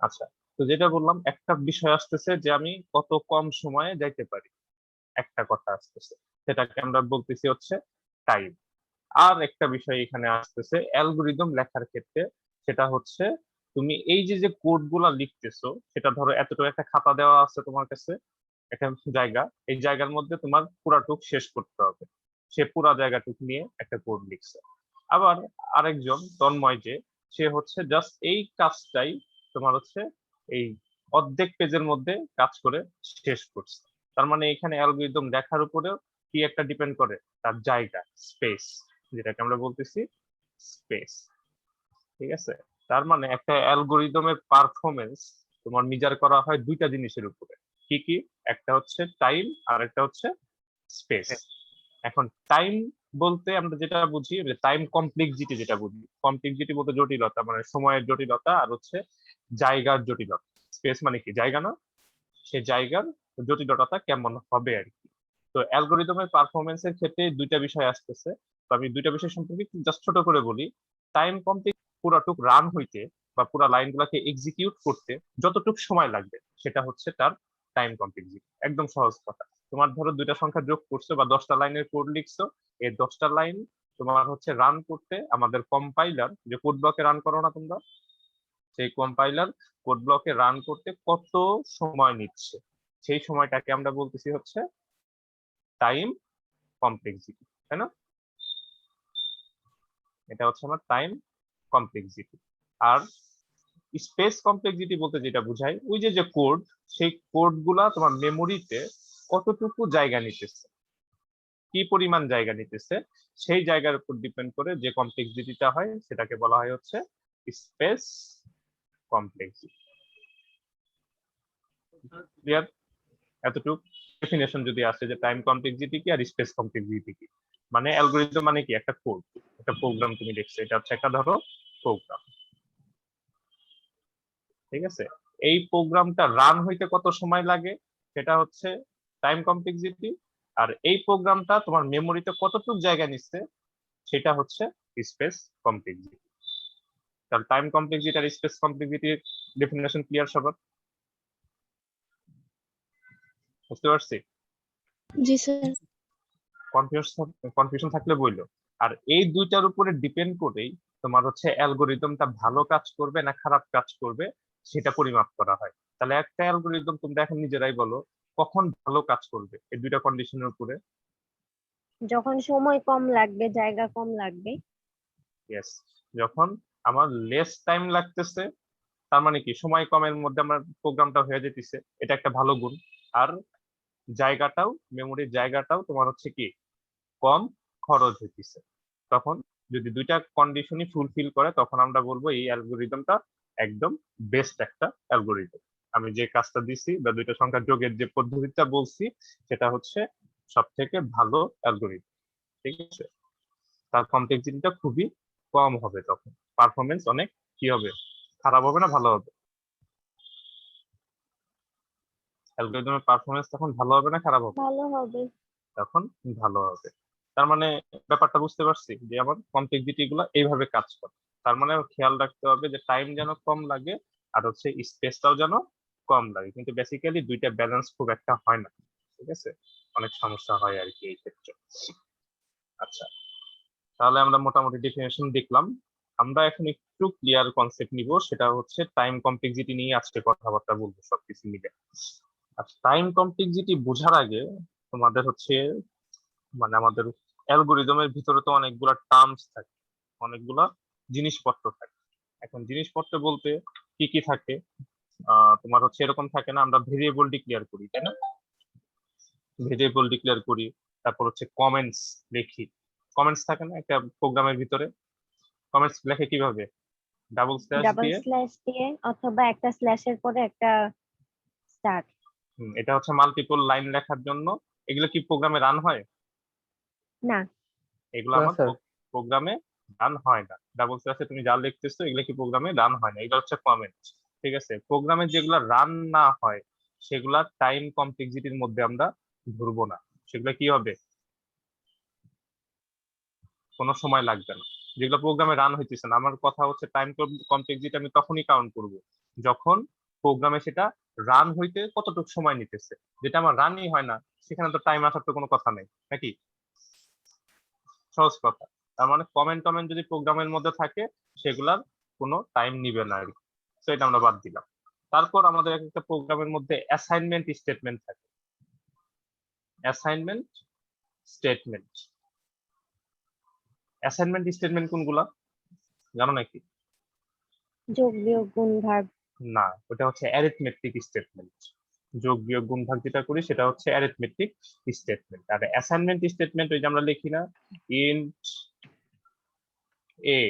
আচ্ছা, তো যেটা বললাম একটা বিষয় আসতেছে যে আমি কত কম সময়ে যাইতে পারি, একটা কথা আসতেছে, সেটাকে আমরা বলতেছি হচ্ছে টাইম। আর একটা বিষয় এখানে আসতেছে অ্যালগোরিদম লেখার ক্ষেত্রে, সেটা হচ্ছে তুমি এই যে যে কোড গুলা লিখতেছো, সেটা ধরো এতটুকু একটা খাতা দেওয়া আছে তোমার কাছে, একটা জায়গা, এই জায়গার মধ্যে তোমার পুরাটুক শেষ করতে হবে, সে পুরা জায়গাটুক নিয়ে একটা কোড লিখছে। আবার আরেকজন তন্ময়, যে সে হচ্ছে জাস্ট এই কাজটাই তোমার হচ্ছে এই অর্ধেক পেজের মধ্যে কাজ করে শেষ করছে। তার মানে এখানে অ্যালগরিদম লেখার উপরেও কি একটা ডিপেন্ড করে, তার জায়গা, স্পেস, যেটাকে আমরা বলতেছি স্পেস। ঠিক আছে, তার মানে একটা অ্যালগরিদমের পারফরমেন্স তোমার মেজার করা হয় দুইটা জিনিসের উপরে। কি কি? একটা হচ্ছে টাইম, আর একটা হচ্ছে স্পেস। এখন টাইম বলতে আমরা যেটা বুঝি, টাইম কমপ্লেক্সিটি যেটা বুঝি, কমপ্লেক্সিটি বলতে জটিলতা, মানে সময়ের জটিলতা, আর হচ্ছে জায়গার জটিলতা। স্পেস মানে কি? জায়গা না? সে জায়গার জটিলতা কেমন হবে আর কি। তো অ্যালগোরিদমের পারফরমেন্সের ক্ষেত্রে দুইটা বিষয় আসতেছে। তো আমি দুইটা বিষয় সম্পর্কে জাস্ট ছোট করে বলি। টাইম কমপ্লিট, পুরাটুক রান হইতে বা পুরা লাইনগুলোকে এক্সিকিউট করতে যতটুক সময় লাগবে, সেটা হচ্ছে তার টাইম কমপ্লেক্সিটি। একদম সহজ কথা। তোমার ধরো দুইটা সংখ্যা যোগ করছো বা 10টা লাইনের কোড লিখছো, এই 10টা লাইন তোমার হচ্ছে রান করতে আমাদের কম্পাইলার, যে কোড ব্লকে রান করো না তোমরা, সেই কম্পাইলার কোড ব্লকে রান করতে কত সময় নিচ্ছে, সেই সময়টাকে আমরা বলতেছি হচ্ছে টাইম কমপ্লেক্সিটি, তাই না? এটা হচ্ছে আমার টাইম কমপ্লেক্সিটি। আর স্পেস কমপ্লেক্সিটি বলতে যেটা বোঝায়, ওই যে যে কোড, সেই কোড গুলা তোমার মেমোরিতে কতটুকু জায়গা নিতেছে, কি পরিমাণ জায়গা নিতেছে, সেই জায়গার উপর ডিপেন্ড করে যে কমপ্লেক্সিটিটা হয়, সেটাকে বলা হয় হচ্ছে স্পেস কমপ্লেক্সিটি। ক্লিয়ার? এতটুকু ডেফিনেশন যদি আসে যে টাইম কমপ্লেক্সিটি কি আর স্পেস কমপ্লেক্সিটি কি। মানে অ্যালগরিদম মানে কি? একটা কোড, একটা প্রোগ্রাম তুমি লিখছো, এটা হচ্ছে একটা ধরো প্রোগ্রাম। ঠিক আছে, এই প্রোগ্রামটা রান হইতে কত সময় লাগে, সেটা হচ্ছে টাইম কমপ্লেক্সিটি। আর এই প্রোগ্রামটা তোমার মেমোরিতে কতটুকু জায়গা নিচ্ছে, সেটা হচ্ছে স্পেস কমপ্লেক্সিটি। তাহলে টাইম কমপ্লেক্সিটি আর স্পেস কমপ্লেক্সিটির ডেফিনেশন ক্লিয়ার সবার? বুঝতে পারছি? জি স্যার। কনফিউশন থাকলে বললো। আর এই দুইটার উপরে ডিপেন্ড করেই তোমার হচ্ছে অ্যালগোরিদমটা ভালো কাজ করবে না খারাপ কাজ করবে, সেটা পরিমাপ করা হয়। তাহলে একটা অ্যালগোরিদম তোমরা এখন নিজেরাই বলো কখন ভালো কাজ করবে, এই দুইটা কন্ডিশনের উপরে। যখন সময় কম লাগবে, জায়গা কম লাগবে। ইয়েস, যখন আমার লেস টাইম লাগতেছে, তার মানে কি সময় কমের মধ্যে আমার প্রোগ্রামটা হয়ে যেতেছে, এটা একটা ভালো গুণ। আর জায়গাটাও, মেমোরির জায়গাটাও তোমার হচ্ছে কি কম খরচ হইতেছে। তখন যদি দুইটা কন্ডিশনই ফুলফিল করে, তখন আমরা বলবো এই অ্যালগোরিদমটা একদম বেস্ট একটা অ্যালগোরিদম। আমি যে কাজটা দিছি বা দুইটা সংখ্যা যোগের যে পদ্ধতিটা বলছি, সেটা হচ্ছে সব থেকে ভালো অ্যালগোরিদম। ঠিক আছে, তার কমপ্লেক্সিটিটা খুবই কম হবে, তখন পারফরমেন্স অনেক কি হবে, খারাপ হবে না ভালো হবে? অ্যালগোরিদমের পারফরমেন্স তখন ভালো হবে না খারাপ হবে? ভালো হবে। তখন ভালো হবে। তার মানে ব্যাপারটা বুঝতে পারছি যে আমার কমপ্লেক্সিটি গুলো এইভাবে কাজ করে। তার মানে খেয়াল রাখতে হবে যে টাইম যেন কম লাগে, আর হচ্ছে স্পেসটাও যেন কম লাগে, কিন্তু বেসিক্যালি দুইটা ব্যালেন্স খুব একটা হয় না। ঠিক আছে, অনেক সমস্যা হয় আর কি এই ক্ষেত্রে। আচ্ছা, তাহলে আমরা মোটামুটি ডেফিনেশন দেখলাম। আমরা এখন একটু ক্লিয়ার কনসেপ্ট নিব, সেটা হচ্ছে টাইম কমপ্লেক্সিটি নিয়ে আজকে কথাবার্তা বলবো সবকিছু মিলে। আচ্ছা, টাইম কমপ্লেক্সিটি বোঝার আগে তোমাদের হচ্ছে, মানে আমাদের অ্যালগোরিদমের ভিতরে তো অনেকগুলা টার্মস থাকে, অনেকগুলা জিনিসপত্র থাকে। এখন জিনিসপত্র বলতে কি কি থাকে? তোমার হচ্ছে এরকম থাকে না, আমরা ভেরিয়েবল ডিক্লেয়ার করি, তাই না? ভেরিয়েবল ডিক্লেয়ার করি, তারপর হচ্ছে কমেন্টস লিখি। কমেন্টস থাকে না একটা প্রোগ্রামের ভিতরে? কমেন্টস লেখে কিভাবে? ডাবল স্ল্যাশ ডাবল দিয়ে। স্ল্যাশ দিয়ে, অথবা একটা স্ল্যাশের পরে একটা স্টার। এটা হচ্ছে মাল্টিপল লাইন লেখার জন্য। এগুলো কি প্রোগ্রামে রান হয়? না। এগুলো না আমার স্যার। প্রোগ্রামে রান হয় না। ডাবল স্ল্যাশে তুমি যা লিখতেছো এগুলো কি প্রোগ্রামে রান হয় না, এগুলো হচ্ছে কমেন্ট। ঠিক আছে, প্রোগ্রামে যেগুলো রান না হয় সেগুলা টাইম কমপ্লেক্সিটির মধ্যে আমরা ধরবো না। সেগুলো কি হবে? কোনো সময় লাগবে না। যেগুলো প্রোগ্রামে রান হইতেছে না। আমার কথা হচ্ছে টাইম কমপ্লেক্সিটি আমি তখনই কাউন্ট করব যখন প্রোগ্রামে সেটা রান হইতে কতটুকু সময় নিতেছে। যেটা আমার রানই হয় না, সেখানে তো টাইম আসার তো কোনো কথা নেই, নাকি? সহজ কথা। তার মানে কমেন্ট যদি প্রোগ্রামের মধ্যে থাকে সেগুলার কোনো টাইম নিবে না আর কি। তো এটা আমরা বাদ দিলাম। তারপর আমাদের একটা প্রোগ্রামের মধ্যে অ্যাসাইনমেন্ট স্টেটমেন্ট থাকে। অ্যাসাইনমেন্ট স্টেটমেন্ট অ্যাসাইনমেন্ট স্টেটমেন্ট কোনগুলা জানো নাকি? যোগ বিয়োগ গুণ ভাগ। না, ওটা হচ্ছে অ্যারিথমেটিক স্টেটমেন্ট। যোগ বিয়োগ গুণ ভাগ যেটা করি সেটা হচ্ছে অ্যারিথমেটিক স্টেটমেন্ট। আর অ্যাসাইনমেন্ট স্টেটমেন্ট ওই যে আমরা লিখি না, ইন্ট এ,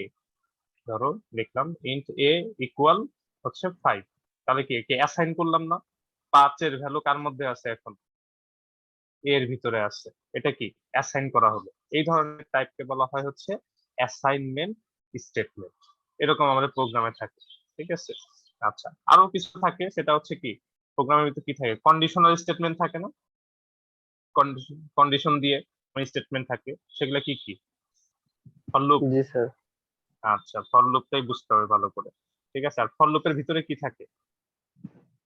ধরো লিখলাম ইন্ট এ ইকুয়াল হচ্ছে 5, তাহলে কি একে অ্যাসাইন করলাম না? 5 এর ভ্যালু কার মধ্যে আছে এখন? এর ভিতরে আছে। এটা কি অ্যাসাইন করা হলো। এই ধরনের টাইপকে বলা হয় হচ্ছে অ্যাসাইনমেন্ট স্টেটমেন্ট। এরকম আমাদের প্রোগ্রামে থাকে, ঠিক আছে? আচ্ছা, আরো কিছু থাকে, সেটা হচ্ছে কি প্রোগ্রামের ভিতরে কি থাকে, কন্ডিশনাল স্টেটমেন্ট থাকে না? কন্ডিশন দিয়ে স্টেটমেন্ট থাকে, সেগুলো কি কি? For loop. G sir. আচ্ছা, ফর লুপটাই বুঝতে হবে ভালো করে, ঠিক আছে? আর ফর লুপের ভিতরে কি থাকে?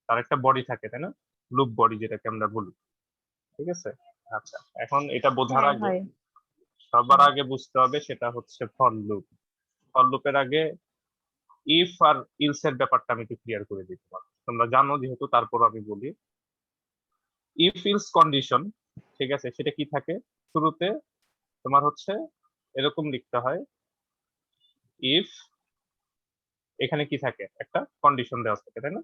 তার একটা বডি থাকে, তাই না? লুপ বডি যেটাকে আমরা বলি, ঠিক আছে? আচ্ছা, এখন এটা বোঝার হ্যাঁ, আগে হয়। সবার আগে বুঝতে হবে সেটা হচ্ছে ফর লুপ। ফর লুপের আগে ইফ আর ইলস এর ব্যাপারটা আমি একটু ক্লিয়ার করে দিতে পারবো, তোমরা জানো যেহেতু, তারপর আমি বলি। ইফ ইলস কন্ডিশন, ঠিক আছে, সেটা কি থাকে? শুরুতে তোমার হচ্ছে এরকম লিখতে হয়, ইফ, এখানে কি থাকে, একটা কন্ডিশন দেওয়া থাকে, তাই না?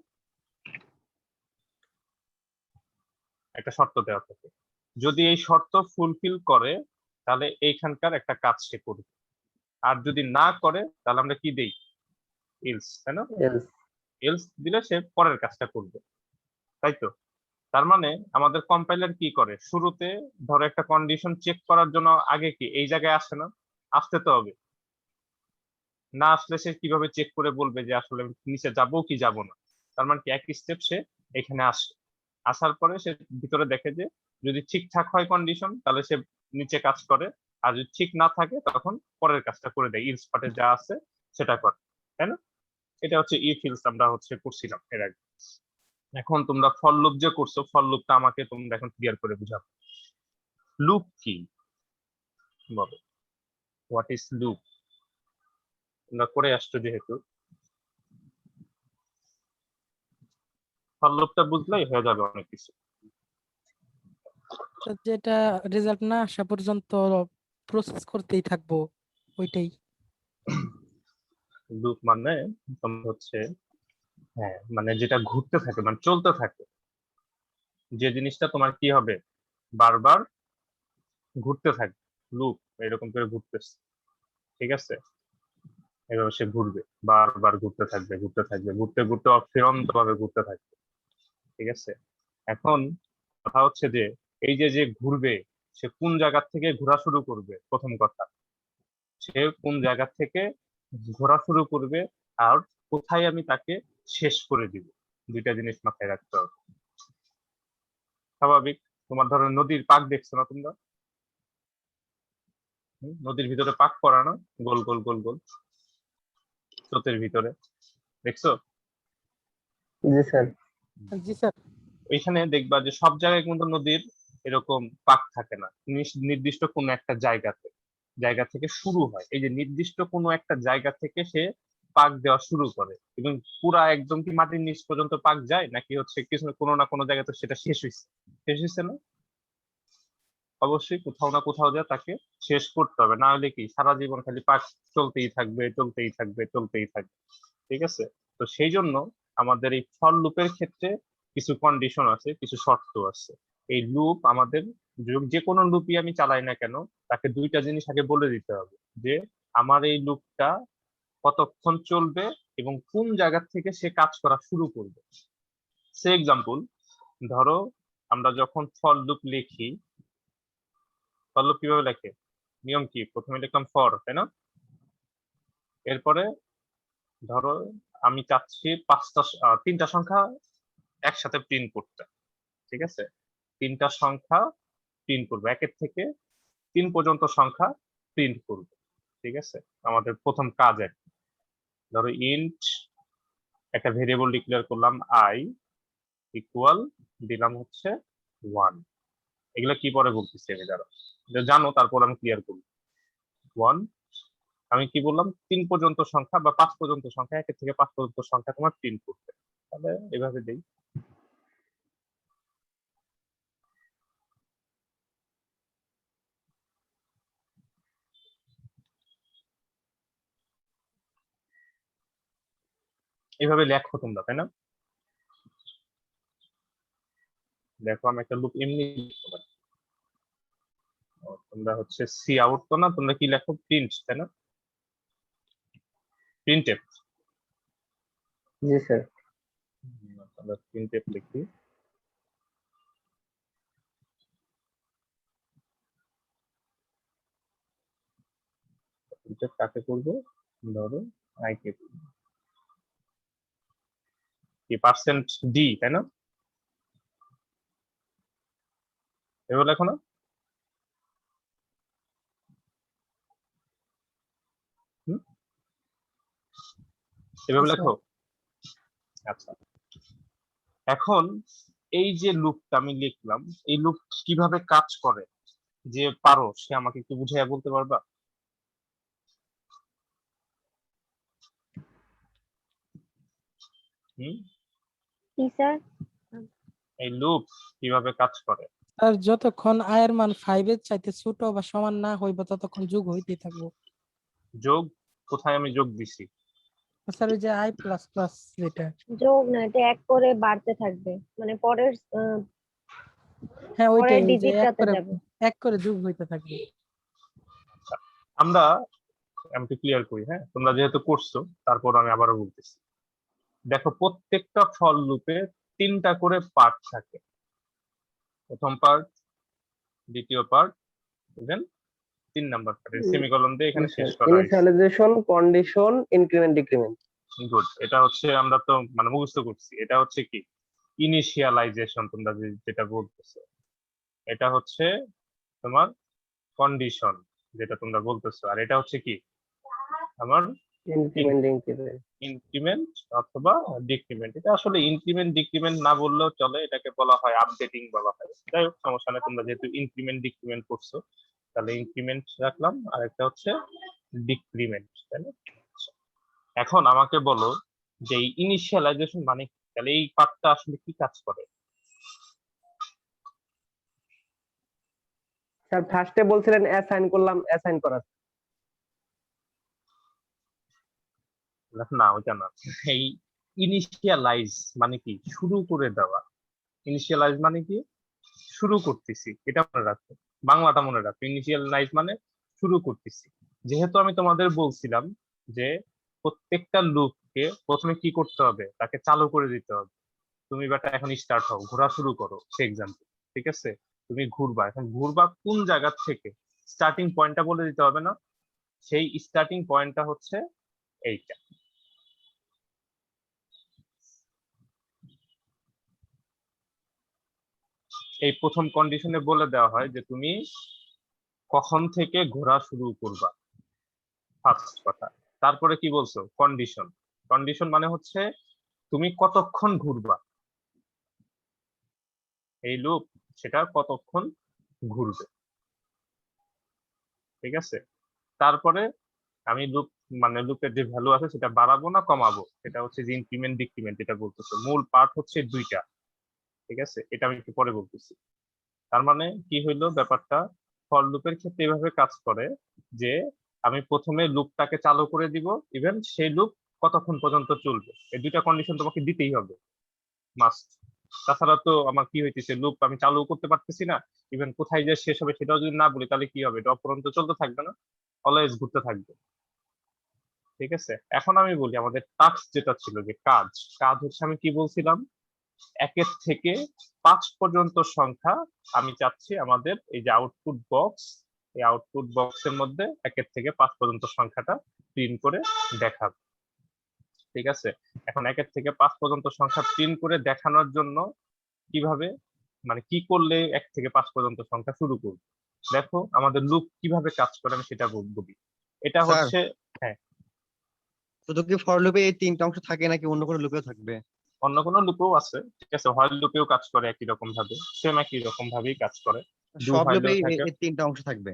একটা শর্ত দেওয়া থাকে। যদি এই শর্ত ফুলফিল করে তাহলে এইখানকার একটা কাজ সে করবে, আর যদি না করে তাহলে আমরা কি দেই? ইলস, তাই না? এলস। এলস দিলে সে পরের কাজটা করবে, তাই তো? তার মানে আমাদের কম্পাইলার কি করে, শুরুতে ধরো একটা কন্ডিশন চেক করার জন্য আগে কি এই জায়গায় আসে না? আসতে তো হবে। না আসলে সে কিভাবে চেক করে বলবে যে আসলে আমি নিচে যাবো কি যাব না? তার মানে কি এক স্টেপ সে এখানে আসে, আসার পরে সে ভিতরে দেখে যে যদি ঠিকঠাক হয় কন্ডিশন তাহলে সে নিচে কাজ করে, আর যদি ঠিক না থাকে তখন পরের কাজটা করে দেয়, ইলস পার্টে যা আছে সেটা করে, তাই না? এটা হচ্ছে ইফ ইলস আমরা হচ্ছে করছিলাম এর আগে। এখন তোমরা ফর লুপ যে করছো, ফর লুপটা আমাকে তোমরা এখন ক্লিয়ার করে বুঝাবো। লুপ কি বলো, হোয়াট ইজ লুপ? তোমরা করে আসছো যেহেতু, ফর লুপটা বুঝলেই হয়ে যাবে অনেক কিছু। তো যেটা রেজাল্ট না আসা পর্যন্ত প্রসেস করতেই থাকবো, ওইটাই। লুপ মানে তোমার হচ্ছে, হ্যাঁ, মানে যেটা ঘুরতে থাকে, মানে চলতে থাকে, যে জিনিসটা তোমার কি হবে, বারবার ঘুরতে থাকে। লুপ এরকম করে ঘুরতেছে, ঠিক আছে? এভাবে সে ঘুরবে, বারবার ঘুরতে থাকবে, ঘুরতে থাকবে, ঘুরতে ঘুরতে অফিরন্ত ভাবে ঘুরতে থাকবে, ঠিক আছে? এখন কথা হচ্ছে যে এই যে যে ঘুরবে, সে কোন জায়গা থেকে ঘোরা শুরু করবে, প্রথম কথা সে কোন জায়গা থেকে ঘোরা শুরু করবে, আর কোথায় আমি তাকে শেষ করে দিব, দুইটা জিনিস মাথায় রাখতে হবে। স্বাভাবিক, তোমার ধরো নদীর পাক দেখছো না তোমরা? নদীর ভিতরে পাক করা না, গোল গোল গোল গোল স্রোতের ভিতরে, দেখছো? জি স্যার। জি স্যার। ওইখানে দেখবা যে সব জায়গায় কিন্তু নদীর এরকম পাক থাকে না, নির্দিষ্ট কোনো একটা জায়গা থেকে শুরু হয়। এই যে নির্দিষ্ট কোনো একটা জায়গা থেকে সে পাক দেওয়া শুরু করে, এবং পুরা একদম কি মাটির নিচ পর্যন্ত পাক যায়, নাকি হচ্ছে কিছু কোনো না কোনো জায়গাতে সেটা শেষ হয়েছে না? অবশ্যই কোথাও না কোথাও যা তাকে শেষ করতে হবে, না হলে কি সারা জীবন খালি পাক চলতেই থাকবে, চলতেই থাকবে, চলতেই থাকবে, ঠিক আছে? তো সেই জন্য আমাদের এই ফর লুপের ক্ষেত্রে কিছু কন্ডিশন আছে, কিছু শর্ত আছে। এই লুপ আমাদের যে কোনো লুপই আমি চালাই না কেন, তাকে দুইটা জিনিস আগে বলে দিতে হবে, যে আমার এই লুপটা কতক্ষণ চলবে এবং কোন জায়গা থেকে সে কাজ করা শুরু করবে। সে এক্সাম্পল, ধরো আমরা যখন ফর লুপ লিখি, ফর লুপ কিভাবে লেখে, নিয়ম কি, প্রথমে লিখলাম ফর, তাই না? এরপরে ধরো আমি চাচ্ছি তিনটা সংখ্যা একসাথে প্রিন্ট করতে, ঠিক আছে? তিনটা সংখ্যা প্রিন্ট করবো, 1 থেকে 3 পর্যন্ত সংখ্যা প্রিন্ট করবো, ঠিক আছে, আমাদের প্রথম কাজ আর কি। ধরো ইন্ট একটা ভেরিয়েবল ডিক্লেয়ার করলাম আই ইকুয়াল দিলাম হচ্ছে 1। এগুলো কি পরে বলতেছি আমি, দাঁড়াও এটা জানো, তারপর আমি ক্লিয়ার করব। 1, আমি কি বললাম 3 পর্যন্ত সংখ্যা বা 5 পর্যন্ত সংখ্যা, 1 থেকে 5 পর্যন্ত সংখ্যা তোমার প্রিন্ট করতে। তাহলে এভাবে দেই, এভাবে লেখো তোমরা, তাই না? দেখো আমি একটা লুপ এমনি লিখতে পারি। তোমরা হচ্ছে সি আউট তো না, তোমরা কি লেখো প্রিন্ট, তাই না? প্রিন্টএফ, জি স্যার। আমরা প্রিন্টএফ লিখি। প্রিন্টএফ কাকে করবো, ধরো আই কে করবো। কি পার্সেন্ট ডি, তাই না? এভাবে লেখো না? হুম, এভাবে আচ্ছা, লেখো। আচ্ছা, এখন এই যে লুপটা আমি লিখলাম, এই লুপ কিভাবে কাজ করে, যে পারো সে আমাকে একটু বুঝাইয়া বলতে পারবা? হুম, কি স্যার? এই লুপ কিভাবে কাজ করে? আর যতক্ষণ আয়ের মান 5 এর চাইতে ছোট বা সমান না হইব ততক্ষণ যোগ হইতেই থাকবো। যোগ, কোথায় আমি যোগ দিছি? স্যার ওই যে আই প্লাস প্লাস যেটা, যোগ না, এটা এক করে বাড়তে থাকবে, মানে পরের হ্যাঁ পরের ওইটাই, ওই যে ডিজিটটাতে যাবে। এক করে যোগ হইতে থাকবে। আচ্ছা, আমরা আমি একটু ক্লিয়ার করি, হ্যাঁ তোমরা যেহেতু করছো তারপর আমি আবারও বলতেছি। দেখো প্রত্যেকটা ফর লুপে 3টা করে পার্ট থাকে, প্রথম পার্ট, দ্বিতীয় part, even 3 number part, semicolon দিয়ে জি এখানে শেষ স্যার, করা হয়েছে। Initialization, condition, increment, decrement. Good, এটা হচ্ছে আমরা তো মানে মুখস্থ করছি, এটা হচ্ছে কি ইনিশিয়ালাইজেশন তোমরা যেটা বলতেছো, এটা হচ্ছে তোমার কন্ডিশন যেটা তোমরা বলতেছো, আর এটা হচ্ছে কি আমার ইনক্রিমেন্ট, ডিক্রিমেন্ট। ইনক্রিমেন্ট অথবা ডিক্রিমেন্ট। এটা আসলে ইনক্রিমেন্ট ডিক্রিমেন্ট না বললেও চলে, এটাকে বলা হয় আপডেটিং বলা হয়। যাই হোক সমস্যা নেই, তোমরা যেহেতু ইনক্রিমেন্ট ডিক্রিমেন্ট করছো তাহলে ইনক্রিমেন্ট রাখলাম, আর একটা হচ্ছে ডিক্রিমেন্ট, তাই না? এখন আমাকে বলো যে এই ইনিশিয়ালাইজেশন মানে কি? তাহলে এই পার্টটা আসলে কি কাজ করে? স্যার ফার্স্টে বলছিলেন অ্যাসাইন করলাম, অ্যাসাইন করা। না ওইটা না, এই ইনিশিয়ালাইজ মানে কি শুরু করে দেওয়া। ইনিশিয়ালাইজ মানে কি শুরু করতেছি, এটা মনে রাখো, বাংলাটা মনে রাখো। ইনিশিয়ালাইজ মানে শুরু করতেছি। যেহেতু আমি তোমাদের বলছিলাম যে প্রত্যেকটা লুপকে প্রথমে কি করতে হবে, তাকে চালু করে দিতে হবে। তুমি বেটা এখন স্টার্ট হও, ঘোরা শুরু করো, সে এক্সাম্পল, ঠিক আছে? তুমি ঘুরবা, এখন ঘুরবা কোন জায়গা থেকে, স্টার্টিং পয়েন্টটা বলে দিতে হবে না? সেই স্টার্টিং পয়েন্টটা হচ্ছে এইটা। এই প্রথম কন্ডিশনে বলে দেওয়া হয় যে তুমি কখন থেকে ঘোরা শুরু করবা, ফার্স্ট কথা। তারপরে কি বলছো, কন্ডিশন। কন্ডিশন মানে হচ্ছে তুমি কতক্ষণ ঘুরবা, এই লুপ সেটা কতক্ষণ ঘুরবে, ঠিক আছে? তারপরে আমি লুপ মানে লুপের যে ভ্যালু আছে সেটা বাড়াবো না কমাবো, সেটা হচ্ছে যে ইনক্রিমেন্ট ডিক্রিমেন্ট যেটা বলতেছো। মূল পার্ট হচ্ছে দুইটা, ঠিক আছে? এটা আমি একটু পরে বলতেছি। তার মানে কি হইলো ব্যাপারটা, ফর লুপের ক্ষেত্রে এভাবে কাজ করে যে আমি প্রথমে লুপটাকে চালু করে দিব, ইভেন সেই লুপ কতক্ষণ পর্যন্ত চলবে, এই দুইটা কন্ডিশন তোমাকে দিতেই হবে, মাস্ট। তাছাড়া তো আমার কি হইতেছে, লুপ আমি চালু করতে পারতেছি না, ইভেন কোথায় যে শেষ হবে সেটাও যদি না বলি তাহলে কি হবে, এটা অপরন্ত চলতে থাকবে না, অলওয়েজ ঘুরতে থাকবে, ঠিক আছে? এখন আমি বলি আমাদের টাস্ক যেটা ছিল, যে কাজ, কাজ হচ্ছে আমি কি বলছিলাম, 1 থেকে 5 পর্যন্ত সংখ্যা আমি চাচ্ছি আমাদের এই যে আউটপুট বক্স, এই আউটপুট বক্সের মধ্যে 1 থেকে 5 পর্যন্ত সংখ্যাটা প্রিন্ট করে দেখাবে, ঠিক আছে? এখন 1 থেকে 5 পর্যন্ত সংখ্যা প্রিন্ট করে দেখানোর জন্য কিভাবে মানে কি করলে 1 থেকে 5 পর্যন্ত সংখ্যা শুরু করবে, দেখো আমাদের লুপ কিভাবে কাজ করে আমি সেটা বলি। এটা স্যার। হচ্ছে শুধু কি ফর লুপে এই তিনটা অংশ থাকে নাকি অন্য কোনো লুপেও থাকবে? অন্য কোনো লুপেও আছে, ঠিক আছে, হোয়াইল লুপেও কাজ করে একই রকম ভাবে, সেম একই রকম ভাবেই কাজ করে। ডু সব হোয়াইলেও লুপেই থাকে, এই তিনটা অংশ থাকবে?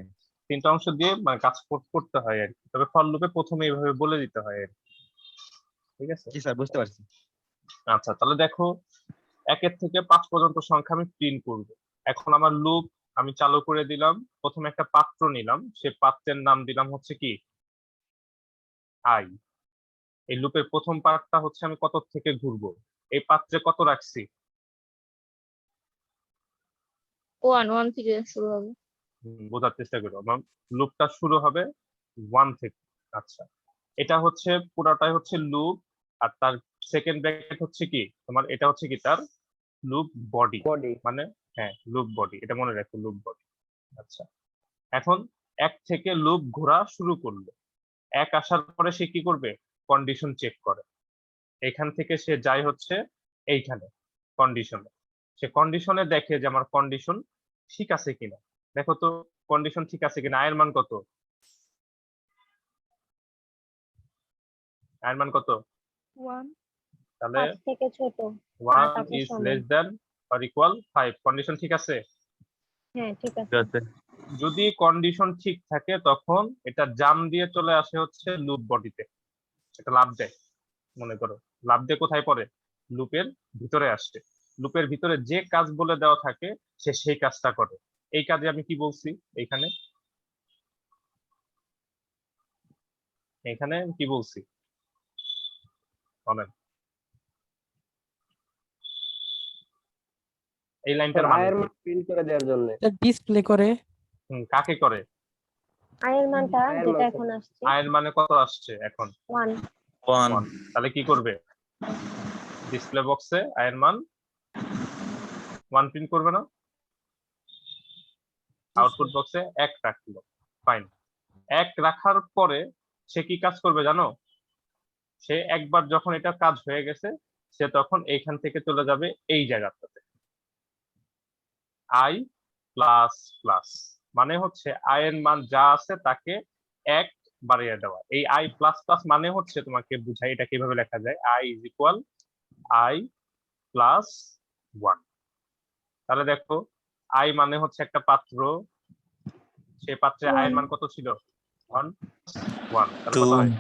তিনটা অংশ দিয়ে মানে কাজ করতে হয় আর কি, তবে ফর লুপে প্রথমে এইভাবে বলে দিতে হয় আর কি, ঠিক আছে। জি স্যার, বুঝতে পারছি। আচ্ছা, তাহলে দেখো 1 থেকে 5 পর্যন্ত সংখ্যা আমি প্রিন্ট করব। এখন আমার লুপ আমি চালু করে দিলাম, প্রথমে একটা পাত্র নিলাম, সে পাত্রের নাম দিলাম হচ্ছে কি আই। এই লুপের প্রথম পার্টটা হচ্ছে আমি কত থেকে ঘুরবো, এই পাত্রে কত রাখছি, 1 থেকে শুরু হবে। বোঝার চেষ্টা করো, আমার লুপটা শুরু হবে 1 থেকে। আচ্ছা, এটা হচ্ছে পুরাটাই হচ্ছে লুপ, আর তার সেকেন্ড ব্র্যাকেট হচ্ছে কি তোমার, এটা হচ্ছে কি তার লুপ বডি, বডি। মানে হ্যাঁ লুপ বডি, এটা মনে রাখো লুপ বডি। আচ্ছা, এখন 1 থেকে লুপ ঘোরা শুরু করলো, 1 আসার পরে সে কি করবে, কন্ডিশন চেক করে। এখান থেকে সে যায় হচ্ছে এইখানে কন্ডিশনে, সে কন্ডিশনে দেখে যে আমার কন্ডিশন ঠিক আছে কিনা। দেখো তো কন্ডিশন ঠিক আছে কিনা, আয়ের মান কত, আয়ের মান কত, 1 তাহলে 5 থেকে ছোট, 1 5 is সমান। less than or equal 5, condition ঠিক আছে। হ্যাঁ ঠিক আছে। যদি কন্ডিশন ঠিক থাকে তখন এটা জাম দিয়ে চলে আসে হচ্ছে লুপ বডিতে, এটা লাফ দেয়, মনে করো লাফ দিয়ে কোথায় পড়ে, লুপের ভিতরে আসছে। লুপের ভিতরে যে কাজ বলে দেওয়া থাকে সে সেই কাজটা করে। এই কাজে আমি কি বলছি, এইখানে এখানে কি বলছি বলেন, এই লাইনটার মানে আয়ের কি? মান প্রিন্ট করে দেওয়ার জন্য। ডিসপ্লে করে। কাকে করে, আয়ের মানটা আয়ের যেটা মান এখন আসছে আয়ের মানে কত আসছে এখন 1। 1, তাহলে কি করবে, ডিসপ্লে বক্সে আয়ের মান 1 প্রিন্ট করবে না, আউটপুট বক্সে 1 রাখলো, ফাইন। 1 রাখার পরে সে কি কাজ করবে জানো, সে একবার যখন এটা কাজ হয়ে গেছে সে তখন এইখান থেকে চলে যাবে এই জায়গাটাতে, আই প্লাস প্লাস, মানে হচ্ছে আই এর মান যা আছে তাকে 1 বাড়িয়ে দেওয়া। এই আই প্লাস প্লাস মানে হচ্ছে, তোমাকে বুঝাই এটা কিভাবে লেখা যায়, I is equal I plus 1। তাহলে দেখো আই মানে হচ্ছে একটা পাত্র, সেই পাত্রে আই এর মান কত ছিল 1 1, তাহলে কত হয়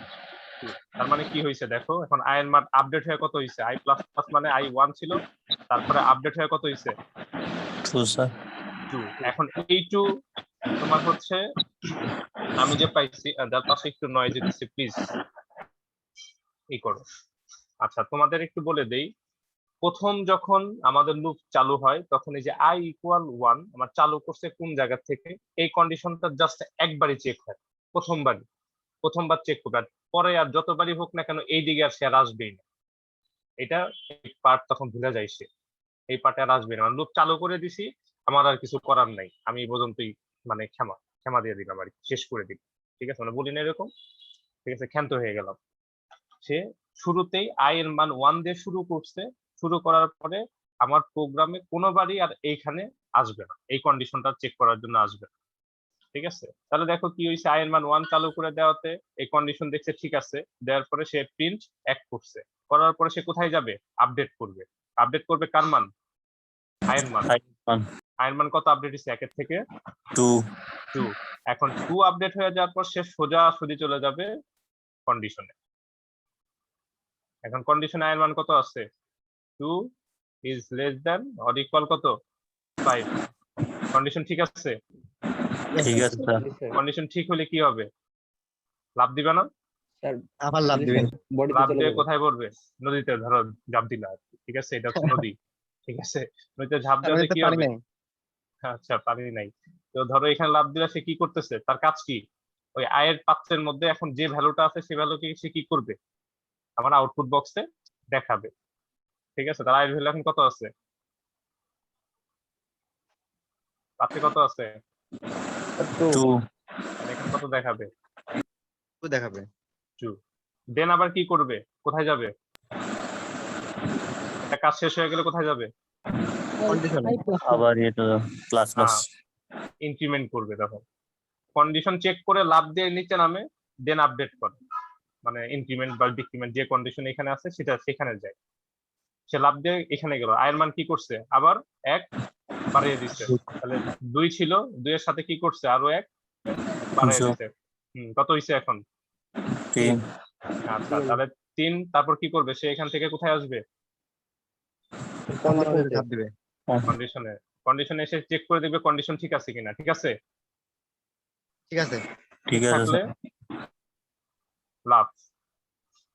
2। তার মানে কি হয়েছে দেখো, এখন আই এর মান আপডেট হয়ে কত হয়েছে, আই প্লাস প্লাস মানে আই 1 ছিল, তারপরে আপডেট হয়ে কত হয়েছে 2। এখন এই 2 তোমার হচ্ছে আমি যে পাইছি, যার পাশে একটু নয়েজ দিচ্ছি প্লিজ এই করো। আচ্ছা, তোমাদের একটু বলে দেই, প্রথম যখন আমাদের লুপ চালু হয় তখন এই যে আই ইকুয়াল 1 আমার চালু করছে কোন জায়গা থেকে, এই কন্ডিশনটা জাস্ট একবারই চেক হয়, প্রথমবার চেক করবে, আর পরে আর যতবারই হোক না কেন এই দিকে আর সে আর আসবেই না, এটা পার্ট তখন ভুলে যায় সে, এই পার্টে আর আসবে না, লুপ চালু করে দিছি, আমার আর কিছু করার নাই, আমি এই পর্যন্তই মানে ক্ষমা দিয়ে দিলাম আর কি, শেষ করে দিলাম, ঠিক আছে, মানে বলি না এরকম, ঠিক আছে, ক্ষান্ত হয়ে গেলাম। সে শুরুতেই আই এর মান 1 দিয়ে শুরু করছে, শুরু করার পরে আমার প্রোগ্রামে কোনোবারই আর এইখানে আসবে না, এই কন্ডিশনটা চেক করার জন্য আসবে না, ঠিক আছে। তাহলে দেখো কি হয়েছে, আই এর মান 1 চালু করে দেওয়াতে এই কন্ডিশন দেখছে ঠিক আছে, দেওয়ার পরে সে প্রিন্ট 1 করছে, করার পরে সে কোথায় যাবে, আপডেট করবে কার মান, আই এর মান। আই এর মান কত আপডেট হয়েছে 1 এর থেকে 2। এখন 2 আপডেট হয়ে যাওয়ার পর সে সোজাসুজি চলে যাবে কন্ডিশনে। এখন কন্ডিশনে আই এর মান কত আছে, 2 is less than or equal কত 5, কন্ডিশন ঠিক আছে। কন্ডিশন ঠিক হলে কি হবে, লাভ দিবে না, আবার লাভ দিবেন? বডিতে লাভ চলে দিয়ে যাবে। কোথায় পড়বে, নদীতে, ধরো ঝাঁপ দিলা আর কি, ঠিক আছে, এটা হচ্ছে নদী, ঠিক আছে, নদীতে ঝাঁপ তার মানে দিলে তো কি পানি হবে, নাই। আচ্ছা পানি নাই, তো ধরো এখানে লাভ দিলে সে কি করতেছে, তার কাজ কি, ওই আয়ের পাত্রের মধ্যে এখন যে ভ্যালুটা আছে সেই ভ্যালুকে সে কি করবে, আমার আউটপুট বক্সে দেখাবে, ঠিক আছে। তার আয়ের ভ্যালু এখন কত আছে, পাত্রে কত আছে, আর এখানে কত দেখাবে, তো দেখাবে। 2। দেন আবার কি করবে, কোথায় যাবে, একটা কাজ শেষ হয়ে গেলে কোথায় যাবে, কন্ডিশনে। আবার এটা প্লাস প্লাস ইনক্রিমেন্ট করবে, তখন কন্ডিশন চেক করে লাভ দিয়ে নিচে নামে, দেন আপডেট করে, মানে ইনক্রিমেন্ট বা ডিক্রিমেন্ট যে কন্ডিশন এখানে আছে সেটা সেখানে যায়। সে লাফ দিয়ে এখানে গেল, আয়ের মান কি করছে, আবার 1 বাড়িয়ে দিচ্ছে। তাহলে 2 ছিল, 2 এর সাথে কি করছে, আরো 1 বাড়িয়ে যোগ। দিচ্ছে। কত হইছে এখন? 3 আচ্ছা, তাহলে 3, তারপর কি করবে, সে এখান থেকে কোথায় আসবে, কন্ডিশন চাপ দিবে। কন্ডিশনে এসে চেক করে দেখবে কন্ডিশন ঠিক আছে কিনা। ঠিক আছে, ঠিক আছে, ঠিক আছে থাকলে লাভ,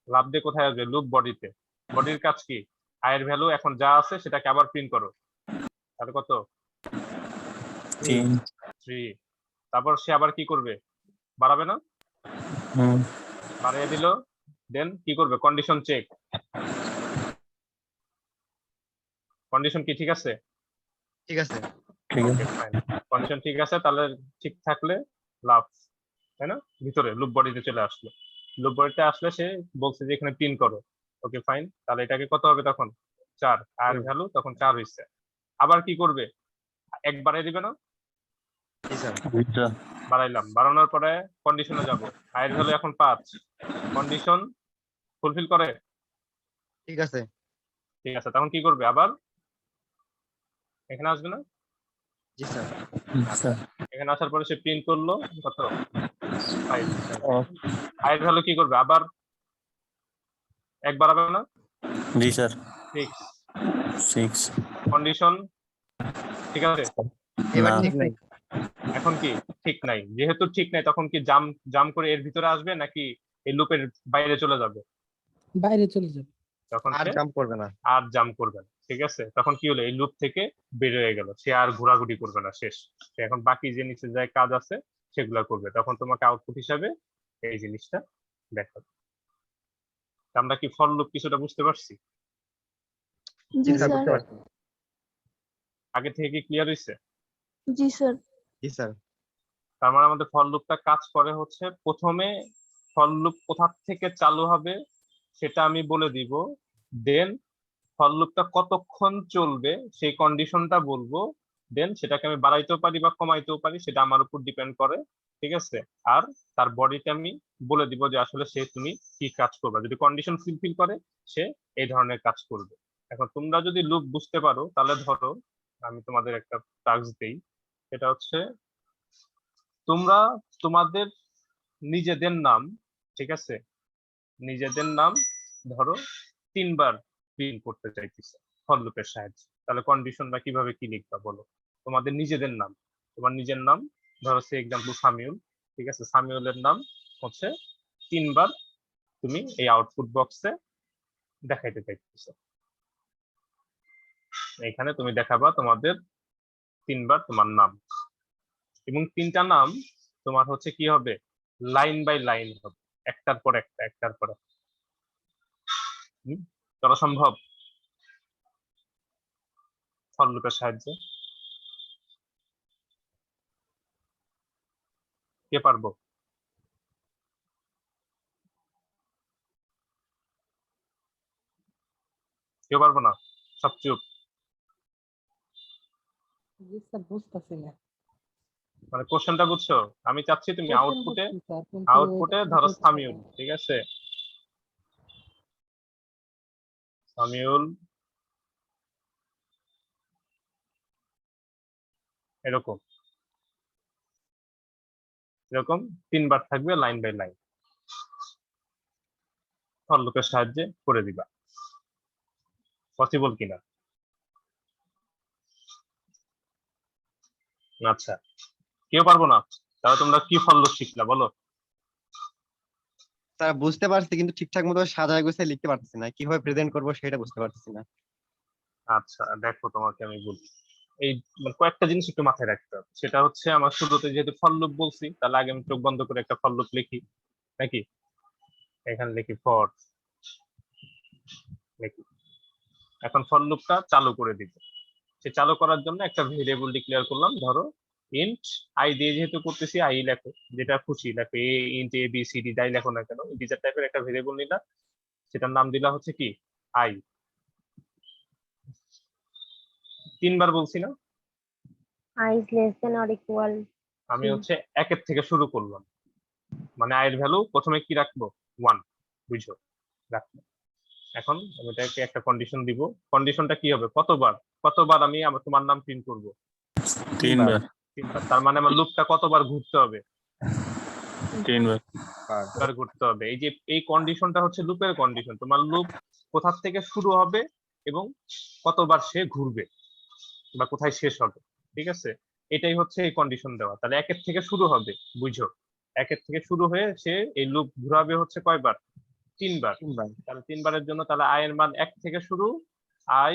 লাভ দিয়ে কোথায় আসবে, লুপ বডিতে। বডির কাজ কি, আয়ের ভ্যালু এখন যা আছে সেটাকে আবার প্রিন্ট করো। তাহলে কত, 3 3। তারপর সে আবার কি করবে, বাড়াবে না, হুম বাড়িয়ে দিল, দেন কি করবে, কন্ডিশন চেক। কন্ডিশন কি ঠিক আছে, ঠিক আছে, ঠিক আছে কন্ডিশন ঠিক আছে, তাহলে ঠিক থাকলে লাভ, তাই না, ভিতরে লুপ বডিতে চলে আসলো। লুপ বডিতে আসলে সে বলছে যে এখানে 3 করো, ওকে ফাইন। তাহলে এটাকে কত হবে তখন, 4, আয়ের ভ্যালু তখন 4 হইছে। আবার কি করবে, 1 বাড়িয়ে দিবে না, জি স্যার, বুঝছো বাড়াইলাম, বাড়ানোর পরে কন্ডিশনে যাব, আয়ের ভ্যালু এখন 5, কন্ডিশন ফুলফিল করে, ঠিক আছে, ঠিক আছে। তখন কি করবে, আবার এখানে আসবে না, জি স্যার, স্যার এখানে আসার পরে সে প্রিন্ট করলো কত, 5। ও আয়ের ভ্যালু কি করবে, আবার 1 বাড়াবে না, জি স্যার 6, 6 কন্ডিশন ঠিক আছে। এবার না। ঠিক নাই, এখন কি ঠিক নাই, যেহেতু ঠিক নাই তখন কি জাম জাম করে এর ভিতরে আসবে নাকি এই লুপের বাইরে চলে যাবে, বাইরে চলে যাবে। তখন আর সে জাম্প করবে না। আর জাম্প করবে না। ঠিক আছে, তখন কি হলো, এই লুপ থেকে বের হয়ে গেল, সে আর ঘোরাঘুরি করবে না, শেষ। সে এখন বাকি যে নিচে যায় কাজ আছে সেগুলা করবে, তখন তোমাকে আউটপুট হিসাবে এই জিনিসটা দেখাবে। আমরা কি ফর লুপ কিছুটা বুঝতে পারছি, জি জি স্যার, স্যার, বুঝতে পারছি। আগে থেকে কি ক্লিয়ার হয়েছে? জি স্যার, জি স্যার, তার মানে আমাদের ফর লুপটা কাজ করে হচ্ছে, প্রথমে ফর লুপ কোথা থেকে চালু হবে সেটা আমি বলে দিব, দেন ফর লুপটা কতক্ষণ চলবে সেই কন্ডিশনটা বলবো, দেন সেটাকে আমি বাড়াইতেও পারি বা কমাইতেও পারি, সেটা আমার উপর ডিপেন্ড করে। ঠিক আছে, আর তার বডিতে আমি বলে দিব যে আসলে সে তুমি কি কাজ করবে, যদি কন্ডিশন ফুলফিল করে সে এই ধরনের কাজ করবে। এখন তোমরা যদি লুপ বুঝতে পারো তাহলে ধরো আমি তোমাদের একটা টাস্ক দেই, সেটা হচ্ছে তোমরা তোমাদের নিজেদের নাম, ঠিক আছে, নিজেদের নাম ধরো 3 বার প্রিন্ট করতে চাইতেছে ফর লুপের সাহায্যে। তাহলে কন্ডিশনটা কিভাবে কি লিখবা বলো, তোমাদের নিজেদের নাম, তোমার নিজের নাম ধরো সে এক্সাম্পল সামিউল, ঠিক আছে, সামিউলের নাম হচ্ছে 3 বার তুমি এই আউটপুট বক্সে দেখাইতে চাইতেছো। এখানে তুমি দেখাবা তোমাদের 3 বার তোমার নাম, এবং 3টা নাম তোমার হচ্ছে কি হবে, লাইন বাই লাইন হবে, একটার পর একটা, একটার পর একটা। করা সম্ভব ফর লুপের সাহায্যে, কে পারবো? কেউ পারবো না, সব চুপ। জি স্যার, বুঝতেছি না। মানে কোশ্চেনটা বুঝছো, আমি চাচ্ছি তুমি Question আউটপুটে বুঝছি স্যার, কিন্তু আউটপুটে এটা ধরো হচ্ছে সামিউল, না। ঠিক আছে, সামিউল এরকম এরকম 3 বার থাকবে লাইন বাই লাইন, ফর লুপের সাহায্যে করে দিবা, পসিবল কিনা? আচ্ছা, কেউ পারবো না, তাহলে তোমরা কি ফর লুপ শিখলা বলো? স্যার বুঝতে পারছি কিন্তু ঠিকঠাক মতো সাজায় গুছিয়ে লিখতে পারতেছি না, কিভাবে প্রেজেন্ট করবো সেটা বুঝতে পারতেছি না। আচ্ছা দেখো, তোমাকে আমি বলি, এই মানে কয়েকটা জিনিস একটু মাথায় রাখতে হবে। সেটা হচ্ছে আমার শুরুতে যেহেতু ফর লুপ বলছি, তাহলে আগে আমি চোখ বন্ধ করে একটা ফর লুপ লিখি নাকি, এখানে লিখি ফর, লিখি। এখন ফর লুপটা চালু করে দিব, সে চালু করার জন্য একটা ভেরিয়েবল ডিক্লেয়ার করলাম, ধরো ইন্ট আই দিয়ে, যেহেতু করতেছি আই লেখো, যেটা খুশি লেখো, এ int A B C D যাই লেখো না কেন, ইন্টিজার টাইপের একটা ভেরিয়েবল নিলাম, সেটার নাম দিলা হচ্ছে কি আই। 3 বার বলছি না, I is less than or equal আমি 3. হচ্ছে 1 থেকে শুরু করলাম, মানে i এর ভ্যালু প্রথমে কি রাখবো 1 বুঝছো রাখবো। এখন আমি এটাকে একটা কন্ডিশন দিব, কন্ডিশনটা কি হবে, কতবার আমি আমার তোমার নাম প্রিন্ট করব, 3 বার। তার মানে আমার লুপটা কতবার ঘুরতে হবে, 3 বার। বার ঘুরতে হবে। এই যে এই কন্ডিশনটা হচ্ছে লুপের কন্ডিশন, তোমার লুপ কোথা থেকে শুরু হবে এবং কতবার সে ঘুরবে বা কোথায় শেষ হবে, ঠিক আছে, এটাই হচ্ছে এই কন্ডিশন দেওয়া। তাহলে 1 এর থেকে শুরু হবে, বুঝো 1 এর থেকে শুরু হয়ে সে এই লুপ ঘুরাবে হচ্ছে কয়বার, 3 বার। তাহলে 3 বারের জন্য তাহলে i এর মান 1 থেকে শুরু, i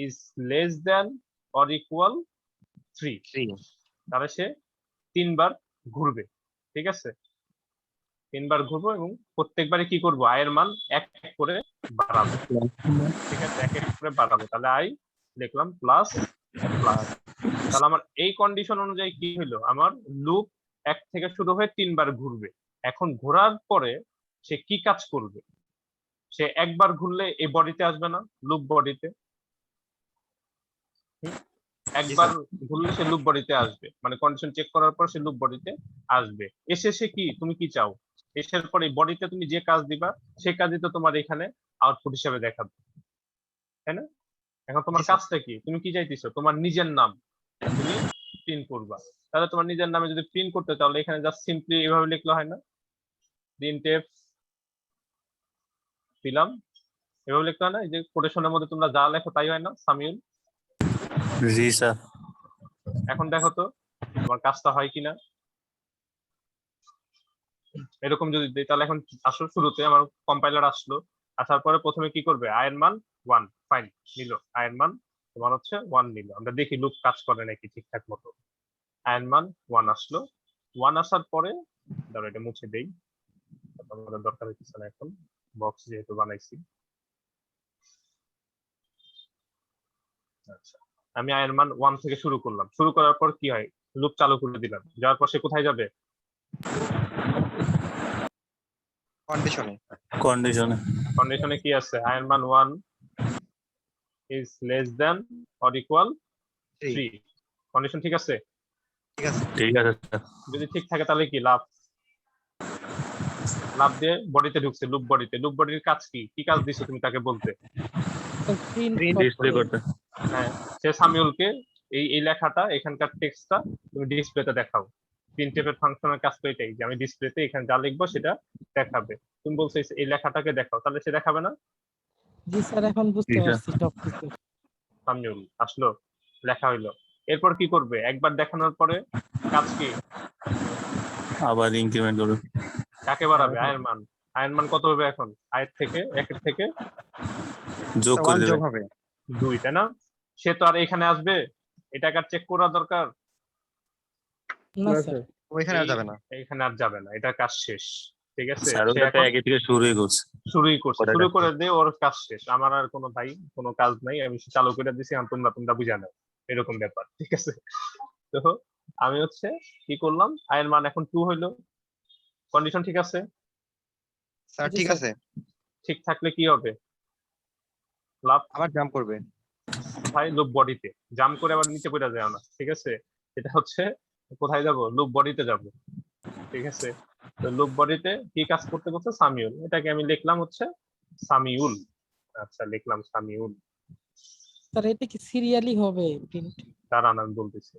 is less than or equal 3, তাহলে সে 3 বার ঘুরবে, ঠিক আছে, 3 বার ঘুরবো এবং প্রত্যেকবারে কি করব, i এর মান 1 করে বাড়াবো, ঠিক আছে, 1 করে বাড়াবো। তাহলে i লিখলাম প্লাস প্লাস। তাহলে আমার এই কন্ডিশন অনুযায়ী কি হলো, আমার লুপ 1 থেকে শুরু হয়ে 3 বার ঘুরবে। এখন ঘোরার পরে সে কি কাজ করবে, সে একবার ঘুরলে এই বডিতে আসবে না, লুপ বডিতে, একবার ঘুরলে সে লুপ বডিতে আসবে, মানে কন্ডিশন চেক করার পর সে লুপ বডিতে আসবে। এসে সে কি, তুমি কি চাও, এসের পরে বডিতে তুমি যে কাজ দিবা সেই কাজই তো তোমার এখানে আউটপুট হিসেবে দেখাবে, তাই না? এখন তোমার কাজটা কি, তুমি কি চাইতেছো, তোমার নিজের নাম তুমি প্রিন্ট করবা। তাহলে তোমার নিজের নামে যদি প্রিন্ট করতে তাহলে এখানে জাস্ট সিম্পলি এভাবে লিখলে হয় না, printf দিলাম, এভাবে লিখতে হয় না, এই যে কোটেশনের মধ্যে তোমরা যা লেখো তাই হয় না সামিউল? জি স্যার। এখন দেখো তো তোমার কাজটা হয় কিনা, এরকম যদি দিই তাহলে এখন আসলে শুরুতে আমার কম্পাইলার আসলো, আসার পরে প্রথমে কি করবে, i এর মান 1, ফাইন নিল, i এর মান তোমার হচ্ছে 1 নিল, আমরা দেখি লুপ কাজ করে নাকি ঠিকঠাক মতো। i এর মান 1 আসলো, 1 আসার পরে ধরো এটা মুছে দেই, আমাদের দরকার হচ্ছে না এখন, বক্স যেহেতু বানাইছি। আচ্ছা, আমি i এর মান 1 থেকে শুরু করলাম, শুরু করার পর কি হয়, লুপ চালু করে দিলাম, যাওয়ার পর সে কোথায় যাবে, কন্ডিশনে কন্ডিশনে কি আছে, i এর মান 1 is less than or equal 3, condition ঠিক আছে? ঠিক আছে ঠিক আছে স্যার। যদি ঠিক থাকে তাহলে কি লাভ, লাভ দিয়ে বডিতে ঢুকছে, লুপ বডিতে, লুপ বডির কাজ কি, কি কাজ দিছো তুমি তাকে বলতে, প্রিন্ট ডিসপ্লে করতে। হ্যাঁ, সে সামিউলকে এই লেখাটা এখানকার টেক্সটটা তুমি ডিসপ্লেতে দেখাও, printf এর ফাংশনের কাজ তো এটাই যে আমি ডিসপ্লেতে এখানে যা লিখবো সেটা দেখাবে, তুমি বলছো এই লেখাটাকে দেখাও, তাহলে সে দেখাবে না? জি স্যার, এখন বুঝতে জি, স্যার। পারছি সব কিছু। সামিউল আসলো, লেখা হইলো, এরপর কি করবে, একবার দেখানোর পরে কাজ কি, আবার ইনক্রিমেন্ট করবে। কাকে বাড়াবে, i এর মান, i এর মান কত হবে এখন, i এর থেকে 1 এর থেকে যোগ করে দেবে। যোগ হবে 2, তাই না? সে তো আর এখানে আসবে, এটা কার চেক করা দরকার, না না স্যার, স্যার, ওইখানে আর যাবে না এখানে আর যাবে না, এটা কাজ শেষ, ঠিক আছে, স্যার সে ওটা তো এখন আগে থেকে শুরুই করছে। শুরুই করছে, ওটা শুরু কাজ করে দিয়ে ওর কাজ শেষ, আমার আর কোনো ভাই কোনো কাজ নাই, আমি চালু করে দিছি, এখন তোমরা বুঝা নাও, এরকম ব্যাপার, ঠিক আছে। তো আমি হচ্ছে কি করলাম, i এর মান এখন 2 হইলো, কন্ডিশন ঠিক আছে, স্যার জি ঠিক স্যার। আছে ঠিক থাকলে কি হবে, লাভ, আবার জাম্প করবে কোথায়, লুপ বডিতে, জাম্প করে আবার নিচে পড়ে যায় না, ঠিক আছে, এটা হচ্ছে কোথায় যাব, লুপ বডিতে যাব, ঠিক আছে। তো লুপ বডিতে কি কাজ করতে বলছে, সামিউল, এটাকে আমি লিখলাম হচ্ছে সামিউল, আচ্ছা লিখলাম সামিউল, স্যার এটা কি সিরিয়ালি হবে প্রিন্ট? দাঁড়ান আমি বলতেছি,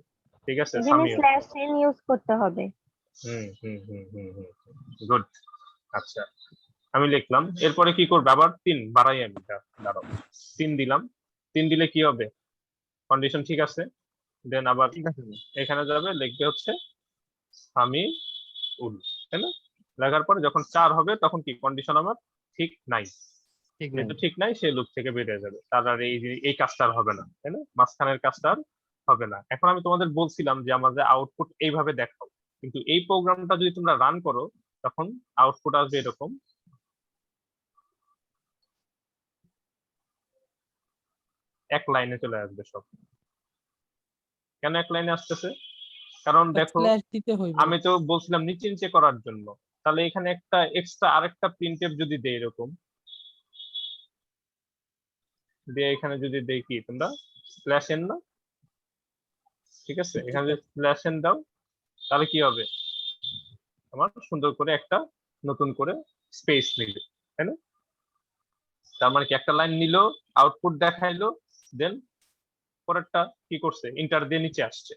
ঠিক আছে, এখানে সামিউল, স্ল্যাশ এন ইউজ করতে হবে। গুড, আচ্ছা আমি লিখলাম, এরপরে কি করবে, আবার 3 বাড়াই আমি, দাঁড়াও 3 দিলাম, 3 দিলে কি হবে, কন্ডিশন ঠিক আছে, দেন আবার ঠিক আছে এখানে যাবে, লিখবে হচ্ছে সামিউল, তাই না, লেখার পরে যখন 4 হবে তখন কি, কন্ডিশন আমার ঠিক নাই, ঠিক নেই যেহেতু ঠিক নাই সে লুপ থেকে বেরিয়ে যাবে, তার আর এই কাজটা আর হবে না, তাই না, মাঝখানের কাজটা আর হবে না। এখন আমি তোমাদের বলছিলাম যে আমাদের আউটপুট এইভাবে দেখাও, কিন্তু এই প্রোগ্রামটা যদি তোমরা রান করো তখন আউটপুট আসবে এরকম, এক লাইনে চলে আসবে সব। কেন এক লাইনে আসতেছে, কারণ দেখো স্ল্যাশ দিতে হইবে। আমি তো বলছিলাম নিচে নিচে করার জন্য, তাহলে এখানে একটা এক্সট্রা আরেকটা প্রিন্টএফ যদি দেই এরকম দিয়ে, এখানে যদি দেই কি তোমরা স্ল্যাশ এন না, ঠিক আছে, এখানে যদি স্ল্যাশ এন দাও তাহলে কি হবে, আমার সুন্দর করে একটা নতুন করে স্পেস নিবে, তাই না? তার মানে কি একটা লাইন নিল, আউটপুট দেখাইলো, দেন পরেরটা কি করছে, ইন্টার দিয়ে নিচে আসছে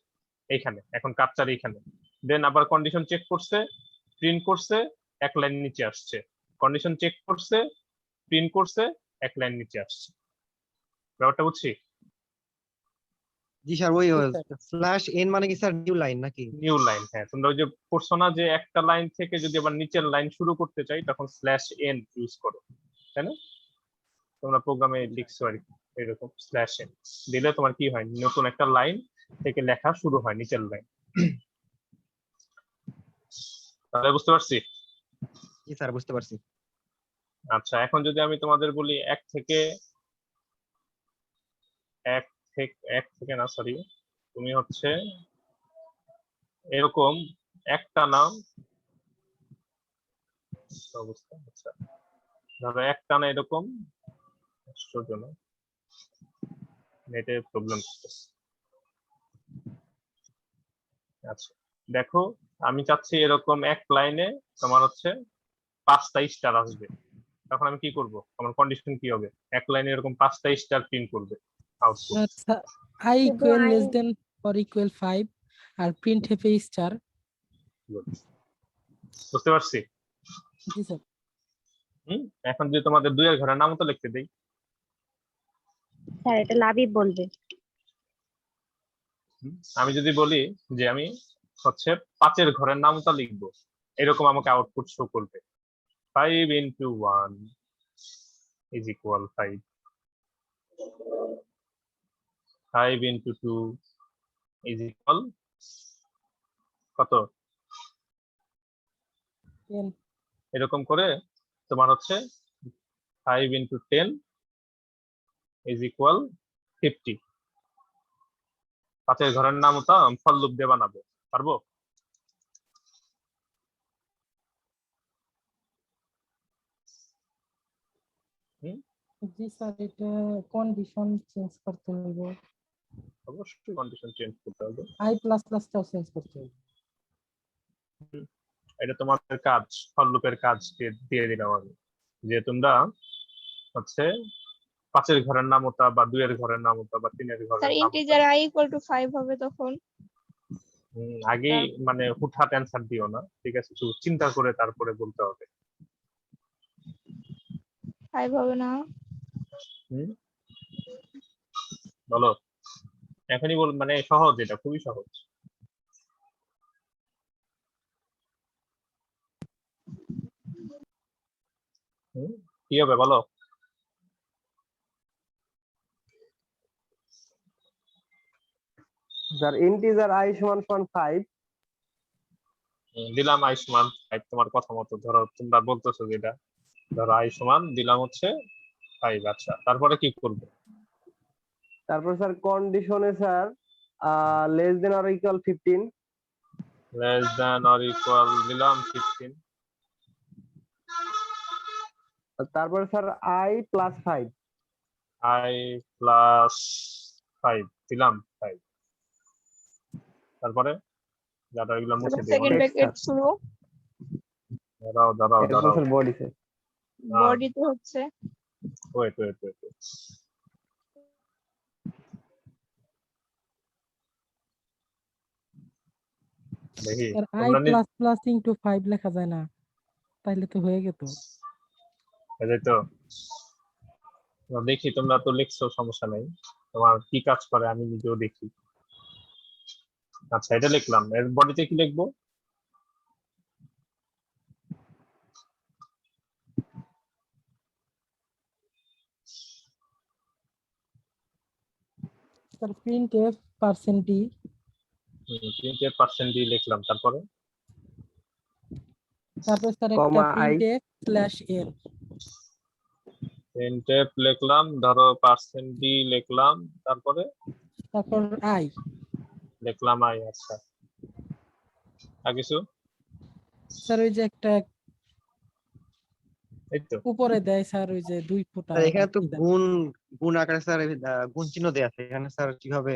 এইখানে, এখন কাপচার এইখানে, দেন আবার কন্ডিশন চেক করছে, প্রিন্ট করছে, এক লাইন নিচে আসছে, কন্ডিশন চেক করছে, প্রিন্ট করছে, এক লাইন নিচে আসছে। ব্যাপারটা বুঝছি? জি স্যার, ওই জি, স্যার। স্ল্যাশ এন মানে কি স্যার নিউ লাইন নাকি? নিউ লাইন, হ্যাঁ। তোমরা ওই যে পড়ছো না যে একটা লাইন থেকে যদি আবার নিচের লাইন শুরু করতে চাই তখন স্ল্যাশ এন ইউজ করো, তাই না? তোমরা প্রোগ্রামে লিখছো আর কি, এরকম স্ল্যাশ এন দিলে তোমার কি হয়, নতুন একটা লাইন থেকে লেখা শুরু হয়, নিচের লাইন। তাহলে বুঝতে পারছি? জি স্যার, বুঝতে পারছি। আচ্ছা, এখন যদি আমি তোমাদের বলি এক থেকে না, সরি, তুমি হচ্ছে এরকম একটা নাম অবস্থা, আচ্ছা ধরো একটা না এরকম, আশ্চর্য না, নেটে প্রবলেম হচ্ছে। আচ্ছা দেখো, আমি চাচ্ছি এরকম এক লাইনে তোমার হচ্ছে 5টা স্টার আসবে, তখন আমি কি করব, আমার কন্ডিশন কি হবে, এক লাইনে এরকম 5টা স্টার প্রিন্ট করবে আউটপুট। আচ্ছা, i শুধু equal I less than or equal 5 আর প্রিন্ট হেফে স্টার। বুঝতে পারছি? জি স্যার। এখন যদি তোমাদের দুইয়ের ঘরের নাম তো লিখতে দেই, স্যার এটা লাবিব বলবে। আমি যদি বলি যে আমি হচ্ছে 5-এর ঘরের নামটা লিখবো, এরকম আমাকে আউটপুট শো করবে, 5 into 1 is equal 5, 5 into 2 is equal কত, 10 এরকম করে তোমার হচ্ছে 5 into 10 is equal 50। 5-এর ঘরের নামটা ফর লুপ দিয়ে বানাবো, পারবো? জি স্যার, এটা কন্ডিশন চেঞ্জ করতে হইব, অবশ্যই কন্ডিশন চেঞ্জ করতে হবে, i প্লাস প্লাসটাও চেঞ্জ করতে হইব। এটা তোমাদের কাজ, ফর লুপের কাজ দিয়ে দিলাম আমি, যে তোমরা হচ্ছে 5-এর ঘরের নামতা বা 2-এর ঘরের নামতা বা 3-এর স্যার ঘরের নামতা ইন্টিজার i equal to 5 হবে তখন? আগেই মানে হুটহাট অ্যান্সার দিও না, ঠিক আছে, একটু চিন্তা করে তারপরে বলতে হবে। 5 হবে না? বলো, এখনই বল, মানে সহজ, এটা খুবই সহজ। কি হবে বলো? স্যার ইন্টিজার i সমান সমান 5, দিলাম i সমান 5, তোমার কথা মতো ধরো তোমরা বলতেছো যেটা, ধরো i সমান দিলাম হচ্ছে 5। আচ্ছা তারপরে কি করব? তারপর স্যার কন্ডিশনে sir less than or equal 15, less than or equal দিলাম 15, তারপর sir i plus 5, i plus 5 দিলাম 5, তারপরে যারা এগুলো মুছে দিই, সেকেন্ড ব্র্যাকেট শুরু, দাঁড়াও এরকম স্যার বডি স্যার। বডিতে হচ্ছে ওয়েট, দেখি স্যার i তোমরা প্লাস প্লাস ইনটু 5 লেখা যায় না, তাইলে তো হয়ে যেত। এই তো দেখি, তোমরা তো লিখছো, সমস্যা নাই, তোমার কি কাজ করে আমি নিজেও দেখি। আচ্ছা এটা লিখলাম, এর বডিতে কি লিখবো? Sir print F percent D, প্রিন্টের পার্সেন্ট দিয়ে লিখলাম, তারপরে তারপর স্যার একটা কমা i, print F slash L, printf লিখলাম, ধরো পার্সেন্ট ডি লিখলাম, তারপরে তারপর আই লিখলাম আই। আচ্ছা আর কিছু? স্যার ওই যে একটা এই তো উপরে দেয় স্যার, ওই যে 2 ফোঁটা স্যার এখানে তো কি দেয়? গুণ গুণ আকারে স্যার গুণ চিহ্ন দেয়া আছে, এখানে স্যার কিভাবে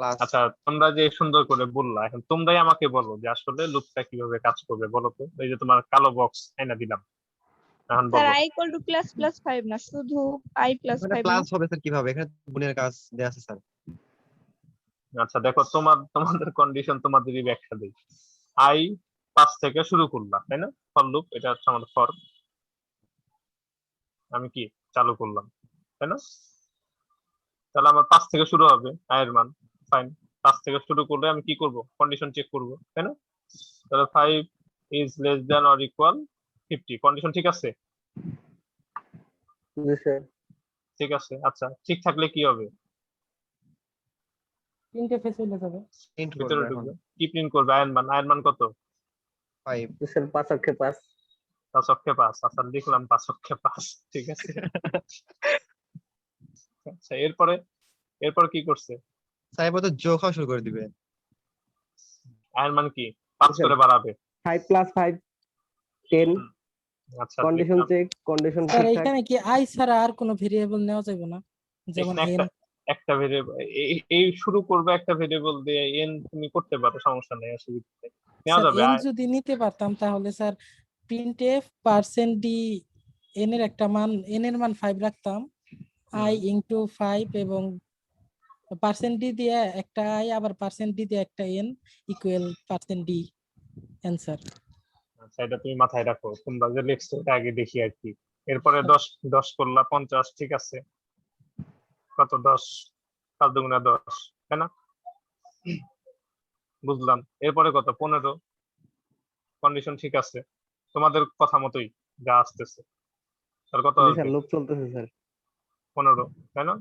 প্লাস আচ্ছা, তোমরা যে সুন্দর করে বললা, এখন তোমরাই আমাকে বলো যে আসলে লুপটা কিভাবে কাজ করবে বলো তো। এই যে তোমার কালো বক্স এনে দিলাম, এখন স্যার বলো। i equal to plus plus 5 না, শুধু i প্লাস মানে 5 না। প্লাস হবে স্যার কিভাবে? এখানে তো গুণের কাজ দেয়া আছে স্যার। আচ্ছা দেখো, তোমাদের কন্ডিশন তোমাদেরই ব্যাখ্যা দিই। আই 5 থেকে শুরু করলাম, তাই না? ফর লুপ, এটা হচ্ছে আমার ফর। আমি কি চালু করলাম, তাই না? তাহলে আমার 5 থেকে শুরু হবে আই এর মান। ফাইন, 5 থেকে শুরু করলে আমি কি করব? কন্ডিশন চেক করব, তাই না? তাহলে 5 is less than or equal 50, condition ঠিক আছে? জি স্যার। ঠিক আছে। আচ্ছা, ঠিক থাকলে কি হবে? তিনটে ফেস চলে যাবে। প্রিন্ট ভিতরে করবে এখন ঢুকবে, কি প্রিন্ট করবে? আয়ের মান কত? 5। জি স্যার 5 অক্ষে 5। 5 অক্ষে 5। আচ্ছা, লিখলাম 5 অক্ষে 5, ঠিক আছে। আচ্ছা, এরপর কি করছে? স্যার এবার তো যোগ হওয়া শুরু করে দিবে। আয়ের মান কি 5 করে বাড়াবে। 5 প্লাস 5 10। আচ্ছা, কন্ডিশন লিখলাম। চেক, কন্ডিশন স্যার ঠিকঠাক। এখানে কি আই ছাড়া আর কোনো ভেরিয়েবল নেওয়া যাবে না, যেমন এখানে এন? একটা ভেরিয়েবল, এই শুরু করবে একটা ভেরিয়েবল দিয়ে, এন তুমি করতে পারো, সমস্যা নেই, অসুবিধা নেই, নেওয়া স্যার যাবে। এন যদি নিতে পারতাম তাহলে sir printf percent D N এর একটা মান, এন এর মান 5 রাখতাম, আই ইনটু 5 এবং পার্সেন্ট ডি দিয়ে একটা আই আবার পার্সেন্ট ডি দিয়ে একটা N equal percent D answer. আচ্ছা, এটা তুমি মাথায় রাখো, তোমরা যে লিখছো এটা আগে দেখি আর কি। এরপরে 10 করলা, 50, ঠিক আছে। কত? 10, 5 দুগুণা 10, তাই না? বুঝলাম। এরপরে কত? 15, কন্ডিশন ঠিক আছে, তোমাদের কথা মতোই যা আসতেছে। তার কত জি আসবে? স্যার, লুপ চলতেছে স্যার। 15, তাই না?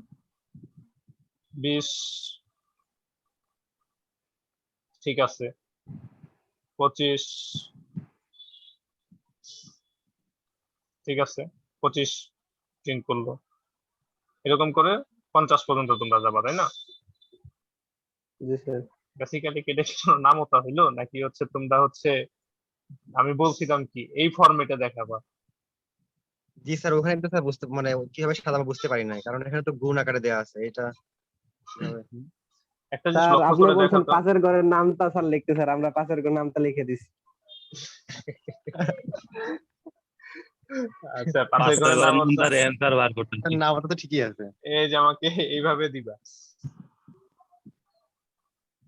20, ঠিক আছে। 25, ঠিক আছে। 25 প্রিন্ট করলো। এরকম করে 50 পর্যন্ত তোমরা যাবা, তাই না? জি স্যার। বেসিক্যালি কি এটা কোনো নামতা হইলো, নাকি হচ্ছে তোমরা হচ্ছে, আমি বলছিলাম কি এই ফরম্যাটে দেখাবা? জি স্যার, ওখানে তো স্যার বুঝতে মানে কিভাবে সাজাবো বুঝতে পারি নাই, কারণ এখানে তো গুণ আকারে দেওয়া আছে। এটা কিভাবে? একটা জিনিস স্যার লক্ষ্য আপনি করে দেখো বলছেন তো। পাশের ঘরের নামটা স্যার লিখতে, স্যার আমরা পাশের ঘরের নামটা লিখে দিছি। আচ্ছা, পাশের ঘরের নাম হচ্ছে, অ্যান্সার বার করতে স্যার নামটা তো ঠিকই আছে। এই যে আমাকে এইভাবে দিবা,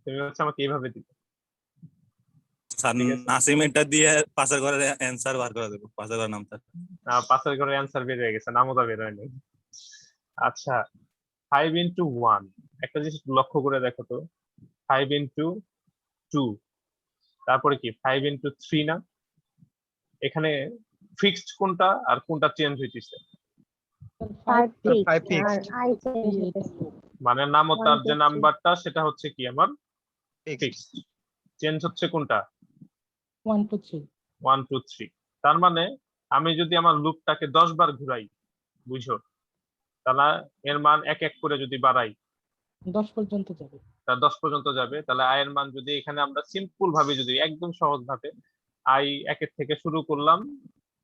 তুমি হচ্ছে আমাকে এইভাবে দিবা, স্যার ঠিক আছে? নাসিমেরটা দিয়ে পাশের ঘরের অ্যান্সার বার করে দেবো, পাশের ঘরের নামটা। পাশের ঘরের অ্যান্সার বের হয়ে গেছে, নামতা বের হয়নি। আচ্ছা, 5 ইন্টু 1, একটা জিনিস লক্ষ্য করে দেখো তো। 5 ইন্টু 2, তারপরে কি 5 ইন্টু 3 না? এখানে ফিক্সড কোনটা আর কোনটা চেঞ্জ হইতেছে? 5 স্যার 5 ফিক্সড আর ফিক্সড। আই চেঞ্জ হইতেছে। মানে নামতার 1 যে 2 3 নাম্বারটা সেটা হচ্ছে কি আমার ফিক্সড। ফিক্সড, চেঞ্জ হচ্ছে কোনটা? 1 2 3 1 2 3। তার মানে আমি যদি আমার লুপটাকে 10 বার ঘুরাই, বুঝো, তাহলে এর মান এক এক করে যদি বাড়াই, 10 পর্যন্ত যাবে। তা 10 পর্যন্ত যাবে। তাহলে আয়ের মান যদি এখানে আমরা সিম্পল ভাবে, যদি একদম সহজ ভাবে, আই একের থেকে শুরু করলাম,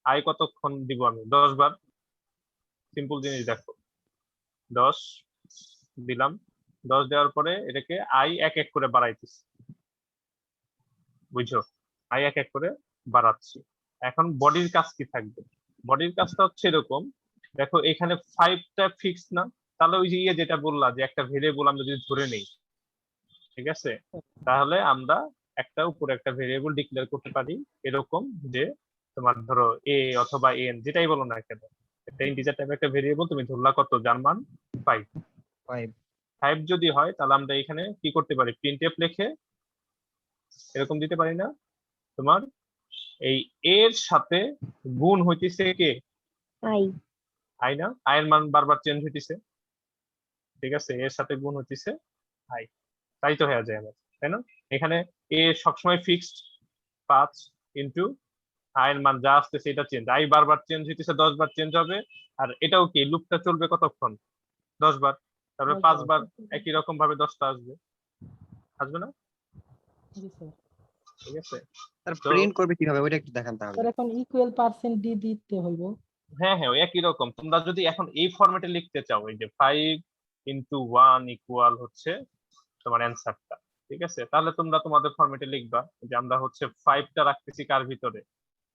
আই কতক্ষণ দিব আমি? 10 বার। সিম্পল জিনিস দেখো, 10 দিলাম, 10 দেওয়ার পরে এটাকে আই এক এক করে বাড়াইতেছি, বুঝছো? আই এক এক করে বাড়াচ্ছি। এখন বডির কাজ কি থাকবে? বডির কাজটা হচ্ছে এরকম, দেখো এখানে 5টা ফিক্স না? তাহলে ওই যে যেটা বললা যে একটা ভেরিয়েবল আমরা যদি ধরে নেই, ঠিক আছে, তাহলে আমরা একটা উপরে একটা ভেরিয়েবল ডিক্লেয়ার করতে পারি এরকম যে, তোমার ধরো এ অথবা এন যেটাই বলো না কেন, একটা ইন্টিজার টাইপের একটা ভেরিয়েবল তুমি ধরলা কত, যার মান 5। 5 5 যদি হয় তাহলে আমরা এখানে কি করতে পারি? প্রিন্টএফ লিখে এরকম দিতে পারি না, তোমার এই এর সাথে গুণ হইতেছে কে? আই আই না? আয়ের মান বারবার চেঞ্জ হইতেছে, ঠিক আছে, এর সাথে গুণ হইতেছে আই, তাই তো হয়ে যায় আমার, তাই না? এখানে এ সবসময় ফিক্সড 5 ইন্টু আয়ের মান যা আসতেছে এটা চেঞ্জ, আই বারবার চেঞ্জ হইতেছে, 10 বার চেঞ্জ হবে। আর এটাও কি, লুপটা চলবে কতক্ষণ? 10 বার, তারপরে 5 বার একই রকম ভাবে 10টা আসবে, আসবে না? জি স্যার। ঠিক আছে। স্যার তো প্রিন্ট করবে কিভাবে ওইটা একটু দেখান তাহলে। স্যার এখন ইকুয়াল পার্সেন্ট ডি দিতে হইব। হ্যাঁ হ্যাঁ, ওই একই রকম। তোমরা যদি এখন এই ফরম্যাটে লিখতে চাও, এই যে 5 ইন্টু 1 ইকুয়াল হচ্ছে তোমার অ্যান্সারটা। ঠিক আছে, তাহলে তোমরা তোমাদের ফরম্যাটে লিখবা যে আমরা হচ্ছে 5টা রাখতেছি কার ভিতরে,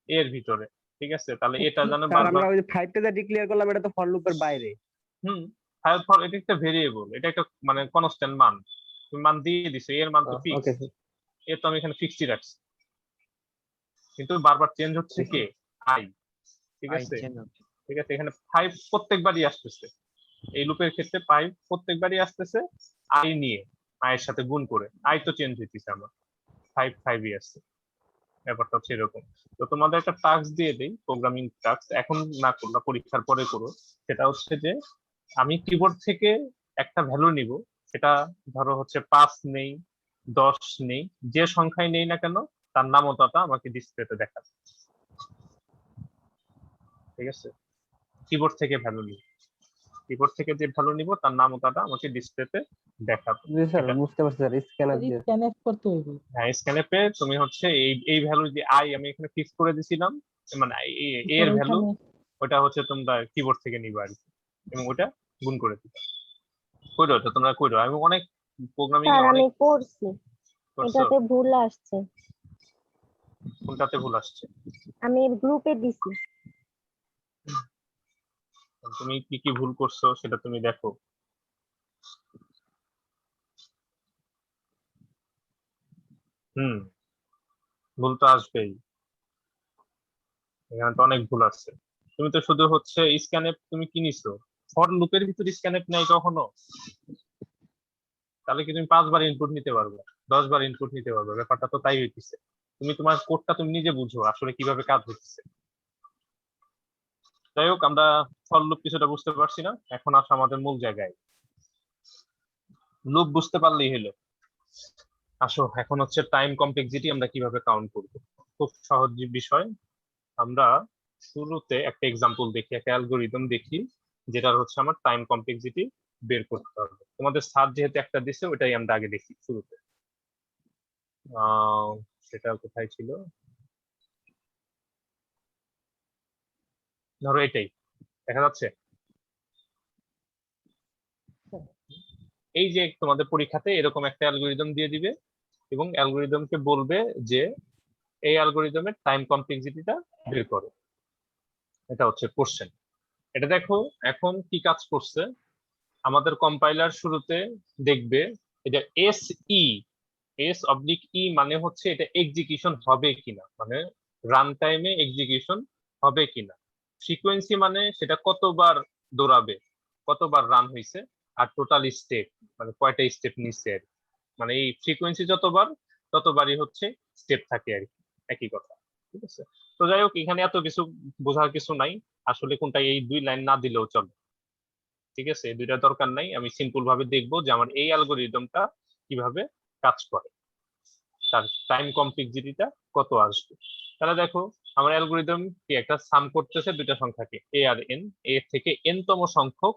এর ভিতরে। ঠিক আছে, তাহলে এটা যেন স্যার বারবার আমরা ওই যে 5 টা যা ডিক্লেয়ার করলাম এটা তো ফর লুপের বাইরে। হুম এটা একটা ভেরিয়েবল, এটা একটা মানে কনস্ট্যান্ট মান, তুমি মান দিয়ে দিছো, এর মান তো ওকে ফিক্স, স্যার। এ তো আমি এখানে ফিক্সই রাখছি, কিন্তু বারবার চেঞ্জ হচ্ছে কে, আই। ঠিক আছে, ঠিক আছে, এখানে 5 প্রত্যেকবারই আসতেছে, এই লুপের ক্ষেত্রে 5 প্রত্যেকবারই আসতেছে আই নিয়ে, আয়ের সাথে গুণ করে, আই তো চেঞ্জ হইতেছে আমার, 5 5ই আসছে। ব্যাপারটা হচ্ছে এরকম। তো তোমাদের একটা টাস্ক দিয়ে দেই, প্রোগ্রামিং টাস্ক, এখন না করলে পরীক্ষার পরে করো। সেটা হচ্ছে যে আমি কিবোর্ড থেকে একটা ভ্যালু নিব, সেটা ধরো হচ্ছে 5 নেই, 10 নেই, যে সংখ্যায় নেই না কেন তার নামতাটা আমাকে ডিসপ্লেতে দেখাবে। ঠিক আছে, কিবোর্ড থেকে ভ্যালু নিব, কিবোর্ড থেকে যে ভ্যালু নিব তার নামতাটা আমাকে ডিসপ্লেতে দেখাবে। জি স্যার এটা বুঝতে পারছি স্যার, স্ক্যানার দিয়ে। স্ক্যান করতে হইবে। হ্যাঁ, স্ক্যানে তুমি হচ্ছে এই এই ভ্যালু যে আই আমি এখানে ফিক্স করে দিছিলাম, মানে এর ভ্যালু, ওটা হচ্ছে তোমরা কিবোর্ড থেকে নিবা আর কি, এবং ওটা গুণ করে দিবা। কইরো এটা তোমরা কইরো, আমি অনেক প্রোগ্রামিং এ স্যার আমি অনেক করছি, করছো। এটাতে ভুল আসছে, কোনটাতে ভুল আসছে? আমি গ্রুপে দিছি। তুমি কি কি ভুল করছো সেটা তুমি দেখো। ভুল তো আসবেই, এখানে তো অনেক ভুল আছে। তুমি তো শুধু হচ্ছে স্ক্যানএপ তুমি কি নিছো, ফর লুপের ভিতর স্ক্যানএপ নাই কখনো? তাহলে কি তুমি 5 বার ইনপুট নিতে পারবে, 10 বার ইনপুট নিতে পারবে? ব্যাপারটা তো তাই হইতেছে। তুমি তোমার কোডটা তুমি নিজে বুঝো আসলে কিভাবে কাজ হচ্ছে। যাই হোক, আমরা ফর লুপ কিছুটা বুঝতে পারছি না, এখন আসো আমাদের মূল জায়গায়। লুপ বুঝতে পারলেই হলো। আসো এখন হচ্ছে টাইম কমপ্লেক্সিটি আমরা কিভাবে কাউন্ট করব। খুব সহজ বিষয়। আমরা শুরুতে একটা এক্সাম্পল দেখি, একটা অ্যালগোরিদম দেখি, যেটার হচ্ছে আমার টাইম কমপ্লেক্সিটি বের করতে হবে। তোমাদের স্যার যেহেতু একটা দিছে ওটাই আমরা আগে দেখি শুরুতে। সেটা কোথায় ছিল, ধরো এটাই দেখা যাচ্ছে। এই যে তোমাদের পরীক্ষাতে এরকম একটা অ্যালগোরিদম দিয়ে দিবে এবং অ্যালগোরিদমকে বলবে যে এই অ্যালগোরিদমের টাইম কমপ্লেক্সিটিটা বের করো। এটা হচ্ছে কোশ্চেন। এটা দেখো এখন কি কাজ করছে, আমাদের কম্পাইলার শুরুতে দেখবে এটা এস/ই মানে হচ্ছে এটা এক্সিকিউশন হবে কিনা, মানে রান টাইমে এক্সিকিউশন হবে কিনা। ফ্রিকোয়েন্সি মানে সেটা কতবার দৌড়াবে, কতবার রান হয়েছে, আর টোটাল স্টেপ মানে কয়টা স্টেপ নিচ্ছে আর কি। মানে এই ফ্রিকোয়েন্সি যতবার ততবারই হচ্ছে স্টেপ থাকে আর কি, একই কথা। ঠিক আছে, তো যাই হোক এখানে এত কিছু বোঝার কিছু নাই, আসলে কোনটা এই 2 লাইন না দিলেও চলে। ঠিক আছে, এই দুইটা দরকার নাই, আমি সিম্পল ভাবে দেখবো যে আমার এই অ্যালগোরিদমটা কিভাবে কাজ করে, তার টাইম কমপ্লেক্সিটিটা কত আসবে। তাহলে দেখো আমার অ্যালগোরিদম কি একটা সাম করতেছে দুইটা সংখ্যাকে, এ আর এন, এ থেকে এন তম সংখ্যক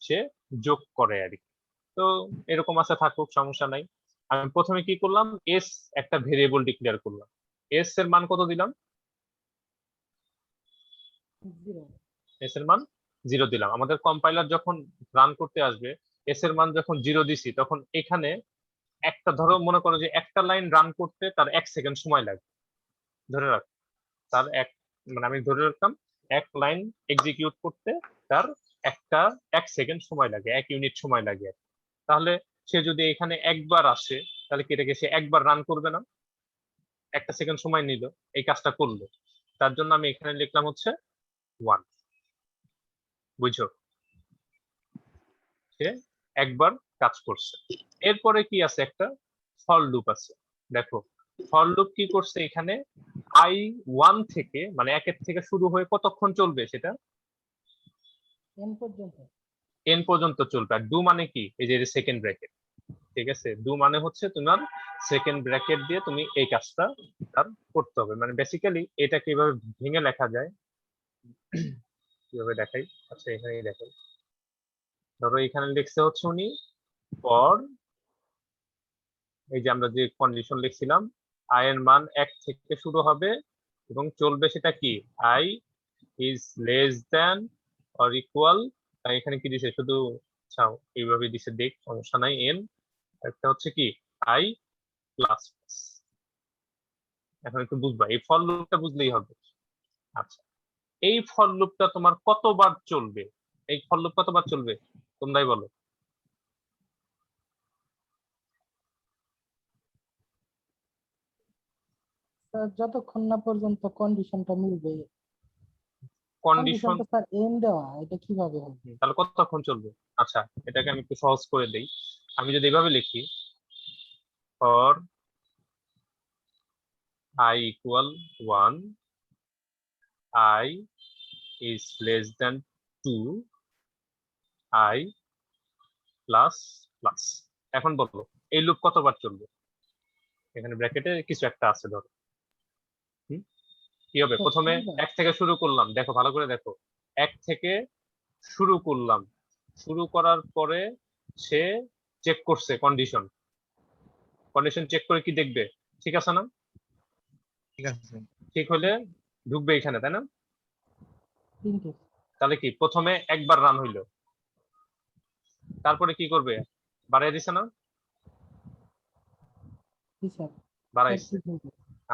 সে যোগ করে আর কি। তো এরকম আছে, থাকুক, সমস্যা নাই। আমি প্রথমে কি করলাম, এস একটা ভেরিয়েবল ডিক্লেয়ার করলাম, এস এর মান কত দিলাম, এস এর মান 0 দিলাম। আমাদের কম্পাইলার যখন রান করতে আসবে, এস এর মান যখন 0 দিছি তখন এখানে একটা, ধরো মনে করো যে একটা লাইন রান করতে তার 1 সেকেন্ড সময় লাগবে, ধরে রাখ, তার এক, মানে আমি ধরে রাখলাম এক লাইন এক্সিকিউট করতে তার 1 সেকেন্ড সময় লাগে, 1 ইউনিট সময় লাগে। তাহলে সে যদি এখানে একবার আসে তাহলে কি এটাকে সে একবার রান করবে না, 1 সেকেন্ড সময় নিল এই কাজটা করলো, তার জন্য আমি এখানে লিখলাম হচ্ছে 1। বুঝছো, সে একবার কাজ করছে। এরপরে কি আছে, একটা ফর লুপ আছে। দেখো ফর লুপ কি করছে এখানে, i1 থেকে মানে 1 থেকে শুরু হয়ে কতক্ষণ চলবে সেটা এন পর্যন্ত। n পর্যন্ত চলবে। আর ডু মানে কি, এই যে সেকেন্ড ব্র্যাকেট। ঠিক আছে, ডু মানে হচ্ছে তোমার সেকেন্ড ব্র্যাকেট দিয়ে তুমি এই কাজটা তার করতে হবে। মানে বেসিক্যালি এটা কিভাবে ভেঙে লেখা যায়, কিভাবে দেখাই, আচ্ছা এখানেই দেখাই। ধরো এখানে লিখছে হচ্ছে উনি ফর, এই যে আমরা যে কন্ডিশন লিখছিলাম, আই এর মান 1 থেকে শুরু হবে এবং চলবে সেটা কি, I is less than or equal, এখানে কি দিছে শুধু, আচ্ছা এইভাবে দিছে, দেখ সমস্যা নাই, এন একটা হচ্ছে কি আই প্লাস প্লাস। এখন একটু বুঝবা, এই ফর লুপটা বুঝলেই হবে। আচ্ছা, এই ফর লুপটা তোমার কতবার চলবে? এই ফর লুপ কতবার চলবে তোমরাই বলো। স্যার যতক্ষণ না পর্যন্ত কন্ডিশনটা মিলবে। কন্ডিশন কন্ডিশনটা স্যার এন দেওয়া, এটা কিভাবে হবে? তাহলে কতক্ষণ চলবে? আচ্ছা, এটাকে আমি একটু সহজ করে দেই। আমি যদি এভাবে লিখি, for I equal 1, I is less than 2, I plus plus। এখন বলো এই লুপ কতবার চলবে? এখানে ব্র্যাকেটে কিছু একটা আছে ধরো। কি হবে? স্যার, প্রথমে তিনবার। 1 থেকে শুরু করলাম, দেখো ভালো করে দেখো। 1 থেকে শুরু করলাম, শুরু করার পরে সে চেক করছে কন্ডিশন। কন্ডিশন চেক করে কি দেখবে? ঠিক আছে না? ঠিক আছে। ঠিক হলে ঢুকবে এখানে, তাই না? তিনটে। তাহলে কি প্রথমে একবার রান হইলো, তারপরে কি করবে? বাড়াই দিছে না? জি স্যার। বাড়াইছে।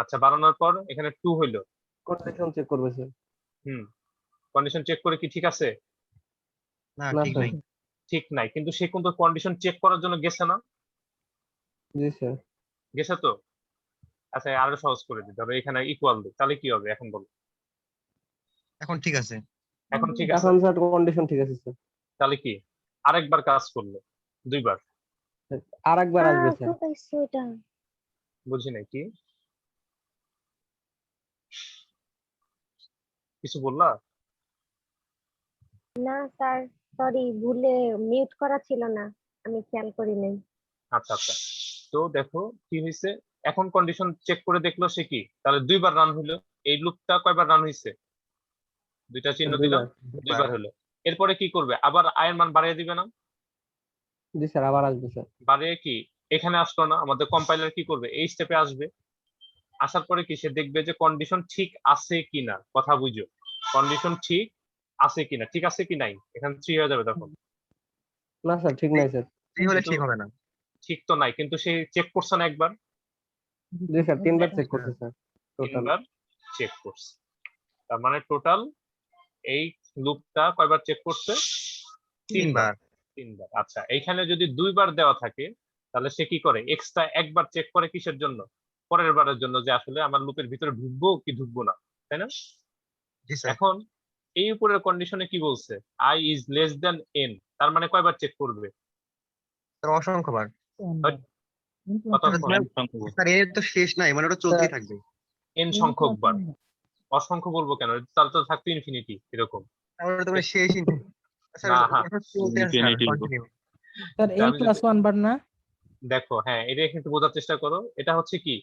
আচ্ছা, বাড়ানোর পর এখানে 2 হইলো। কন্ডিশন চেক করবে স্যার। কন্ডিশন চেক করে কি ঠিক আছে? না, না ঠিক স্যার। নাই। ঠিক নাই, কিন্তু সে কিন্তু কন্ডিশন চেক করার জন্য গেছে না? জি স্যার। গেছে তো? আচ্ছা, আরো সহজ করে দিই, ধরো এখানে ইকুয়াল দিই, তাহলে কি হবে এখন বলো। এখন ঠিক আছে। এখন ঠিক আছে, এখন স্যার কন্ডিশন ঠিক আছে স্যার। তাহলে কি আরেকবার কাজ করলো, দুইবার। আর একবার আসবে স্যার। কোথায় এটা? বুঝি নাই কি কিছু বললা? না স্যার, সরি, ভুলে মিউট করা ছিল না, আমি খেয়াল করি নাই। আচ্ছা আচ্ছা, তো দেখো কি হয়েছে। এখন কন্ডিশন চেক করে দেখলো সে কি, তাহলে দুইবার রান হইলো। এই লুপটা কয়বার রান হয়েছে? দুইটা চিহ্ন দিলাম, দুইবার। দুইবার হলো। এরপরে কি করবে? আবার আয়ের মান বাড়িয়ে দিবে না? জি স্যার, আবার আসবে স্যার। বাড়িয়ে কি এখানে আসলো না? আমাদের কম্পাইলার কি করবে? এই স্টেপে আসবে। আসার পরে কি সে দেখবে যে কন্ডিশন ঠিক আছে কিনা। কথা বুঝো, কন্ডিশন ঠিক আছে কিনা, ঠিক আছে কি নাই, এখানে 3 হয়ে যাবে তখন। না স্যার, ঠিক নাই স্যার। এই হলে কিন্তু ঠিক হবে না। ঠিক তো নাই, কিন্তু সে চেক করছে না একবার? জি স্যার, 3বার চেক করছে স্যার টোটাল। 3বার চেক করছে। তার মানে টোটাল এই লুপটা কয়বার চেক করছে? 3বার। 3বার। আচ্ছা, এইখানে যদি 2বার দেওয়া থাকে তাহলে সে কি করে? এক্সট্রা একবার চেক করে কিসের জন্য? পরের বারের জন্য, যে আসলে আমার লুপের ভিতরে ঢুকবো কি ঢুকবো না, তাই না? জি স্যার। এখন এই উপরের কন্ডিশনে কি বলছে? i is less than n, তার মানে কয়বার চেক করবে? স্যার অসংখ্যবার। কতক্ষণ? স্যার এর তো শেষ নাই, মানে ওটা চলতেই থাকবে। n সংখ্যক বার। অসংখ্য বলবো কেন? তাহলে তো থাকতো ইনফিনিটি এরকম। তাহলে তো মানে শেষই নেই। স্যার না, ওটা চলতে আছে স্যার, কন্টিনিউ। স্যার তা n আমি প্লাস যদি 1 বার না? দেখো, হ্যাঁ, এটা একটু বোঝার চেষ্টা করো। এটা হচ্ছে কি,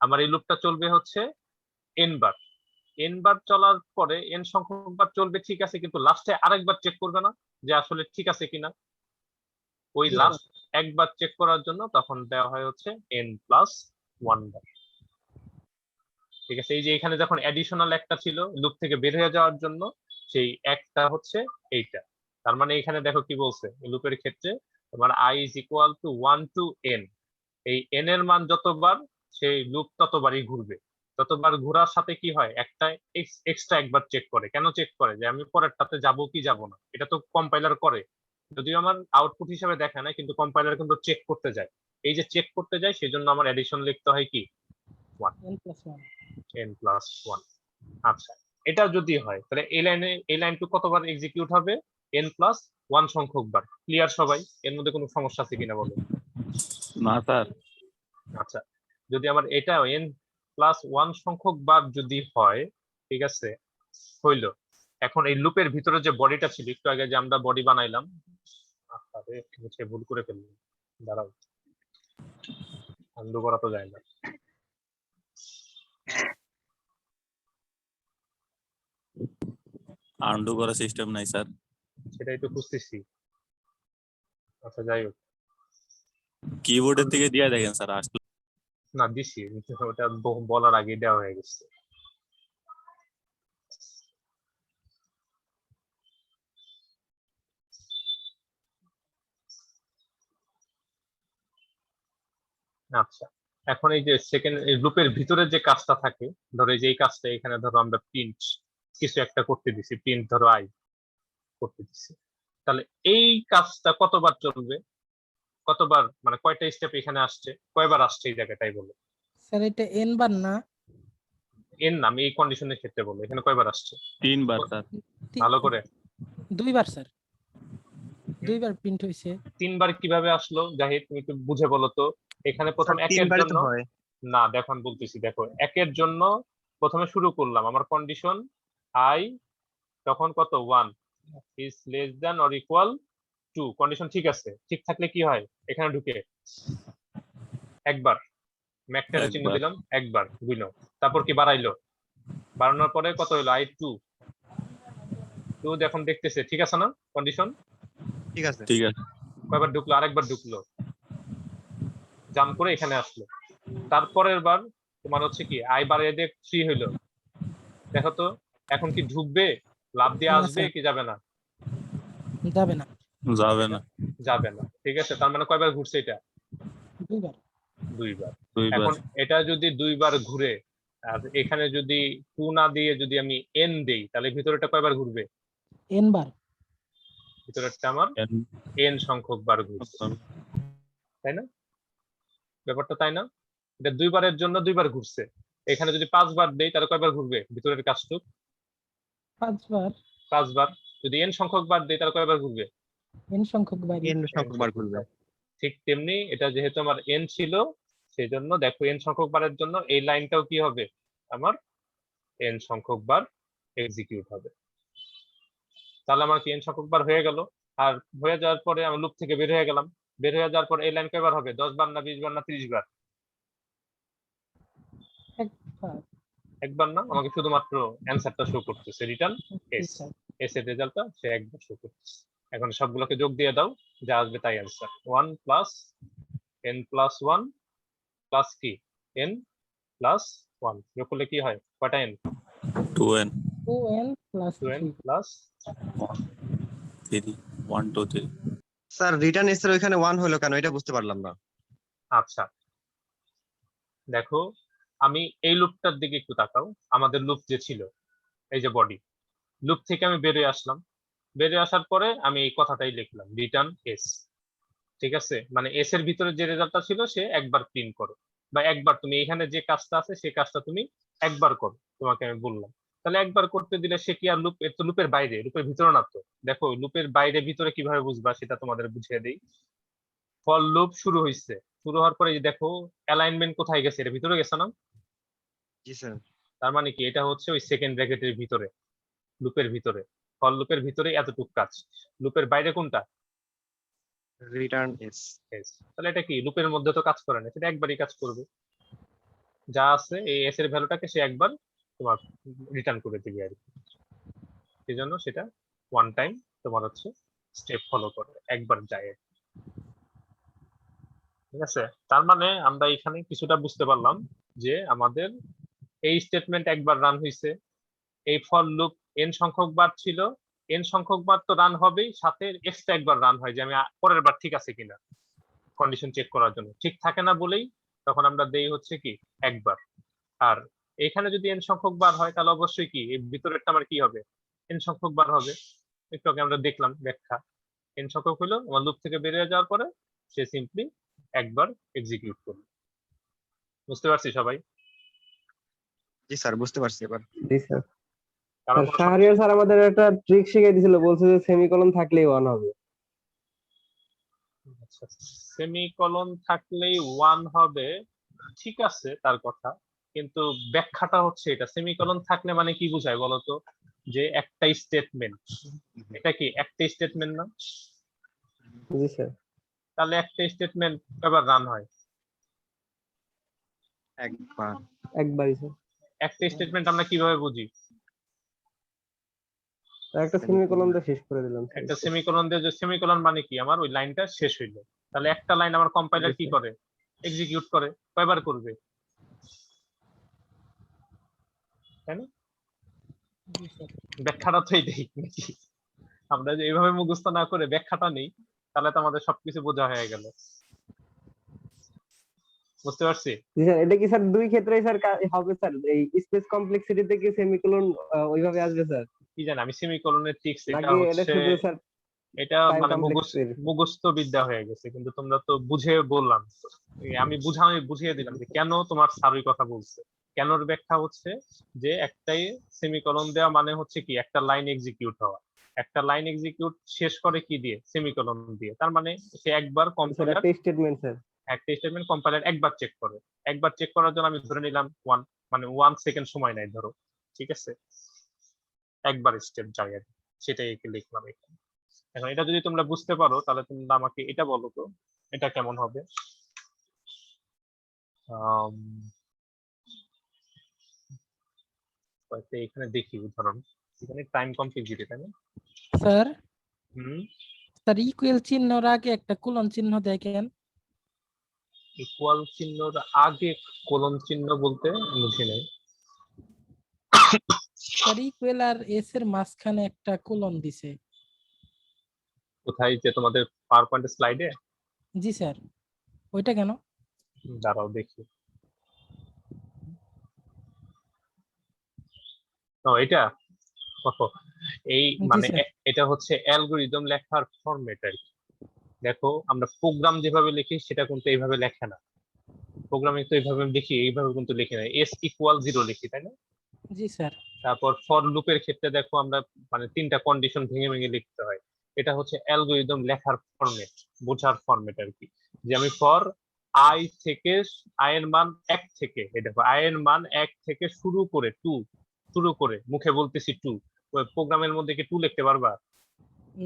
আমার এই লুপটা চলবে হচ্ছে n বার। n বার চলার পরে n সংখ্যক বার চলবে, ঠিক আছে, কিন্তু লাস্টে আরেকবার চেক করবে না যে আসলে ঠিক আছে কিনা? ওই জি লাস্ট একবার চেক করার জন্য তখন দেওয়া হয় হচ্ছে n প্লাস 1 বার। ঠিক আছে, এই যে এখানে যখন অ্যাডিশনাল একটা ছিল লুপ থেকে বের হয়ে যাওয়ার জন্য, সেই একটা হচ্ছে এইটা। তার মানে এখানে দেখো কি বলছে, লুপের ক্ষেত্রে তোমার i is equal to 1 to n। এই n এর মান যতবার, সেই লুপ ততবারই ঘুরবে। ততবার ঘোরার সাথে কি হয়? একটা এক্সট্রা একবার চেক করে। কেন চেক করে? যে আমি পরেরটাতে যাব কি যাব না। এটা তো কম্পাইলার করে, যদিও আমার আউটপুট হিসেবে দেখায় না, কিন্তু কম্পাইলার কিন্তু চেক করতে যায়। এই যে চেক করতে যায়, সেজন্য আমার এডিশন লিখতে হয় কি n প্লাস 1। n plus 1। আচ্ছা, এটা যদি হয় তাহলে এই লাইনটু কতবার এক্সিকিউট হবে? n প্লাস 1 সংখ্যক বার। ক্লিয়ার সবাই? এর মধ্যে কোনো সমস্যা আছে কিনা বলো। না স্যার। আচ্ছা, যদি আমার এটা n প্লাস 1 সংখ্যক বার যদি হয়, ঠিক আছে, হইলো। এখন এই লুপের ভিতরে যে বডিটা ছিল, একটু আগে যে আমরা বডি বানাইলাম, আরে হচ্ছে ভুল করে ফেললাম, দাঁড়াও, আন্ডু করা তো যায় না। আন্ডু করার সিস্টেম নাই স্যার। সেটাই তো খুঁজতেছি। আচ্ছা, যাই হোক, কিবোর্ডের থেকে দিয়ে দেখেন স্যার, আসলে না দিছি, ওটা বলার আগে দেওয়া হয়ে গেছে। আচ্ছা, এখন এই যে সেকেন্ড লুপের ভিতরে যে কাজটা থাকে, ধরো এই যে এই কাজটা এখানে ধরো আমরা প্রিন্ট কিছু একটা করতে দিছি, প্রিন্ট ধরো আই করতে দিছি, তাহলে এই কাজটা কতবার চলবে, কতবার মানে কয়টা স্টেপ এখানে আসছে, কয়বার আসছে এই জায়গাটাই বলো। স্যার এটা n বার না, এর নাম এই কন্ডিশনের ক্ষেত্রে বলো এখানে কয়বার আসছে 3 বার স্যার। ভালো করে। 2 বার স্যার, 2 বার প্রিন্ট হইছে। 3বার কিভাবে আসলো জাহিদ, তুমি একটু বুঝে বলো তো। এখানে প্রথম স্যার, একের 3 বারই তো জন্য হয়। না, দেখো আমি বলতেছি, দেখো একের জন্য প্রথমে শুরু করলাম আমার কন্ডিশন আই তখন কত 1 is less than or equal to, condition ঠিক আছে, ঠিক থাকলে কি হয় এখানে ঢুকে একবার ম্যাকটের চিহ্ন একবার। দিলাম, একবার বুঝলো, তারপর কি বাড়াইলো, বাড়ানোর পরে কত হলো আই 2 এখন দেখতেছে ঠিক আছে না কন্ডিশন, ঠিক আছে। ঠিক আছে। কয়বার ঢুকলো, আরেকবার ঢুকলো, জাম্প করে এখানে আসলো, তারপরের বার তোমার হচ্ছে কি আই বাড়িয়ে দিয়ে 3 হইলো, দেখো তো এখন কি ঢুকবে, লাভ দিয়ে না, আসবে স্যার। কি যাবে না, যাবে না, যাবে না। যাবে না, ঠিক আছে, তার মানে কয়বার ঘুরছে এটা, 2 বার। 2বার। 2 বার। এখন এটা যদি 2বার ঘুরে আর এখানে যদি 2 না দিয়ে যদি আমি n দেই তাহলে ভিতরেটা কয়বার ঘুরবে, n বার। ভিতরেরটা আমার N- n সংখ্যক বার ঘুরছে, তাই না, ব্যাপারটা তাই না, এটা 2বারের জন্য 2বার ঘুরছে, এখানে যদি 5বার দেই তাহলে কয়বার ঘুরবে ভিতরের কাজটুক, 5 বার। 5বার। যদি n সংখ্যক বার দেই তাহলে কয়বার ঘুরবে, n সংখ্যক বার। n সংখ্যক বার ঘুরবে। ঠিক তেমনি এটা যেহেতু আমার n ছিল সেই জন্য দেখো n সংখ্যক বারের জন্য এই লাইনটাও কি হবে আমার n সংখ্যক বার এক্সিকিউট হবে, তাহলে আমার কি n সংখ্যক বার হয়ে গেল, আর হয়ে যাওয়ার পরে আমি লুপ থেকে বের হয়ে গেলাম, বের হয়ে যাওয়ার পর এই লাইন কয়বার হবে, 10 বার না 20 বার না 30 বার, একবার। একবার না, আমাকে শুধুমাত্র অ্যানসারটা শো করতেছে রিটার্ন এস, স্যার। এস এর রেজাল্টটা সে একবার শো করতেছে, এখন সবগুলোকে যোগ দিয়ে দাও যা আসবে তাই answer, 1 plus n plus 1 plus কি n প্লাস 1 যোগ করলে কি হয়, কয়টা n, 2n 2n plus 2n 3। Plus 3 1 2 3। Sir, return এসের ওইখানে 1 হলো কেন, এটা বুঝতে পারলাম না। আচ্ছা দেখো আমি এই লুপটার দিকে একটু তাকাও, আমাদের লুপ যে ছিল এই যে বডি, লুপ থেকে আমি বেরিয়ে আসলাম, বেরিয়ে আসার পরে আমি এই কথাটাই লিখলাম রিটার্ন এস, ঠিক আছে, মানে এস এর ভিতরে যে রেজাল্টটা ছিল সে একবার প্রিন্ট করো, বা একবার তুমি এখানে যে কাজটা আছে সেই কাজটা তুমি একবার করো, তোমাকে আমি বললাম, তাহলে একবার করতে দিলে সে কি আর লুপ, এর তো লুপের বাইরে, লুপের ভিতরে না তো, দেখো লুপের বাইরে ভিতরে কিভাবে বুঝবা সেটা তোমাদের বুঝিয়ে দেই, ফর লুপ শুরু হয়েছে, শুরু হওয়ার পরে এই যে দেখো অ্যালাইনমেন্ট কোথায় গেছে, এর ভিতরে গেছে না, জি স্যার। তার মানে কি এটা হচ্ছে ওই সেকেন্ড ব্র্যাকেটের ভিতরে, লুপের ভিতরে, ফর লুপের ভিতরে এতটুকু কাজ, লুপের বাইরে কোনটা, রিটার্ন এস। এস, তাহলে এটা কি লুপের মধ্যে তো কাজ করে না, সেটা একবারই কাজ করবে, যা আছে এই এস এর ভ্যালুটাকে সে একবার তোমার রিটার্ন করে দিবে আর কি, সেই জন্য সেটা ওয়ান টাইম তোমার হচ্ছে স্টেপ ফলো করে একবার যায় আর কি। ঠিক আছে, তার মানে আমরা এখানে কিছুটা বুঝতে পারলাম যে আমাদের এই স্টেটমেন্ট একবার রান হয়েছে, এই ফর লুপ n সংখ্যক বার ছিল, n সংখ্যক বার তো রান হবেই, সাথে এক্সট্রা একবার রান হয় যে আমি পরের বার ঠিক আছে কিনা কন্ডিশন চেক করার জন্য, ঠিক থাকে না বলেই তখন আমরা দেই হচ্ছে কি একবার, আর এখানে যদি n সংখ্যক বার হয় তাহলে অবশ্যই কি এই ভিতরেরটা আমার কি হবে, n সংখ্যক বার হবে, একটু আগে আমরা দেখলাম ব্যাখ্যা, n সংখ্যক হলো আমার লুপ থেকে বেরিয়ে যাওয়ার পরে সে সিম্পলি একবার এক্সিকিউট করবে, বুঝতে পারছি সবাই, জি স্যার, বুঝতে পারছি এবার। জি স্যার। কারণ কোনো শাহরিয়ার স্যার আমাদের একটা ট্রিক শিখিয়ে দিয়েছিল, বলছে যে সেমিকোলন থাকলেই 1 হবে। সেমিকলন থাকলেই 1 হবে, ঠিক আছে তার কথা, কিন্তু ব্যাখ্যাটা হচ্ছে এটা, সেমিকলন থাকলে মানে কি বোঝায় বলতো, যে একটা স্টেটমেন্ট, এটা কি একটা স্টেটমেন্ট না, জি স্যার। তাহলে একটা স্টেটমেন্ট কয়বার রান হয়, একবার। একবারই স্যার। একটা স্টেটমেন্ট আমরা কিভাবে বুঝি, একটা সেমিকোলন দিয়ে শেষ করে দিলাম স্যার। একটা সেমিকলন দিয়ে, যে সেমিকলন মানে কি আমার ওই লাইনটা শেষ হইলো, তাহলে একটা লাইন আমার কম্পাইলার কি করে, এক্সিকিউট করে, কয়বার করবে, তাই না, ব্যাখ্যাটা তো এইটাই নাকি, আমরা যে এইভাবে মুখস্থ না করে ব্যাখ্যাটা নেই তাহলে তো আমাদের সবকিছু বোঝা হয়ে গেল। বুঝতে পারছি? জি স্যার, এটা কি স্যার দুই ক্ষেত্রেই স্যার হবে স্যার? এই স্পেস কমপ্লেক্সিটিতে কি সেমিকোলন ওইভাবে আসবে স্যার, কি জানি আমি সেমিকোলনের ট্রিক্স এটা নাকি এটা হচ্ছে শুধু স্যার এটা টাইম মানে কমপ্লেক্সিটির? মুখস্থ বিদ্যা হয়ে গেছে, কিন্তু তোমরা তো বুঝে বললাম তো। আমি বুঝিয়ে দিলাম যে কেন তোমার স্যার ওই কথা বলছে। কেনর ব্যাখ্যা হচ্ছে যে একটাই সেমিকোলন দেওয়া মানে হচ্ছে কি একটা লাইন এক্সিকিউট হওয়া। একটা লাইন এক্সিকিউট শেষ করে কি দিয়ে? সেমিকোলন দিয়ে। তার মানে সে একবার স্যার কম্পাইলার একটা স্টেটমেন্ট স্যার। একটা স্টেটমেন্ট কম্পাইলার একবার চেক করে। একবার চেক করার জন্য আমি ধরে নিলাম 1 মানে 1 সেকেন্ড সময় নেয় ধরো। ঠিক আছে? একবার স্টেপ যায় আর কি। সেটাই লিখলাম এখানে। এখন এটা যদি তোমরা বুঝতে পারো তাহলে তোমরা আমাকে এটা বলো তো এটা কেমন হবে? আম, হয়তো এখানে দেখি উদাহরণ। এখানে টাইম কমপ্লেক্সিটি তাই না? স্যার হুম, স্যার ইকুয়াল চিহ্নর আগে একটা কোলন চিহ্ন দেখেন। ইকুয়াল চিহ্নর আগে কোলন চিহ্ন বলতে বুঝি নাই। স্যার ইকুয়াল আর এস এর মাঝখানে একটা কোলন দিছে। কোথায় যে তোমাদের পাওয়ার পয়েন্ট স্লাইডে? জি স্যার, ওইটা কেন? দাঁড়াও দেখি। ও এটা কত এই জি মানে স্যার। এটা হচ্ছে অ্যালগরিদম লেখার ফরম্যাট আর কি। দেখো আমরা প্রোগ্রাম যেভাবে লিখি সেটা কিন্তু এইভাবে লেখে না। প্রোগ্রামিং তো এইভাবে লিখি, এইভাবে কিন্তু লিখি না, এস ইকুয়াল 0 লিখি তাই না? জি স্যার। তারপর ফর লুপের ক্ষেত্রে দেখো আমরা মানে 3টা কন্ডিশন ভেঙে ভেঙে লিখতে হয়। এটা হচ্ছে অ্যালগরিদম লেখার ফরম্যাট, বোঝার ফরম্যাট আর কি। যে আমি ফর আই থেকে আই এর মান 1 থেকে, এই দেখো আই এর মান 1 থেকে শুরু করে 2 শুরু করে মুখে বলতেছি 2, ওই প্রোগ্রামের মধ্যে কি 2 লিখতে পারবা?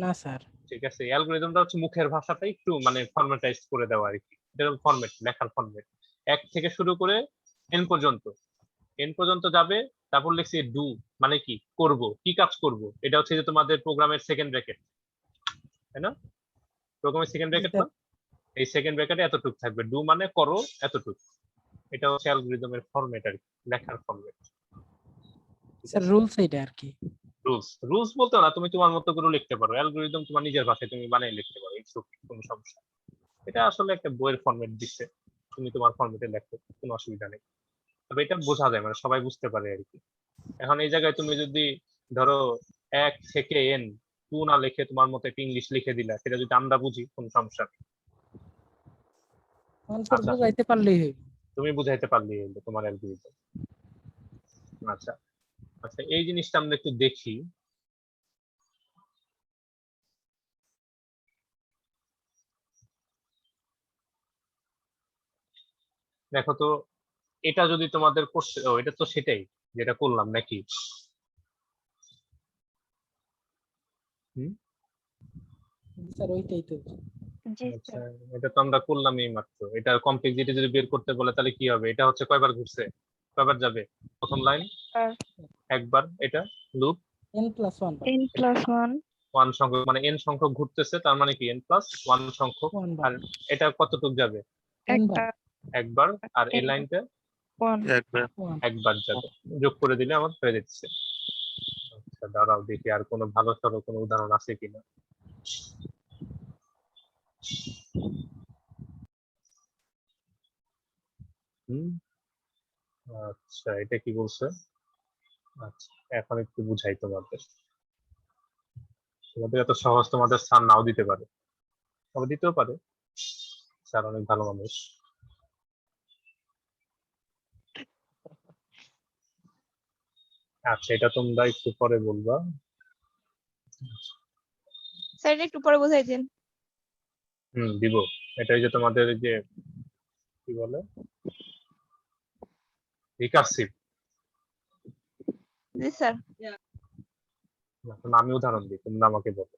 না স্যার। ঠিক আছে, অ্যালগরিদমটা হচ্ছে মুখের ভাষাটা একটু মানে ফরম্যাটাইজ করে দেওয়া আর কি। এটা ফরম্যাট, লেখার ফরম্যাট। 1 থেকে শুরু করে এন পর্যন্ত, এন পর্যন্ত যাবে। তারপর লিখছি ডু মানে কি করব, কি কাজ করব। এটা হচ্ছে যে তোমাদের প্রোগ্রামের সেকেন্ড ব্র্যাকেট, তাই না? প্রোগ্রামের সেকেন্ড জি ব্র্যাকেট স্যার। না? এই সেকেন্ড ব্র্যাকেটে এতটুকু থাকবে, ডু মানে করো এতটুকু। এটা হচ্ছে অ্যালগরিদমের ফরম্যাট আর কি, লেখার ফরম্যাট। ঠিক স্যার আছে, রুলস এইটা আর কি। রুলস রুলস বলতে না, তুমি তোমার মতো করে লিখতে পারো। অ্যালগরিদম তোমার নিজের ভাষায় তুমি বানিয়ে লিখতে পারো, ইটস ওকে, কোনো সমস্যা নেই। এটা আসলে একটা বইয়ের ফরম্যাট দিচ্ছে, তুমি তোমার ফরম্যাটে লেখো, কোনো অসুবিধা নেই। তবে এটা বোঝা যায়, মানে সবাই বুঝতে পারে আর কি। এখন এই জায়গায় তুমি যদি ধরো 1 থেকে এন 2 না লিখে তোমার মতো একটা ইংলিশ লিখে দিলা, সেটা যদি আমরা বুঝি কোনো সমস্যা নেই। মানুষের আচ্ছা, বুঝাইতে পারলেই হইব। তুমি বুঝাইতে পারলেই হলো তোমার অ্যালগরিদম। আচ্ছা আচ্ছা, এই জিনিসটা আমরা একটু দেখি। দেখো তো, এটা যদি তোমাদের করতে, ও এটা তো সেটাই যেটা করলাম নাকি? হুম, জি স্যার, ওইটাই তো। জি আচ্ছা, স্যার। এটা তো আমরা করলাম এই মাত্র। এটার কমপ্লেক্সিটি যদি বের করতে বলে তাহলে কি হবে? এটা হচ্ছে কয়বার ঘুরছে, কয়বার যাবে? প্রথম লাইন একবার, এটা লুপ n+1 বার। n+1 1 সংখ্যক মানে n সংখ্যক ঘুরতেছে, তার মানে কি n+1 সংখ্যক। 1 বার। আর এটা কতটুক যাবে? n একটা বার। একবার। আর এই n লাইনটা 1 একবার 1। একবার যাবে। যোগ করে দিলে আমার হয়ে যাচ্ছে। আচ্ছা দাঁড়াও দেখি আর কোনো ভালো সরো কোনো উদাহরণ আছে কিনা। হুম, আচ্ছা এটা কি বলছে? আচ্ছা এখন একটু বুঝাই তোমাদের। তোমাদের এত সহজ তোমাদের স্যার নাও দিতে পারে, তবে দিতেও পারে, স্যার অনেক ভালো মানুষ। আচ্ছা এটা তোমরা একটু পরে বলবা। স্যার এটা একটু পরে বুঝাই দিন। দিব। এটাই যে তোমাদের এই যে কি বলে রিকার্সিভ। জি স্যার। এখন আমি উদাহরণ দিই, তোমরা আমাকে বলো।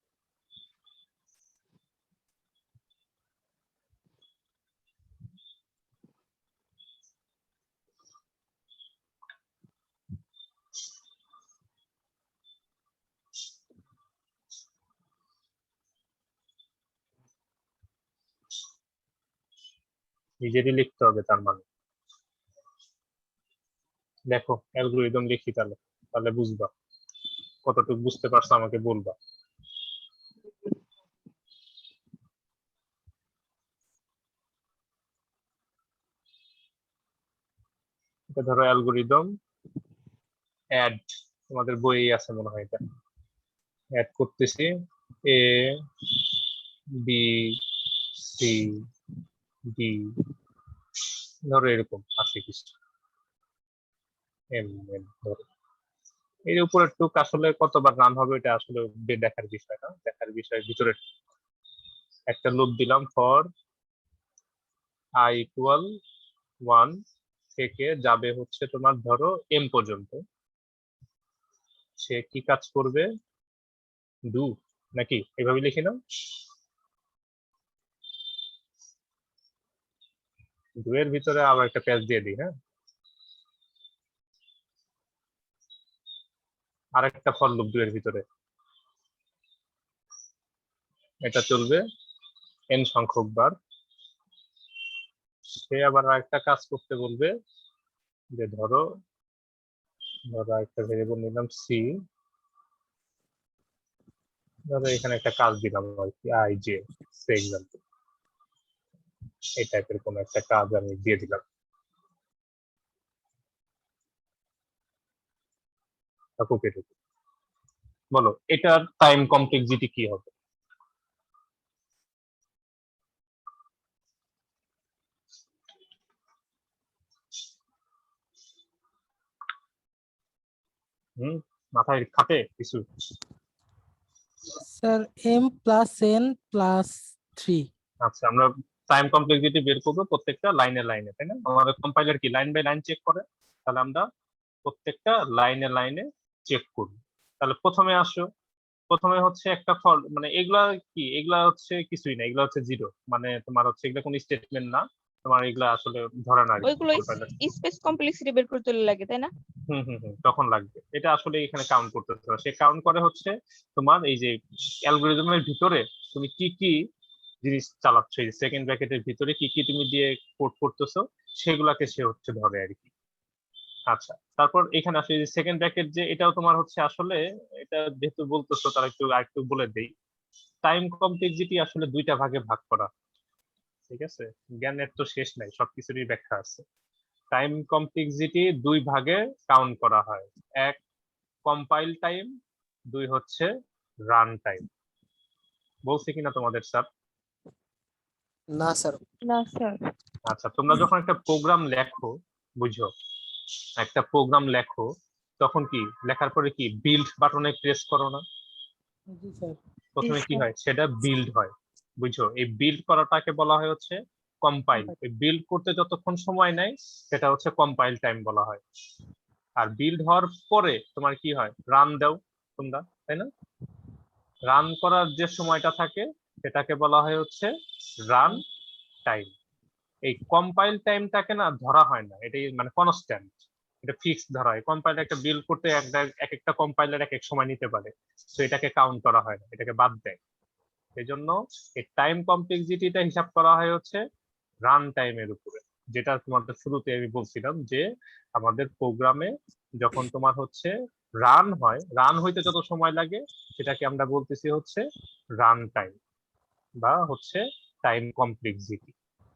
নিজেরই লিখতে হবে তার মানে। দেখো অ্যালগরিদম লিখি তাহলে, তাহলে বুঝবা। কতটুকু বুঝতে পারছো আমাকে বলবা। এটা ধরো অ্যালগরিদম অ্যাড, তোমাদের বইয়ে আছে মনে হয়, এটা অ্যাড করতেছি এ বি সি ডি, ধরো এরকম আছে কিছু এম এন ধরো। এর উপরে টুক আসলে কতবার রান হবে এটা আসলে দেখার বিষয় না, দেখার বিষয় ভিতরে একটা লুপ দিলাম ফর i ইকুয়াল 1 থেকে যাবে হচ্ছে তোমার ধরো m পর্যন্ত, সে কি কাজ করবে, ডু নাকি এভাবে লিখি না, ডু এর ভিতরে আবার একটা প্যাচ দিয়ে দিই, হ্যাঁ, আর একটা ফর লুপ ডু এর ভিতরে, এটা চলবে n সংখ্যক বার। সে আবার আরেকটা কাজ করতে বলবে যে ধরো একটা ভেরিয়েবল নিলাম সি, ধরো এখানে একটা কাজ দিলাম আর কি আই জে এক্সাম্পল, এই টাইপের কোন একটা কাজ আমি দিয়ে দিলাম, বলো এটার টাইম কমপ্লেক্সিটি কি হবে? মাথায় খাটে কিছু? Sir m+n+3। আচ্ছা, আমরা টাইম কমপ্লেক্সিটি বের করবো প্রত্যেকটা লাইনে লাইনে, তাই না? আমাদের কম্পাইলার কি লাইন বাই লাইন চেক করে, তাহলে আমরা প্রত্যেকটা লাইনে লাইনে চেক করব। তাহলে প্রথমে আসো, প্রথমে হচ্ছে একটা ফর, মানে এগুলা কি, এগুলা হচ্ছে কিছুই না, এগুলা হচ্ছে জিরো, মানে তোমার হচ্ছে এগুলা কোনো স্টেটমেন্ট না, তোমার এগুলা আসলে ধরে না ওইগুলো স্পেস কমপ্লেক্সিটি বের করতে লাগে, তাই না? তখন লাগবে। এটা আসলে এখানে কাউন্ট করতেছে না, সে কাউন্ট করে হচ্ছে তোমার এই যে অ্যালগরিদমের ভিতরে তুমি কি কি জিনিস চালাচ্ছ, এই সেকেন্ড ব্র্যাকেটের ভিতরে কি কি তুমি দিয়ে কোড করতেছো সেগুলাকে সে হচ্ছে ধরে আর কি। আচ্ছা, তারপর এখানে আসলে যে সেকেন্ড ব্র্যাকেট, যে এটাও তোমার হচ্ছে আসলে, এটা যেহেতু বলতেছো তার একটু বলে দেই, টাইম কমপ্লেক্সিটি আসলে দুইটা ভাগে ভাগ করা, ঠিক আছে? জ্ঞানের তো শেষ নাই, সবকিছুরই ব্যাখ্যা আছে। টাইম কমপ্লেক্সিটি দুই ভাগে কাউন্ট করা হয়, এক কম্পাইল টাইম, দুই হচ্ছে রান টাইম। বলছি কিনা তোমাদের স্যার? না স্যার। না স্যার। আচ্ছা, তোমরা যখন একটা প্রোগ্রাম লেখো, বুঝো, একটা প্রোগ্রাম লেখো, তখন কি লেখার পরে কি বিল্ড বাটনে প্রেস করো না? জি স্যার। প্রথমে কি হয়, সেটা বিল্ড হয়, বুঝো। এই বিল্ড করাটাকে বলা হয় হচ্ছে কম্পাইল। এই বিল্ড করতে যতক্ষণ সময় নেয় সেটা হচ্ছে কম্পাইল টাইম বলা হয়। আর বিল্ড হওয়ার পরে তোমার কি হয়, রান দাও তোমরা, তাই না? রান করার যে সময়টা থাকে সেটাকে বলা হয় হচ্ছে রান টাইম। এই কম্পাইল টাইমটাকে না ধরা হয় না, এটাই মানে কনস্ট্যান্ট, এটা ফিক্স ধরা হয়। কম্পাইলার একটা বিল্ড করতে এক একটা কম্পাইলার এক এক সময় নিতে পারে, তো এটাকে কাউন্ট করা হয় না, এটাকে বাদ দেয়। এই জন্য এই টাইম কমপ্লেক্সিটিটা হিসাব করা হয় হচ্ছে রান টাইমের উপরে, যেটা তোমাদের শুরুতে আমি বলছিলাম যে আমাদের প্রোগ্রামে যখন তোমার হচ্ছে রান হয়, রান হইতে যত সময় লাগে সেটাকে আমরা বলতেছি হচ্ছে রান টাইম বা হচ্ছে টাইম কমপ্লেক্সিটি,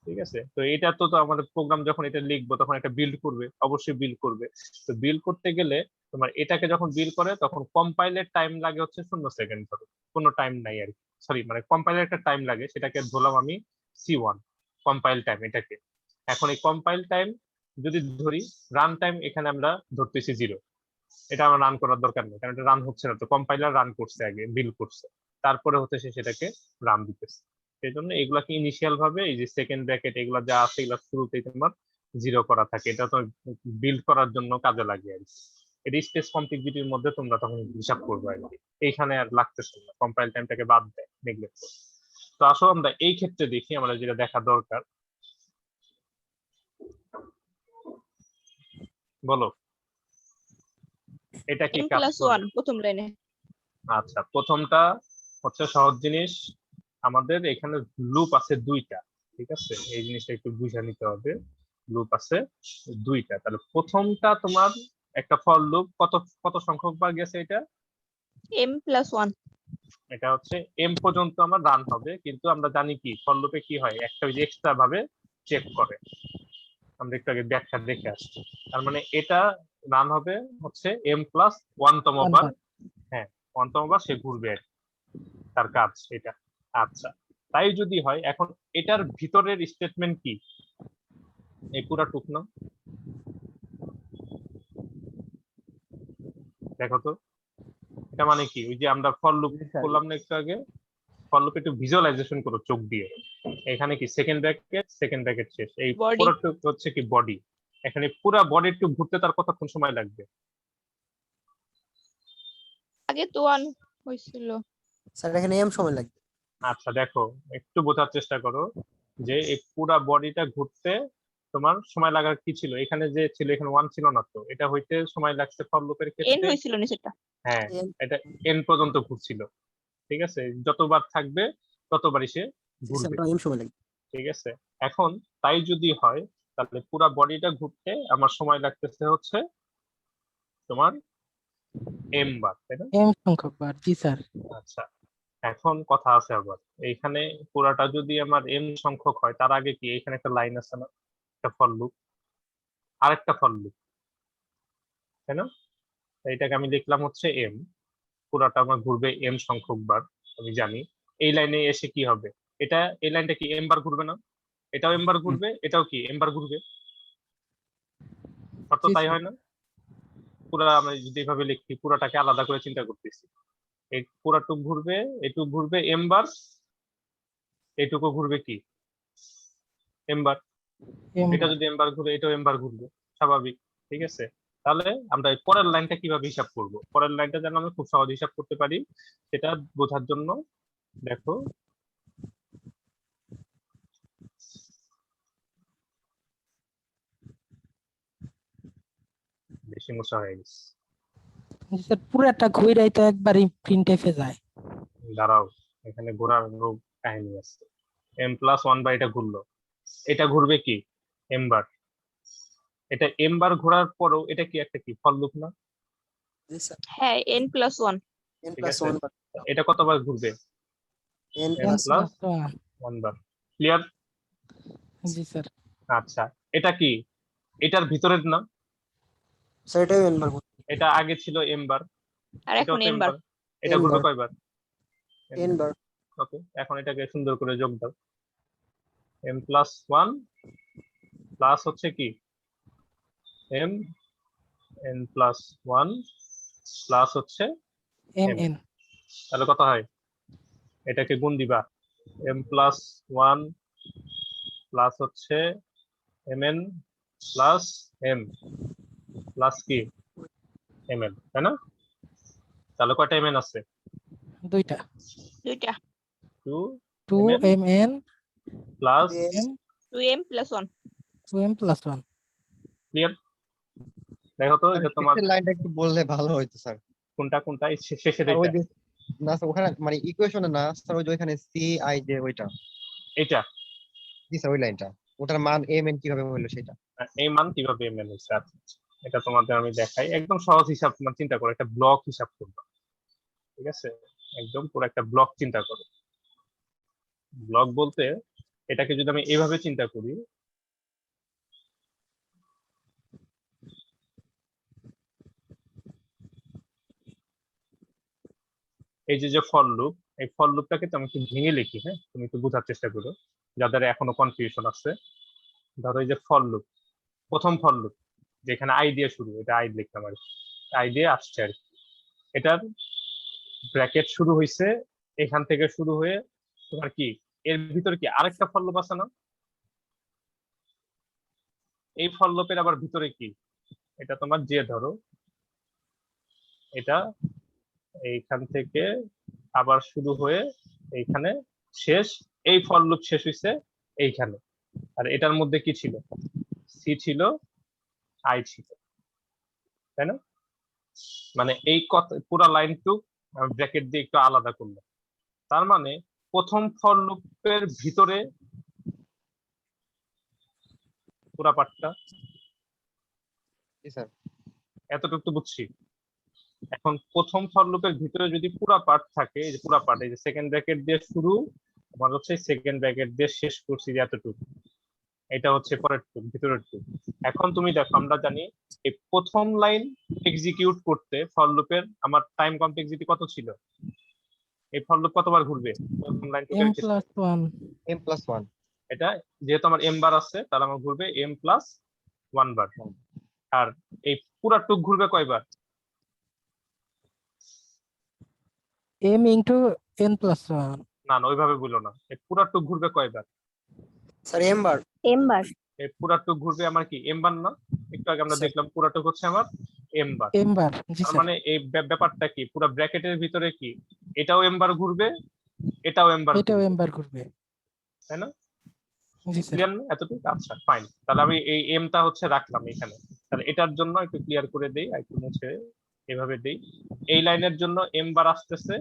ঠিক আছে? তো এটা তো আমাদের প্রোগ্রাম যখন এটা লিখবো তখন এটা বিল্ড করবে, অবশ্যই বিল্ড করবে। তো বিল্ড করতে গেলে তোমার এটাকে যখন বিল্ড করে তখন কম্পাইলের টাইম লাগে হচ্ছে 0 সেকেন্ড, ধরো কোনো টাইম নাই আর কি, সরি, মানে কম্পাইলের একটা টাইম লাগে, সেটাকে ধরলাম আমি C1 কম্পাইল টাইম এটাকে। এখন এই কম্পাইল টাইম যদি ধরি, রান টাইম এখানে আমরা ধরতেছি 0, এটা আমার রান করার দরকার নেই, কারণ এটা রান হচ্ছে না, তো কম্পাইলার রান করছে আগে, বিল্ড করছে, তারপরে হচ্ছে সে সেটাকে রান দিতেছে। সেই জন্য এগুলাকে ইনিশিয়াল ভাবে এই যে সেকেন্ড ব্র্যাকেট এগুলা যা আছে এগুলা শুরুতেই তোমার 0 করা থাকে, এটা তো বিল্ড করার জন্য কাজে লাগে আর কি। এটা স্পেস কমপ্লেক্সিটির মধ্যে তোমরা তখন হিসাব করবে আর কি, এইখানে আর লাগতেছে না, কম্পাইল টাইমটাকে বাদ দেয়, নেগলেক্ট করে। তো আসলে আমরা এই ক্ষেত্রে দেখি, আমরা যেটা দেখা দরকার, বলো এটা কি কাজ m+1 করবে? প্রথম লাইনে। আচ্ছা, প্রথমটা হচ্ছে সহজ জিনিস, আমাদের এখানে লুপ আছে দুইটা, ঠিক আছে? এই জিনিসটা একটু বুঝে নিতে হবে, লুপ আছে দুইটা। তাহলে প্রথমটা তোমার একটা ফর লুপ কত কত সংখ্যক বার গেছে, এটা m+1। এটা হচ্ছে এম পর্যন্ত আমার রান হবে, কিন্তু আমরা জানি কি ফর লুপে কি হয়, একটা ওই যে এক্সট্রা ভাবে চেক করে, আমরা একটু আগে ব্যাখ্যা দেখে আসছি। তার মানে এটা রান হবে হচ্ছে m+1 তম বার, হ্যাঁ 1 তম বার সে ঘুরবে আর কি। তার কাজ এটা। আচ্ছা, তাই যদি হয়, এখন এটার ভিতরের স্টেটমেন্ট কি? এই পুরা টুক না, দেখো তো এটা মানে কি? ওই যে আমরা ফর লুপ জি স্যার। করলাম না একটু আগে, ফর লুপ একটু ভিজুয়ালাইজেশন করো চোখ দিয়ে। এখানে কি সেকেন্ড ব্র্যাকেট শেষ, এই Body. পুরো টুক হচ্ছে কি বডি। এখানে পুরা বডি একটু ঘুরতে তার কতক্ষণ সময় লাগবে? আগে তো 1 হয়েছিল। স্যার এখানে এম সময় লাগবে। আচ্ছা দেখো, একটু বোঝার চেষ্টা করো যে এই পুরা বডিটা ঘুরতে তোমার সময় লাগার কি ছিল? এখানে যে ছিল, এখানে 1 ছিল না তো, এটা হইতে সময় লাগছে ফর লুপের n ক্ষেত্রে, হয়েছিল নিচেরটা। হ্যাঁ N এটা n পর্যন্ত ঘুরছিল। ঠিক আছে, যতবার থাকবে ততবারই সে ঘুরবে। এম সময় লাগবে। ঠিক আছে, এখন তাই যদি হয় তাহলে পুরা বডিটা ঘুরতে আমার সময় লাগতেছে হচ্ছে তোমার m বার, তাই না? এম সংখ্যক বার, জি স্যার। আচ্ছা, এখন কথা আছে আবার, এইখানে পুরাটা যদি আমার m সংখ্যক হয়, তার আগে কি এখানে একটা লাইন আছে না, একটা ফর লুপ, আরেকটা ফর লুপ, তাই না? এইটাকে আমি লিখলাম হচ্ছে m, পুরাটা আমার ঘুরবে m সংখ্যক বার, আমি জানি। এই লাইনে এসে কি হবে? এটা, এই লাইনটা কি m বার ঘুরবে না? এটাও m বার ঘুরবে, এটাও কি m বার ঘুরবে, অর্থ জি তাই স্যার। হয় না? পুরা আমরা যদি এভাবে লিখি, পুরাটাকে আলাদা করে চিন্তা করতেছি, এই পুরাটুক ঘুরবে, এটুক ঘুরবে m বার, এইটুকু ঘুরবে কি m বার। এম এটা বার। যদি m বার ঘুরে, এটাও m বার ঘুরবে, স্বাভাবিক। ঠিক আছে, তাহলে আমরা এই পরের লাইনটা কিভাবে হিসাব করব? পরের লাইনটা যেন আমরা খুব সহজ হিসাব করতে পারি, সেটা বোঝার জন্য দেখো, বেশি মোছা হয়ে গেছে, জি স্যার, পুরাটা ঘুরাই তো একবারই প্রিন্টএফে যায়। দাঁড়াও, এখানে ঘোরার কাহিনী আছে। m+1 বার এটা ঘুরলো, এটা ঘুরবে কি m বার, এটা m বার ঘোরার পরও এটা কি একটা কি ফর লুপ না? জি স্যার। হ্যাঁ n+1। এন ঠিক প্লাস আছে, 1 বার। এটা কতবার ঘুরবে? এন m প্লাস প্লাস 1 বার। ক্লিয়ার? জি স্যার। আচ্ছা, এটা কি এটার ভিতরের না? স্যার এটাও এন বার। এটা আগে ছিল m বার, আর এটাও এখন তো n m বার। বার। এটা n ঘুরবে বার। কয়বার? এন বার। ওকে, এখন এটাকে সুন্দর করে যোগ দাও, m+1 প্লাস হচ্ছে কি m, n+1 প্লাস হচ্ছে এম m, এন। তাহলে কত হয়? এটাকে গুণ দিবা, m+1 প্লাস হচ্ছে mn প্লাস m প্লাস কি mn, তাই না? তাহলে কয়টা mn আছে? দুইটা। 2টা। 2 to mn M N plus M 2m+1। 2m+1। Clear? দেখো তো এটা তোমার লাইনটা একটু বললে ভালো হইতো স্যার। কোনটা কোনটা এই শেষের স্যার ওই এটা, যে না স্যার ওখানে মানে ইকুয়েশনে না স্যার, ওই যে ওখানে সি আই যে ওইটা, এটা জি স্যার ওই লাইনটা, ওটার মান এম এন কিভাবে হলো সেটা। এই মান কিভাবে mn হচ্ছে? আচ্ছা, এটা তোমাদের আমি দেখাই, একদম সহজ হিসাব। তোমার চিন্তা করো, একটা ব্লক হিসাব করবে, ঠিক আছে? একদম পুরো একটা ব্লক চিন্তা করো। ব্লক বলতে এটাকে যদি আমি এইভাবে চিন্তা করি, এই যে যে ফর লুপ, এই ফর লুপটাকে তো আমি একটু ভেঙে লিখি, হ্যাঁ তুমি একটু বোঝার চেষ্টা করো, যাদের এখনো কনফিউশন আছে। ধরো এই যে ফর লুপ, প্রথম ফর লুপ যেখানে আই দিয়ে শুরু, এটা আই লিখলাম আর কি, আই দিয়ে আসছে আর কি। এটার ব্র্যাকেট শুরু হয়েছে এখান থেকে শুরু হয়ে তোমার কি এর ভিতরে কি আরেকটা ফর লুপ আছে না? এই ফর লুপের আবার ভিতরে কি, এটা তোমার যে ধরো এটা এইখান থেকে আবার শুরু হয়ে এইখানে শেষ, এই ফর লুপ শেষ হয়েছে এইখানে। আর এটার মধ্যে কি ছিল? সি ছিল, আই ছিল, তাই না? মানে এই কথা পুরো লাইনটুক ব্র্যাকেট দিয়ে একটু আলাদা করলাম। তার মানে প্রথম ফর লুপের ভিতরে পুরা পার্টটা, জি স্যার। এতটুকু তো বুঝছি। এখন প্রথম ফর লুপের ভিতরে যদি পুরা পার্ট থাকে, এই যে পুরা পার্ট, এই যে সেকেন্ড ব্র্যাকেট দিয়ে শুরু, আমার হচ্ছে সেকেন্ড ব্র্যাকেট দিয়ে শেষ করছি যে এতটুকু, এটা হচ্ছে পরের টুক, ভিতরের টুক। এখন তুমি দেখো, আমরা জানি এই প্রথম লাইন এক্সিকিউট করতে ফর লুপের আমার টাইম কমপ্লেক্সিটি কত ছিল? এই ফর লুপ কতবার ঘুরবে প্রথম লাইন m plus 1 m+1 এটা যেহেতু আমার m বার আছে, তাহলে আমার ঘুরবে m+1 বার। আর এই পুরা টুক ঘুরবে কয়বার? m into n plus 1 না না, ওইভাবে বলো না, এই পুরা টুক ঘুরবে কয়বার? স্যার এম বার। এম বার। এই পুরা টুক ঘুরবে আমার কি m বার না? একটু আগে আমরা স্যার। দেখলাম পুরা টুক হচ্ছে আমার m বার। m বার জি তার স্যার মানে এই ব্যাপারটা কি, পুরো ব্র্যাকেটের ভিতরে কি এটাও m বার ঘুরবে, এটাও m বার এটাও ঘুরবে, m বার ঘুরবে তাই না? জি স্যার ক্লিয়ার না এতটুকু? আচ্ছা ফাইন, তাহলে আমি এই এমটা হচ্ছে রাখলাম এখানে। তাহলে এটার জন্য একটু ক্লিয়ার করে দেই, একটু মুছে এভাবে দেই। এই লাইনের জন্য এম বার আসতেছে,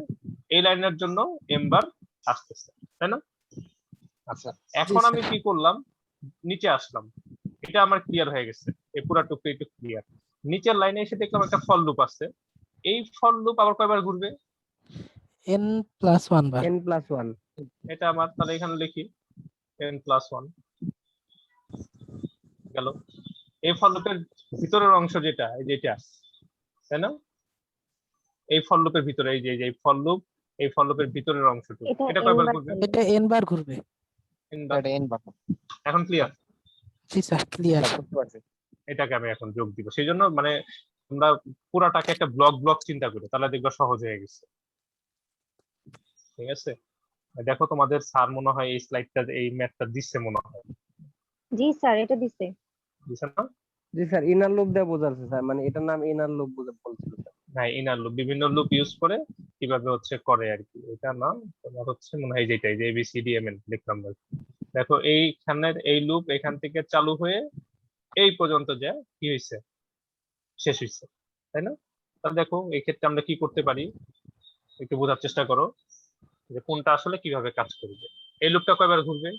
এই লাইনের জন্য এম বার আসতেছে, তাই না? আচ্ছা, এখন আমি কি করলাম, নিচে আসলাম, এটা আমার ক্লিয়ার হয়ে গেছে, এই পুরো টুকু একটু ক্লিয়ার। নিচের লাইনে এসে দেখলাম একটা ফর লুপ আছে, এই ফর লুপ আবার কয়বার ঘুরবে? n plus 1 বার n+1 এটা আমার, তাহলে এখানে লিখি n+1 গেল। এই ফর লুপের ভিতরের অংশ যেটা, এই যে এটা, তাই না? এই ফর লুপের ভিতরে এই যে এই ফর লুপ, এই ফর লুপের ভিতরের অংশটুকু, এটা এটা n কয়বার বার ঘুরবে? চলবে। এটা n বার ঘুরবে n বার। এটা n বার এখন ক্লিয়ার? জি স্যার ক্লিয়ার বুঝতে পারছি। এটাকে আমি এখন যোগ দিব, সেই জন্য মানে আমরা পুরাটাকে একটা ব্লক ব্লক চিন্তা করি, তাহলে দেখবা সহজ হয়ে গেছে। ঠিক আছে, দেখো তোমাদের স্যার মনে হয় এই স্লাইডটা, এই ম্যাথটা দিচ্ছে মনে হয়, জি স্যার, এটা দিছে। দিছে না? জি স্যার, ইনার লুপ দিয়ে বোঝাচ্ছে স্যার, মানে এটার নাম ইনার লুপ বলছিল স্যার। হ্যাঁ, ইনার লুপ, বিভিন্ন লুপ ইউজ করে কিভাবে হচ্ছে করে আর কি। এটা নাম তোমার হচ্ছে মনে হয় যেটাই, যে ABCDMN লিখলাম আর কি। দেখো এইখানের এই লুপ এখান থেকে চালু হয়ে এই পর্যন্ত যে কি হয়েছে, শেষ হয়েছে, তাই না? তাহলে দেখো এই ক্ষেত্রে আমরা কি করতে পারি, একটু বোঝার চেষ্টা করো যে কোনটা আসলে কিভাবে কাজ করবে। এই লুপটা কয়বার ঘুরবে?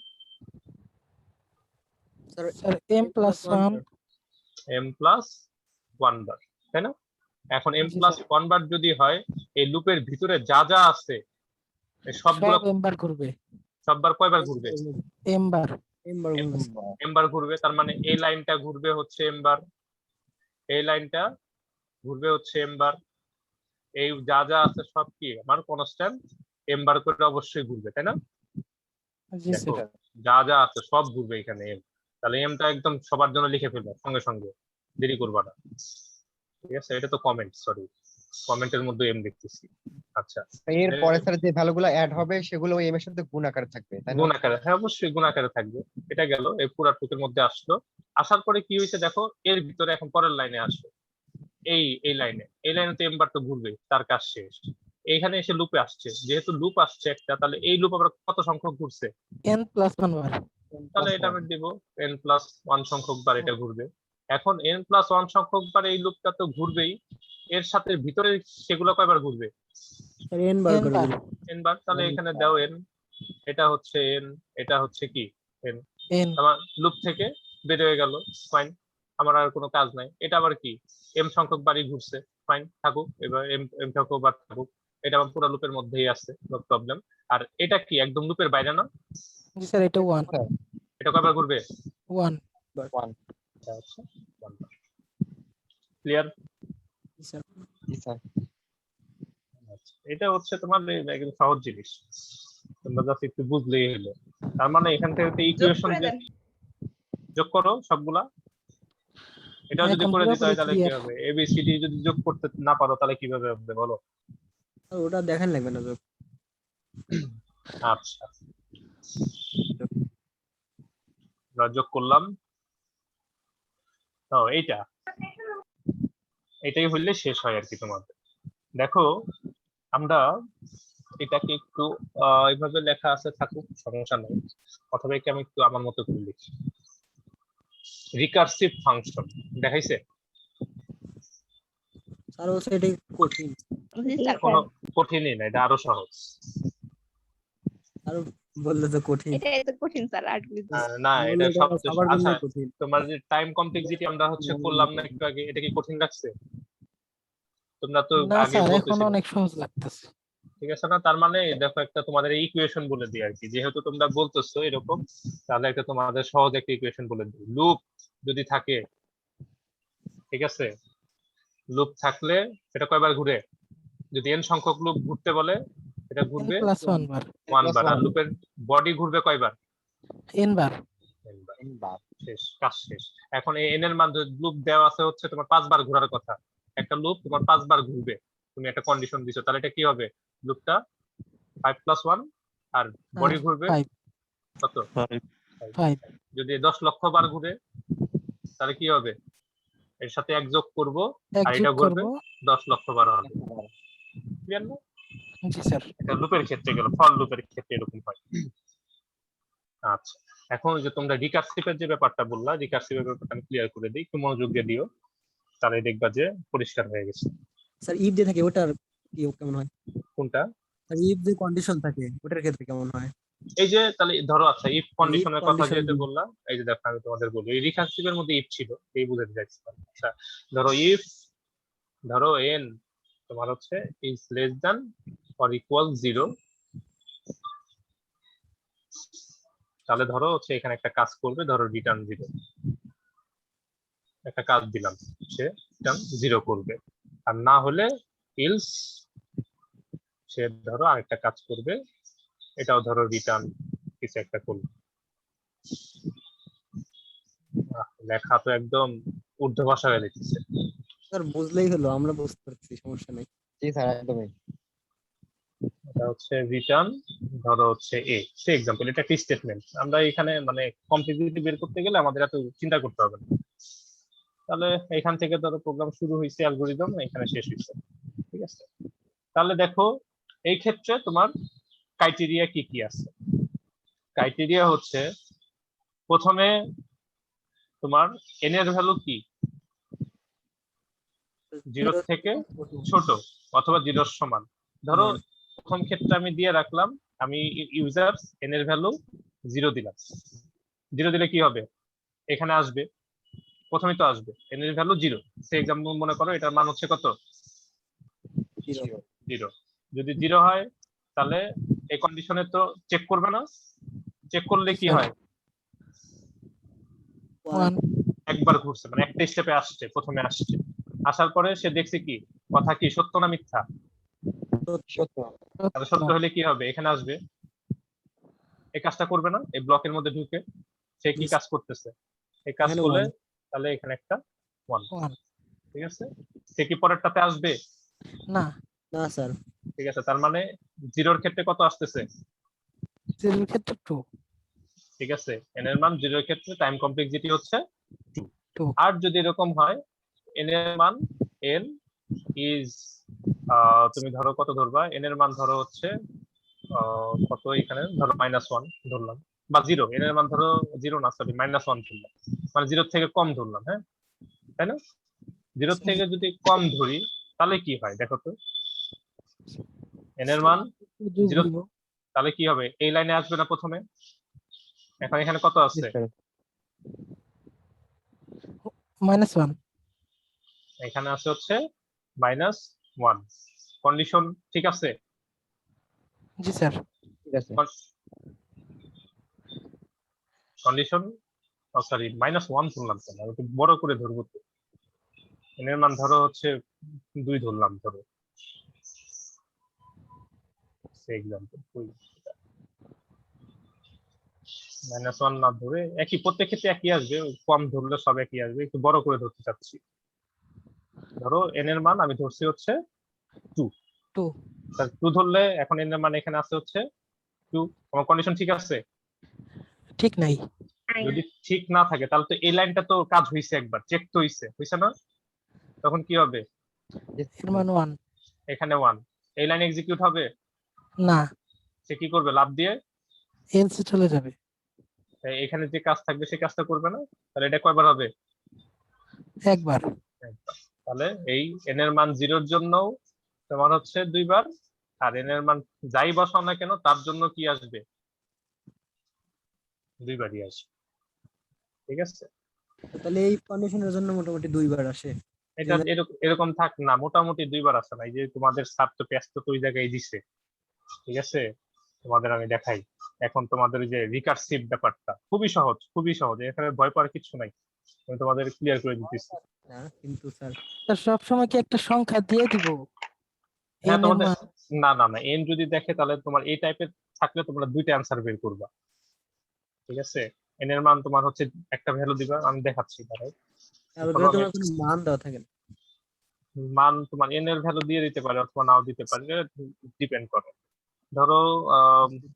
Sir sir m plus 1 m+1 বার, তাই না? এখন জি, m+1 বার যদি হয়, এই লুপের ভিতরে যা যা আছে এই সবগুলো সব m বার ঘুরবে সববার কয়বার ঘুরবে? m বার এম বার m বার ঘুরবে। তার মানে এই লাইনটা ঘুরবে হচ্ছে m বার, এই লাইনটা ঘুরবে হচ্ছে m বার, এই যা যা আছে সব কি আমার কনস্ট্যান্ট m বার করে অবশ্যই ঘুরবে, তাই না? জি দেখো স্যার যা যা আছে সব ঘুরবে এখানে m। তাহলে এমটা একদম সবার জন্য লিখে ফেলবে সঙ্গে সঙ্গে, দেরি করবা না। ঠিক আছে, এটা তো কমেন্ট, সরি, কমেন্টের মধ্যে এম দেখতেছি। আচ্ছা, এর পরে স্যার যে ভ্যালুগুলো অ্যাড হবে সেগুলো ওই m এর সাথে গুণ আকারে থাকবে, তাই না? গুণ আকারে, হ্যাঁ অবশ্যই গুণ আকারে থাকবে। এটা গেল, এই পুরা টুকের মধ্যে আসলো। আসার পরে কি হয়েছে দেখো, এর ভিতরে এখন পরের লাইনে আসলো, এই লাইনে তো এমবার তো ঘুরবে, তার কাজ শেষ। এইখানে এসে লুপে আসছে, যেহেতু লুপ আসছে একটা, তাহলে এই লুপ আবার কত সংখ্যক ঘুরছে? n plus 1 বার তাহলে এটা আমি দিব n+1 সংখ্যক বার এটা ঘুরবে। এখন n+1 সংখ্যক বার এই লুপটা তো ঘুরবেই, এর সাথে ভিতরে সেগুলো কয়বার ঘুরবে? স্যার এন বার n করে বার দিন। n বার। তাহলে এখানে দাও n, এটা হচ্ছে n, এটা হচ্ছে কি n। n আমার লুপ থেকে বের হয়ে গেল, ফাইন, আমার আর কোনো কাজ নাই। এটা আবার কি m সংখ্যক বারই ঘুরছে, ফাইন থাকুক, এবার m সংখ্যক বার থাকুক, এটা আমার পুরো লুপের মধ্যেই আছে, নো প্রবলেম। আর এটা কি একদম লুপের বাইরে না? জি স্যার এটা 1 এটা কয়বার ঘুরবে? 1 আচ্ছা, ক্লিয়ার? জি স্যার। জি স্যার। আচ্ছা, এটা হচ্ছে তোমার একদম সহজ জিনিস, তোমরা জাস্ট একটু বুঝলেই হলো। তার মানে এখান থেকে ইকুয়েশন যোগ করো সবগুলা। এটাও যদি এখন করে দিতে হয় পুরোপুরি তাহলে কি clear। হবে? এবিসিডি যদি যোগ করতে না পারো তাহলে কিভাবে হবে বলো? স্যার ওটা দেখেন লাগবে না তো। আচ্ছা, আমরা যোগ করলাম, তো এটাই হইলে শেষ হয় আর কি তোমাদের। দেখো আমরা এটাকে একটু এইভাবে লেখা আছে, থাকুক সমস্যা নেই, অথবা একে আমি একটু আমার মতো করে লিখি। রিকার্সিভ ফাংশন দেখাইছে? স্যার বলছে এটা কঠিন। জি জি স্যার কোনো কঠিনই না, এটা আরো সহজ। আর বললে তো কঠিন। এটাই তো কঠিন স্যার, আর কি না, এটা বললে সবচেয়ে সবার জন্য আচ্ছা, কঠিন। তোমার যে টাইম কমপ্লেক্সিটি আমরা হচ্ছে করলাম না একটু আগে, এটা কি কঠিন লাগছে? তোমরা তো না আগে স্যার এখন বলতেছিলে, অনেক সহজ লাগতেছে ঠিক আছে না? তার মানে দেখো একটা তোমাদের ইকুয়েশন বলে দিই আর কি, যেহেতু তোমরা বলতেছো এরকম, তাহলে একটা তোমাদের সহজ একটা ইকুয়েশন বলে দিই। লুপ যদি থাকে, ঠিক আছে, লুপ থাকলে সেটা কয়বার ঘুরে? যদি n সংখ্যক লুপ ঘুরতে বলে, এটা n ঘুরবে প্লাস 1 বার, 1 বার। আর লুপের বডি ঘুরবে কয়বার? n বার। n বার। শেষ, কাজ শেষ। এখন এই n এর মান, লুপ দেওয়া আছে হচ্ছে তোমার 5 বার ঘোরার কথা, একটা লুপ তোমার 5 বার ঘুরবে, তুমি একটা কন্ডিশন দিছো, তাহলে এটা কি হবে? লুপটা 5 + 1 আর বডি আর ঘুরবে 5 কত? 5 যদি 10 লক্ষ বার ঘুরে তাহলে কি হবে? এর সাথে এক যোগ করব এক আর যোগ এটা ঘুরবে করব। 10 লক্ষ বার হবে। ক্লিয়ার না? জি স্যার। এটা লুপের ক্ষেত্রে গেল, ফর লুপের ক্ষেত্রে এরকম হয়। আচ্ছা, এখন যে তোমরা রিকার্সিভের যে ব্যাপারটা বললা, রিকার্সিভের ব্যাপারটা আমি ক্লিয়ার করে দিই, একটু মনোযোগ দিয়ে দিও, তাহলে দেখবা যে পরিষ্কার হয়ে গেছে। স্যার ইফ যে থাকে ওটার কি কেমন হয়? কোনটা? স্যার ইফ যে কন্ডিশন থাকে ওটার ক্ষেত্রে কেমন হয়? এই যে তাহলে ধরো, আচ্ছা ইফ কন্ডিশনের কথা condition যেহেতু দিয়ে। বললাম, এই যে দেখো আমি তোমাদের বলি, এই রিকার্সিভের মধ্যে ইফ ছিল, এই বুঝাতে চাইছিলাম। আচ্ছা, ধরো ইফ, ধরো n তোমার হচ্ছে is less than or equal 0, তাহলে ধরো হচ্ছে এখানে একটা কাজ করবে, ধরো রিটার্ন 0, একটা কাজ দিলাম, সে রিটার্ন 0 করবে। আর না হলে ইলস, সে ধরো আরেকটা কাজ করবে, এটাও ধরো রিটার্ন কিছু একটা করবে। লেখা তো একদম ঊর্ধ্ব ভাষা হয়ে লিখতেছে। স্যার বুঝলেই হলো, আমরা বুঝতে পারছি, সমস্যা নেই। জি স্যার একদমই। এটা হচ্ছে রিটার্ন, ধরো হচ্ছে এ, সে এক্সাম্পল, এটা একটা স্টেটমেন্ট। আমরা এখানে মানে কমপ্লিটলি বের করতে গেলে আমাদের এত চিন্তা করতে হবে না। তাহলে এখান থেকে ধরো প্রোগ্রাম শুরু হয়েছে, অ্যালগরিদম এখানে শেষ হয়েছে, ঠিক আছে? তাহলে দেখো এই ক্ষেত্রে তোমার ক্রাইটেরিয়া কি কি আছে। ক্রাইটেরিয়া হচ্ছে প্রথমে তোমার n এর ভ্যালু কি? 0 থেকে ছোট অথবা 0 সমান। ধরো প্রথম ক্ষেত্রে আমি দিয়ে রাখলাম, আমি ইউজার n এর ভ্যালু 0 দিলাম। 0 দিলে কি হবে? এখানে আসবে, প্রথমেই তো আসবে n এর ভ্যালু 0। সে এক্সাম্পল মনে করো এটার মান হচ্ছে কত? 0। যদি 0 হয় তাহলে এই কন্ডিশনে তো চেক করবে না, চেক করলে কি হয়? 1 একবার ঘুরছে, মানে একটা স্টেপে আসছে, প্রথমে আসছে, আসার পরে সে দেখছে কি কথা, কি সত্য না মিথ্যা? সত্য। তাহলে সত্য হলে কি হবে? এখানে আসবে, এই কাজটা করবে না? এই ব্লকের মধ্যে ঢুকে সে কি কাজ করতেছে? এই কাজ এখানে করলে 1 তাহলে এখানে একটা 1, 1 ঠিক আছে? সে কি পরেরটাতে আসবে? না, না স্যার। ঠিক আছে, তার মানে 0 এর ক্ষেত্রে কত আসতেছে? 0 এর ক্ষেত্রে 2। ঠিক আছে, n এর মান 0 এর ক্ষেত্রে টাইম কমপ্লেক্সিটি হচ্ছে 2। 2 আর যদি এরকম হয় n এর মান, n ইজ, তুমি ধরো কত ধরবা? n এর মান ধরো হচ্ছে কত, এখানে ধরো -1 ধরলাম, বা 0, n এর মান ধরো 0 না, সরি -1 ধরলাম, মানে 0 থেকে কম ধরলাম, হ্যাঁ তাই না? 0 থেকে যদি কম ধরি তাহলে কি হয় দেখো তো? n এর মান 0, তাহলে কি হবে? এই লাইনে আসবে না প্রথমে? এখন এখানে কত আছে? -1। এখানে আছে হচ্ছে -1। কন্ডিশন ঠিক আছে? জি স্যার। ঠিক আছে। কন্ডিশন, সরি -1 ধরলাম কেন, আমি একটু বড় করে ধরবো তো। n এর মান ধরো হচ্ছে 2 ধরলাম, ধরো এক্সাম্পল -1 না ধরে, একই প্রত্যেক ক্ষেত্রে একই আসবে, কম ধরলে সব একই আসবে, একটু বড় করে ধরতে চাচ্ছি। ধরো n এর মান আমি ধরছি হচ্ছে 2, 2 2 ধরলে এখন n এর মান এখানে আছে হচ্ছে 2। আমার কন্ডিশন ঠিক আছে? ঠিক নাই। যদি ঠিক না থাকে তাহলে তো এই লাইনটা তো কাজ হইছে, একবার চেক তো হইছে না? তখন কি হবে? এর মান 1। এখানে 1, এই লাইন এক্সিকিউট হবে না, সে কি করবে? লাভ দিয়ে এলসে চলে যাবে। এখানে যে কাজ থাকবে সে কাজটা করবে না, তাহলে এটা কয়বার হবে? একবার। একবার। তাহলে এই n এর মান 0 এর জন্য তোমার হচ্ছে 2 বার, আর n এর মান যাই বসাও না কেন তার জন্য কি আসবে? 2 বারই আসবে, ঠিক আছে? তাহলে এই কন্ডিশনের জন্য মোটামুটি 2 বার আসে। এটা এরকম থাক না, মোটামুটি 2 বার আসে না। এই যে তোমাদের স্যার তো পেস্ট তো ওই জায়গায় দিছে, ঠিক আছে, তোমাদের আমি দেখাই। এখন তোমাদের ওই যে রিকারসিভ ব্যাপারটা খুবই সহজ, এখানে ভয় পাওয়ার কিছু নাই, আমি তোমাদের ক্লিয়ার করে দিতেছি। কিন্তু স্যার স্যার সবসময় কি একটা সংখ্যা দিয়ে দিব হ্যাঁ n এর তোমাদের, মান? না এন যদি দেখে তাহলে তোমার এই টাইপের থাকলে তোমরা দুইটা অ্যান্সার বের করবা, ঠিক আছে। এন এর মান তোমার হচ্ছে একটা ভ্যালু দিবা, আমি দেখাচ্ছি দাঁড়াও। আর এখনো ওখানে আমি তোমার কোনো মান দেওয়া থাকে না। মান তোমার এন এর ভ্যালু দিয়ে দিতে পারে অথবা নাও দিতে পারে, ডিপেন্ড করে। ধরো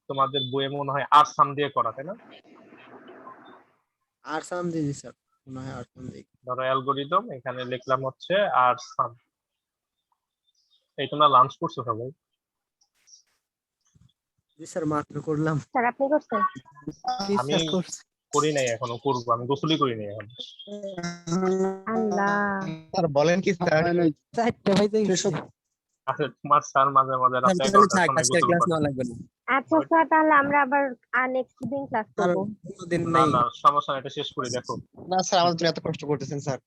তোমাদের বইয়ে মনে হয় আর সাম দিয়ে করা, তাই না? আর সাম দিয়েছি স্যার, মনে হয় আর সাম দিই। ধরো অ্যালগোরিদম, এখানে লিখলাম হচ্ছে আর সাম। এই তোমরা লাঞ্চ করছো সবাই? জি স্যার মাত্র করলাম। স্যার আপনি করছেন? জি আমি স্যার করছি। করি নাই, এখনো করবো, আমি গোসলই করি নাই এখন। আল্লাহ, স্যার বলেন কি স্যার? 4টা বাজে গেছে। আসলে তোমার স্যার মাঝে মাঝে রাত স্যার 11টার থাক, সময় আজকের গোসল ক্লাস করে। নেওয়া লাগবে না। আচ্ছা স্যার তাহলে আমরা আবার নেক্সট দিন ক্লাস আর করবো। কোনোদিন না নেই। না সমস্যা নাই, এটা শেষ করে দেখো। না স্যার, আমাদের জন্য এত কষ্ট করতেছেন স্যার।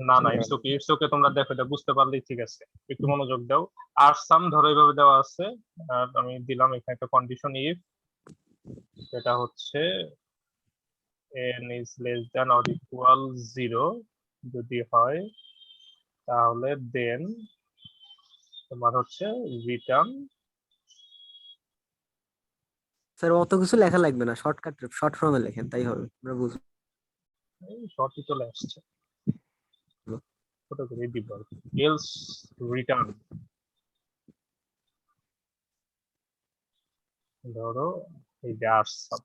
না ইটস ওকে, তোমরা দেখো, এটা বুঝতে পারলেই ঠিক আছে, একটু মনোযোগ দাও। আর সাম ধরো এইভাবে দেওয়া আছে, আর আমি দিলাম এখানে একটা কন্ডিশন ইফ, সেটা হচ্ছে n is less than or equal 0 যদি হয়, তাহলে দেন তোমার হচ্ছে রিটার্ন। স্যার অত কিছু লেখা লাগবে না, শর্টকাট শর্ট ফর্মে লেখেন তাই হবে, আমরা বুঝবো। শর্টই চলে আসছে, ছোট করে দিব, এলস রিটার্ন। ধরো এই যে আর সাম,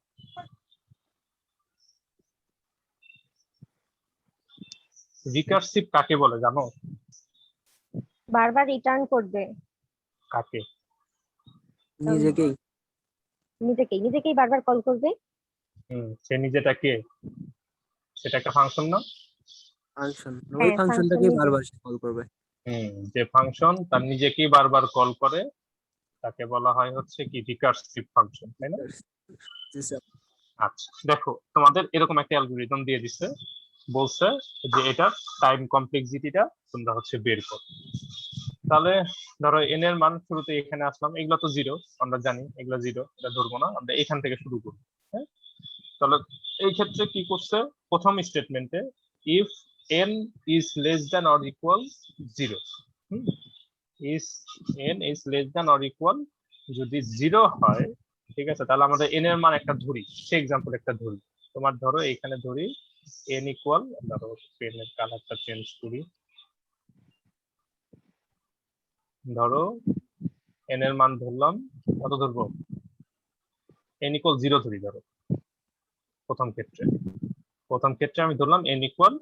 রিকারসিভ কাকে বলে জানো? বারবার রিটার্ন করবে, কাকে? নিজেকেই। নিজেকেই বারবার কল করবে। সে নিজেটা কে? সেটা একটা ফাংশন না? ফাংশন, ওই হ্যাঁ, ফাংশনটাকেই function বারবার কল করবে। যে ফাংশন তার নিজেকেই বারবার কল করে তাকে বলা হয় হচ্ছে কি রিকারসিভ ফাংশন, তাই না? জি স্যার। আচ্ছা দেখো, তোমাদের এরকম একটা অ্যালগরিদম দিয়ে দিচ্ছে, বলছে যে এটার টাইম কমপ্লেক্সিটিটা তোমরা হচ্ছে বের করো। তাহলে ধরো এন এর মান শুরুতে এখানে আসলাম, এগুলো তো জিরো, আমরা জানি এগুলো জিরো, এটা ধরবো না, আমরা এখান থেকে শুরু করবো। হ্যাঁ, তাহলে এই ক্ষেত্রে কি করছে, প্রথম স্টেটমেন্টে if n is less than or equal 0, is n is less than or equal যদি 0 হয়, ঠিক আছে, তাহলে আমাদের n এর মান একটা ধরি, সে এক্সাম্পল একটা ধরি, তোমার ধরো এখানে ধরি n ইকুয়াল, ধরো পেনের কালারটা চেঞ্জ করি, ধরো n এর মান ধরলাম, কত ধরবো, n ইকুয়াল 0 ধরি, ধরো প্রথম ক্ষেত্রে আমি ধরলাম n ইকুয়াল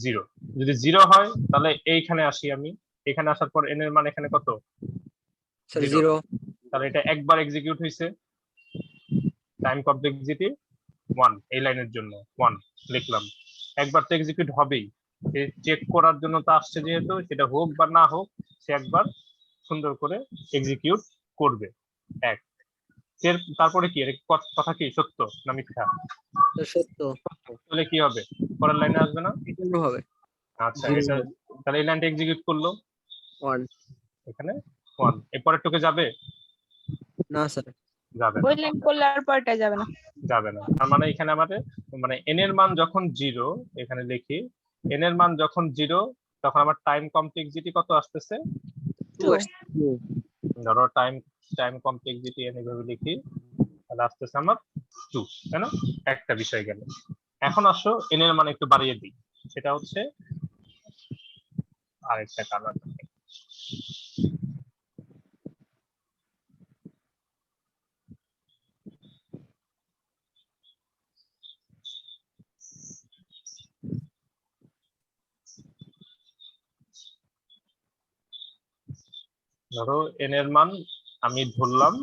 0। যদি 0 হয় তাহলে এইখানে আসি, আমি এখানে আসার পর n এর মান এখানে কত, স্যার 0, 0। তাহলে এটা একবার এক্সিকিউট হয়েছে, টাইম কমপ্লেক্সিটি 1, এই লাইনের জন্য 1 লিখলাম, একবার তো এক্সিকিউট হবেই, চেক করার জন্য তো আসছে, যেহেতু সেটা হোক বা না হোক সে একবার সুন্দর করে এক্সিকিউট করবে। এক, তারপরে কি কথা কি সত্য না মিথ্যা? সত্য। তাহলে কি হবে, পরের লাইনে আসবে না? এটাও হবে। আচ্ছা এটা, তাহলে এই লাইনটা এক্সিকিউট করলো 1। এখানে 1, এর পরের টুকে যাবে? না স্যার। যাবে ওই না, লাইন করলে আর পরটা যাবে না। যাবে না। তার মানে এখানে আমাদের মানে n এর মান যখন 0, এখানে লিখি n এর মান যখন 0, তখন আমার টাইম কমপ্লেক্সিটি কত আসতেছে, 2 ধরো টাইম কমপ্লেক্সিটি n এভাবে লিখি, তাহলে আসতেছে আমার 2, তাই না? একটা বিষয় গেল। এখন আসো n এর মান একটু বাড়িয়ে দিই, সেটা হচ্ছে আরেকটা কালার। ধরো n এর মান আমি ধরলাম,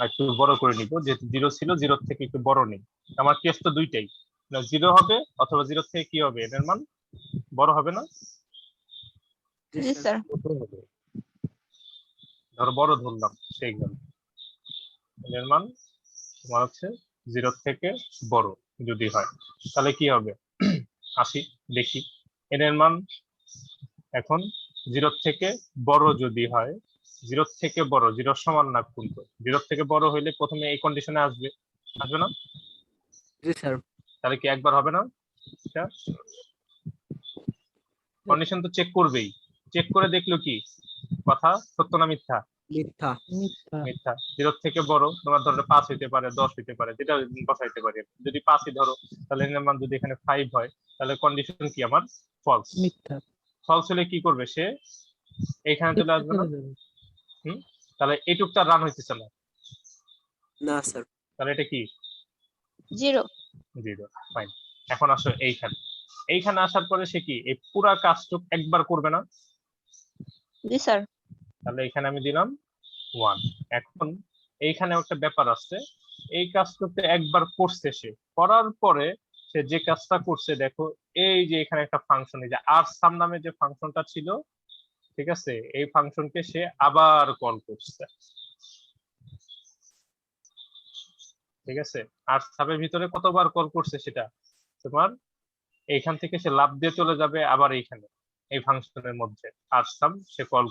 একটু বড় করে নিব, যেহেতু 0 ছিল, 0 থেকে একটু বড় নেই, আমার কেস তো দুইটাই, না 0 হবে অথবা 0 থেকে কি হবে, n এর মান বড় হবে না? জি স্যার। ধরো বড় ধরলাম, সেই এক্সাম্পল n এর মান তোমার হচ্ছে 0 থেকে বড় যদি হয়, তাহলে কি হবে, আসি দেখি n এর মান এখন 0 থেকে বড় যদি হয়, জিরো থেকে বড়, জিরোর সমান না কিন্তু, জিরোর থেকে বড় হইলে প্রথমে এই কন্ডিশনে আসবে, আসবে না? জি স্যার। তাহলে কি একবার হবে না? কন্ডিশন তো চেক করবেই, চেক করে দেখলো কি কথা সত্য না মিথ্যা? মিথ্যা। মিথ্যা। মিথ্যা। জিরোর থেকে বড় তোমার ধরো 5 হইতে পারে, 10 হইতে পারে, যেটা বসাইতে পারি। যদি 5ই ধরো তাহলে এর মান যদি এখানে 5 হয় তাহলে কন্ডিশন কি আমার ফলস। মিথ্যা। ফলস হলে কি করবে সে? এইখানে চলে আসবে না? চলে যাবে। তাহলে এইটুকটা রান হইতেছে না, না স্যার। তাহলে এটা কি? 0 জিরো। ফাইন। এখন আসো এইখানে, এইখানে আসার পরে সে কি এই পুরা কাজটুক একবার করবে না? জি স্যার তাহলে এখানে আমি দিলাম 1। এখন এইখানে একটা ব্যাপার আছে, এই কাজটাতে একবার করছে সে, করার পরে সে যে কাজটা করছে দেখো, এই যে এখানে একটা ফাংশন, এই যে আর সাম নামে যে ফাংশনটা ছিল, ঠিক আছে, এই ফাংশনকে সে আবার কল করছে, ঠিক আছে। আর সাবের ভিতরে কতবার কল করছে সেটা তোমার এইখান থেকে সে লাভ দিয়ে চলে যাবে আবার এইখানে এই ফাংশনের মধ্যে। আর সাম সে কল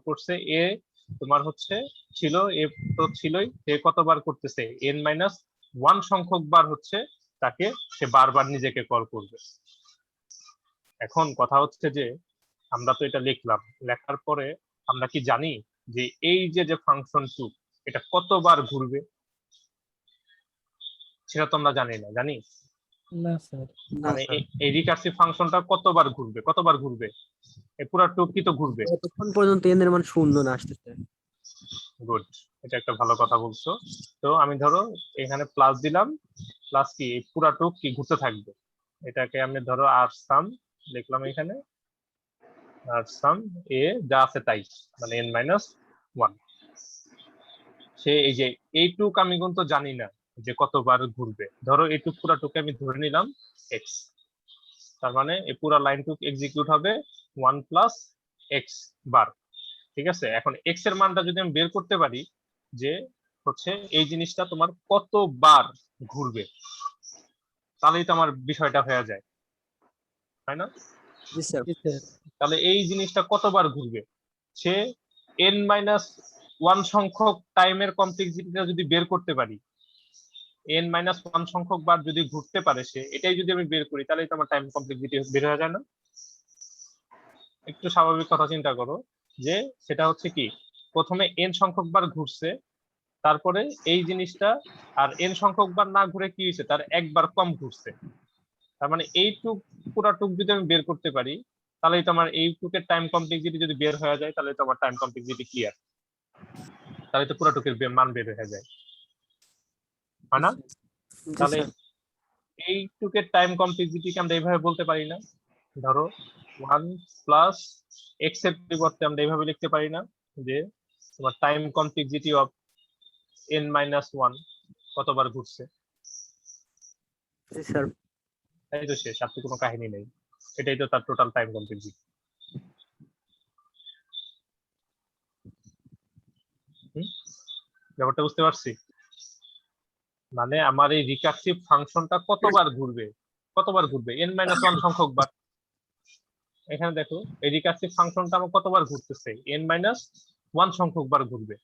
করছে এ তোমার হচ্ছে ছিল, এ তো ছিলই, সে কতবার করতেছে n-1 সংখ্যক বার হচ্ছে তাকে সে বারবার নিজেকে কল করবে। এখন কথা হচ্ছে যে আমরা তো এটা লিখলাম, লেখার পরে আমরা কি জানি যে এই যে ফাংশন 2 এটা কতবার ঘুরবে? সেটা তো আমরা জানি না, জানি? না স্যার। মানে এই রিকার্সিভ ফাংশনটা কতবার ঘুরবে? এই পুরো টুকি তো ঘুরবে ততক্ষণ পর্যন্ত n এর মান 0 না আসতেছে। গুড, এটা একটা ভালো কথা বলছো। তো আমি ধরো এখানে প্লাস দিলাম, প্লাস কি এই পুরা টুক কি ঘুরতে থাকবে, এটাকে আমি ধরো আর সাম লিখলাম এখানে, আর সাম এ যা আছে তাই, মানে n-1। সে এই যে এইটুক আমি কিন্তু জানি না যে কতবার ঘুরবে, ধরো এইটুক পুরা টুকে আমি ধরে নিলাম x, তার মানে এই পুরা লাইনটুক এক্সিকিউট হবে 1 + x বার, ঠিক আছে। এখন x এর মানটা যদি আমি বের করতে পারি যে হচ্ছে এই জিনিসটা তোমার কতবার ঘুরবে, তাহলেই তো আমার বিষয়টা হয়ে যায়, তাই না? জি স্যার। জি স্যার। তাহলে এই জিনিসটা কতবার ঘুরবে, সে n-1 সংখ্যক টাইমের কমপ্লেক্সিটিটা যদি বের করতে পারি, n-1 সংখ্যক বার যদি ঘুরতে পারে সে, এটাই যদি আমি বের করি তাহলেই তো আমার টাইম কমপ্লেক্সিটি বের হয়ে যায় না? একটু স্বাভাবিক কথা চিন্তা করো যে সেটা হচ্ছে কি প্রথমে n সংখ্যক বার ঘুরছে, তারপরে এই জিনিসটা আর n সংখ্যক বার না ঘুরে কি হয়েছে, তার একবার কম ঘুরছে। তার মানে এইটুক পুরা টুক যদি আমি বের করতে পারি তাহলেই তো আমার এইটুকের টাইম কমপ্লেক্সিটি যদি বের হয়ে যায় তাহলে তো আমার টাইম কমপ্লেক্সিটি ক্লিয়ার, তাহলে তো পুরা টুকের মান বের হয়ে যায়, হয় না? জি তাহলে স্যার। এইটুকের টাইম কমপ্লেক্সিটিকে আমরা এইভাবে বলতে পারি না, ধরো 1 + x এর পরিবর্তে আমরা এইভাবে লিখতে পারি না যে তোমার টাইম কমপ্লেক্সিটি অফ n-1 কতবার ঘুরছে? জি স্যার। তাই তো শেষ, আর তো কোনো কাহিনী নেই, এটাই তো তার টোটাল টাইম কমপ্লেক্সিটি। ব্যাপারটা বুঝতে পারছি? মানে আমার এই রিকার্সিভ ফাংশনটা কতবার ঘুরবে n-1 সংখ্যক বার। এখানে দেখো এই রিকার্সিভ ফাংশনটা আমার কতবার ঘুরতেছে, n-1 সংখ্যক বার ঘুরবে,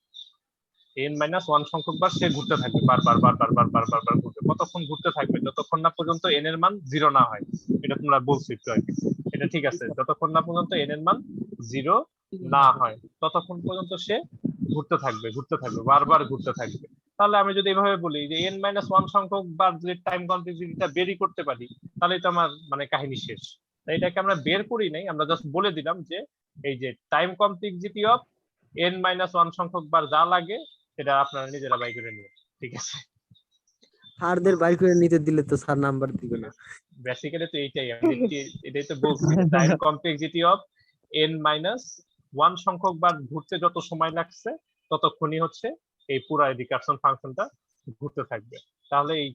n-1 সংখ্যক বার সে ঘুরতে থাকবে, বারবার ঘুরবে। কতক্ষণ ঘুরতে থাকবে? যতক্ষণ না পর্যন্ত n এর মান 0 না হয়, এটা তোমরা বলছো একটু আগে, এটা ঠিক আছে, যতক্ষণ না পর্যন্ত n এর মান 0 না হয় ততক্ষণ পর্যন্ত সে ঘুরতে থাকবে, বারবার ঘুরতে থাকবে। তাহলে আমি যদি এভাবে বলি যে n-1 সংখ্যক বার যদি টাইম কমপ্লেক্সিটিটা বেরই করতে পারি তাহলে তো আমার মানে কাহিনী শেষ। তাই এটাকে আমরা বের করি নাই, আমরা জাস্ট বলে দিলাম যে এই যে টাইম কমপ্লেক্সিটি অফ n-1 সংখ্যক বার যা লাগে সেটা আপনারা নিজেরা বাই করে নিয়ে, ঠিক আছে। স্যারদের বাইর করে নিতে দিলে তো স্যার নাম্বার দিবে না। বেসিক্যালি তো এইটাই আমি এটাই তো বলছি, টাইম কমপ্লেক্সিটি অফ n-1 সংখ্যক বার ঘুরতে যত সময় লাগছে ততক্ষণই হচ্ছে এই পুরো রিকারশন ফাংশনটা ঘুরতে থাকবে। তাহলে এই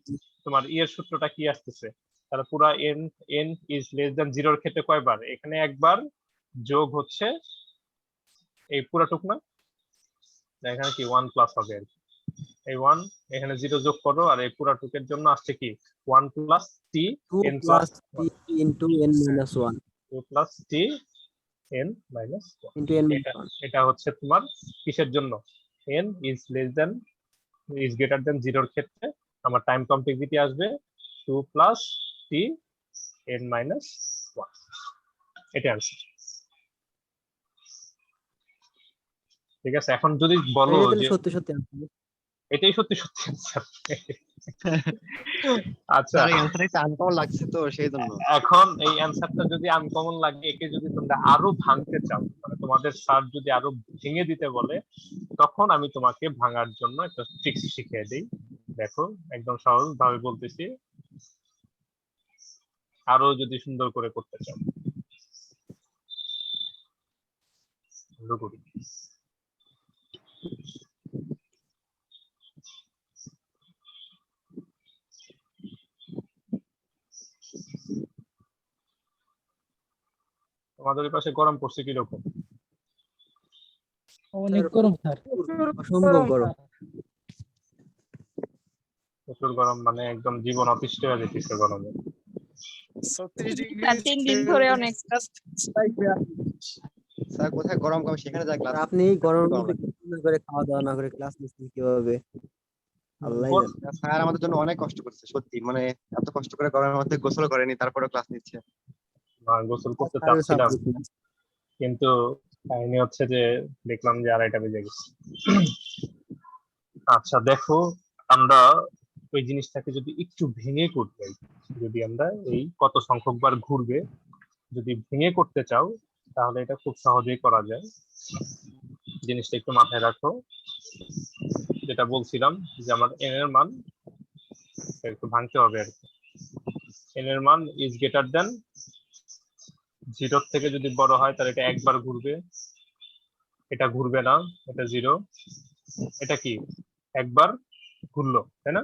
তোমার এর সূত্রটা কি আসতেছে, তাহলে পুরো n ইজ লেস দ্যান 0 এর ক্ষেত্রে কয়বার, এখানে একবার যোগ হচ্ছে এই পুরাটুক না, এখানে কি 1 প্লাস হবে আর কি, এই 1 এখানে 0 যোগ করো, আর এই পুরাটুকের জন্য আসছে কি 1 + t 2 n + t * n - 1। 2 + t n minus into n এটা এটা হচ্ছে তোমার কিসের জন্য n is less than is greater than 0 এর ক্ষেত্রে আমার টাইম কমপ্লেক্সিটি আসবে 2 প্লাস t n মাইনাস 1 এটা আনসার। ঠিক আছে, এখন যদি বলো এটা তাহলে যে সত্যি সত্যি answer। এটাই সত্যি সত্যি আনসার। আচ্ছা, স্যার এই অ্যান্সারটা একটু আনকমন লাগছে তো সেই জন্য। এখন এই অ্যান্সারটা যদি আনকমন লাগে, একে যদি তোমরা আরো ভাঙতে চাও, মানে তোমাদের স্যার যদি আরো ভেঙে দিতে বলে, তখন আমি তোমাকে ভাঙার জন্য একটা ট্রিক্স শিখিয়ে দিই। দেখো, একদম সহজ ভাবে বলতেছি, আরো যদি সুন্দর করে করতে চাও। শুরু করি। তোমাদের ওই পাশে গরম পড়ছে কিরকম? অনেক গরম স্যার। অসম্ভব গরম। প্রচুর গরম, মানে একদম জীবন অতিষ্ঠ হয়ে যেতেছে গরমে। 3 দিন ধরে অনেক। স্যার কোথায় গরম কম সেখানে যা আর ক্লাস। আপনি এই গরমের মধ্যে না করে খাওয়া দাওয়া না করে ক্লাস নিচ্ছেন কিভাবে? আল্লাহ বল- জানে। স্যার আমাদের জন্য অনেক কষ্ট করছে সত্যি, মানে এত কষ্ট করে গরমের মধ্যে গোসল করেনি তারপরে ক্লাস নিচ্ছে। গোসল করতে স্যারের চাচ্ছিলাম, subject না। কিন্তু কাহিনী হচ্ছে যে দেখলাম যে 2:30 বেজে গেছে। আচ্ছা দেখো, আমরা ওই জিনিসটাকে যদি একটু ভেঙে করতে চাই, যদি আমরা এই কত সংখ্যক বার ঘুরবে যদি ভেঙে করতে চাও, তাহলে এটা খুব সহজেই করা যায়। জিনিসটা একটু মাথায় রাখো, যেটা বলছিলাম যে আমার n এর মান একটু ভাঙতে হবে আর কি। n এর মান ইজ গ্রেটার দেন 0 থেকে যদি বড় হয় তাহলে এটা একবার ঘুরবে, এটা ঘুরবে না, এটা 0, এটা কি একবার ঘুরলো, তাই না?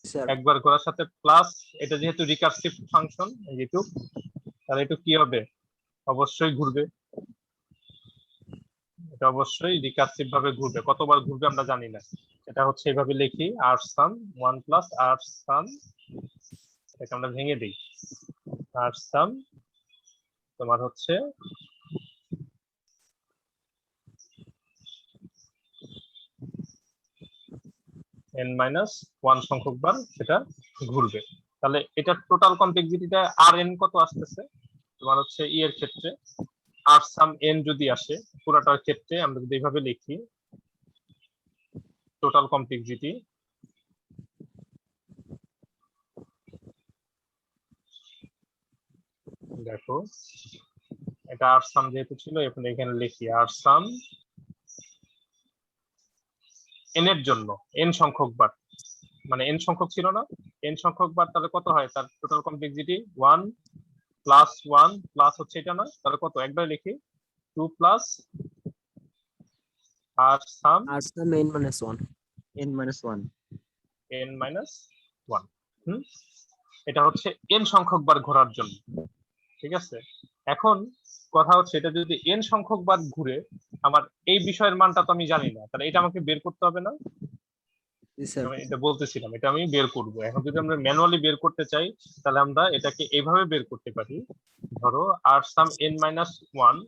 স্যার একবার করার সাথে প্লাস, এটা যেহেতু রিকার্সিভ ফাংশন যেহেতু, তাহলে এটা কি হবে, অবশ্যই ঘুরবে, এটা অবশ্যই রিকার্সিভ ভাবে ঘুরবে। কতবার ঘুরবে আমরা জানি না, এটা হচ্ছে এইভাবে লিখি আর সাম 1 প্লাস আর সাম, এটাকে আমরা ভেঙে দিই, আর সাম তোমার হচ্ছে n মাইনাস 1 সংখ্যক বার সেটা ঘুরবে। তাহলে এটা টোটাল কমপ্লেক্সিটিটা আর n কত আসতেছে তোমার হচ্ছে ই এর ক্ষেত্রে, আর সাম n যদি আসে পুরোটার ক্ষেত্রে, আমরা যদি এইভাবে লিখি টোটাল কমপ্লেক্সিটি দেখো, এটা আর সাম যেহেতু ছিল এখন এখানে লিখি আর সাম n এর জন্য n সংখ্যক বার, মানে n সংখ্যক ছিল না, n সংখ্যক বার, তাহলে কত হয় তার টোটাল কমপ্লেক্সিটি 1 প্লাস 1 প্লাস হচ্ছে এটা না, তাহলে কত, একবার লিখি 2 প্লাস আর সাম আর সাম n minus 1। n minus 1। n minus 1। এটা হচ্ছে n সংখ্যক বার ঘোরার জন্য, ঠিক আছে? এখন কথা হচ্ছে এটা যদি n সংখ্যক বার ঘুরে, আমার এই বিষয়ের মানটা তো আমি জানি না, তাহলে এটা আমাকে বের করতে হবে না? জি স্যার। আমি এটা বলতেছিলাম, এটা আমি বের করব। এখন যদি আমরা ম্যানুয়ালি বের করতে চাই, তাহলে আমরা এটাকে এইভাবে বের করতে পারি, ধরো আর সাম n মাইনাস 1,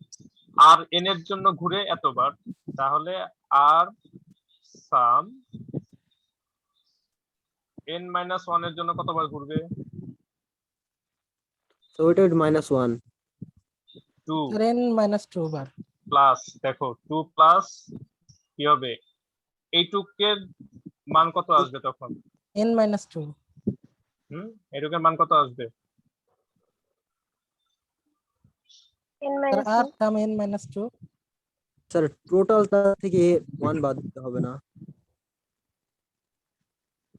আর n এর জন্য ঘুরে এতবার, তাহলে আর সাম n মাইনাস 1 এর জন্য কতবার ঘুরবে? সো এটা -1। 2 স্যার n মাইনাস 2 বার। প্লাস, দেখো 2 প্লাস কি হবে, এই 2 এর মান কত আসবে তখন? n minus 2। এইটুকের মান কত আসবে? n স্যার minus আর 2 সাম n মাইনাস 2। স্যার টোটালটা থেকে 1 বাদ দিতে হবে না?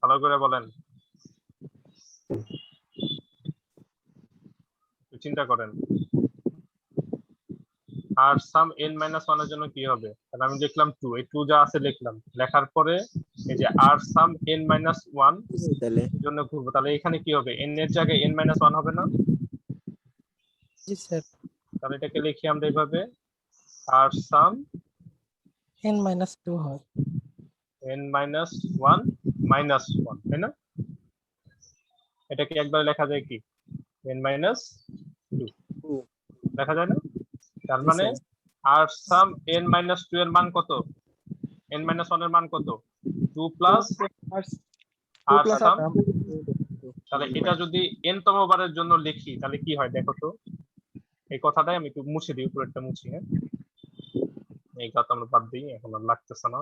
ভালো করে বলেন, একটু চিন্তা করেন। আর সাম n মাইনাস 1 এর জন্য কি হবে? তাহলে আমি লিখলাম 2, এই 2 যা আছে লিখলাম, লেখার পরে এই যে আর সাম n মাইনাস 1 তাহলে এর জন্য ঘুরবো, তাহলে এখানে কি হবে, n এর জায়গায় n মাইনাস 1 হবে না? জি স্যার, তাহলে এটাকে লিখি আমরা এইভাবে আর সাম n মাইনাস 2 হয়। n মাইনাস 1 মাইনাস 1, তাই না? এটাকে একবার লেখা যায় কি n মাইনাস 2 লেখা যায় না? তার জি, মানে স্যার। আর সাম n মাইনাস 2 এর মান কত? n মাইনাস 1 এর মান কত? 2 প্লাস আর সাম। তাহলে এটা যদি n তম বারের জন্য লিখি তাহলে কি হয় দেখো তো। এই কথাটাই আমি একটু মুছে দিই, উপরেরটা মুছি। হ্যাঁ, এই কথা আমরা বাদ দিই, এখন আর লাগতেছে না।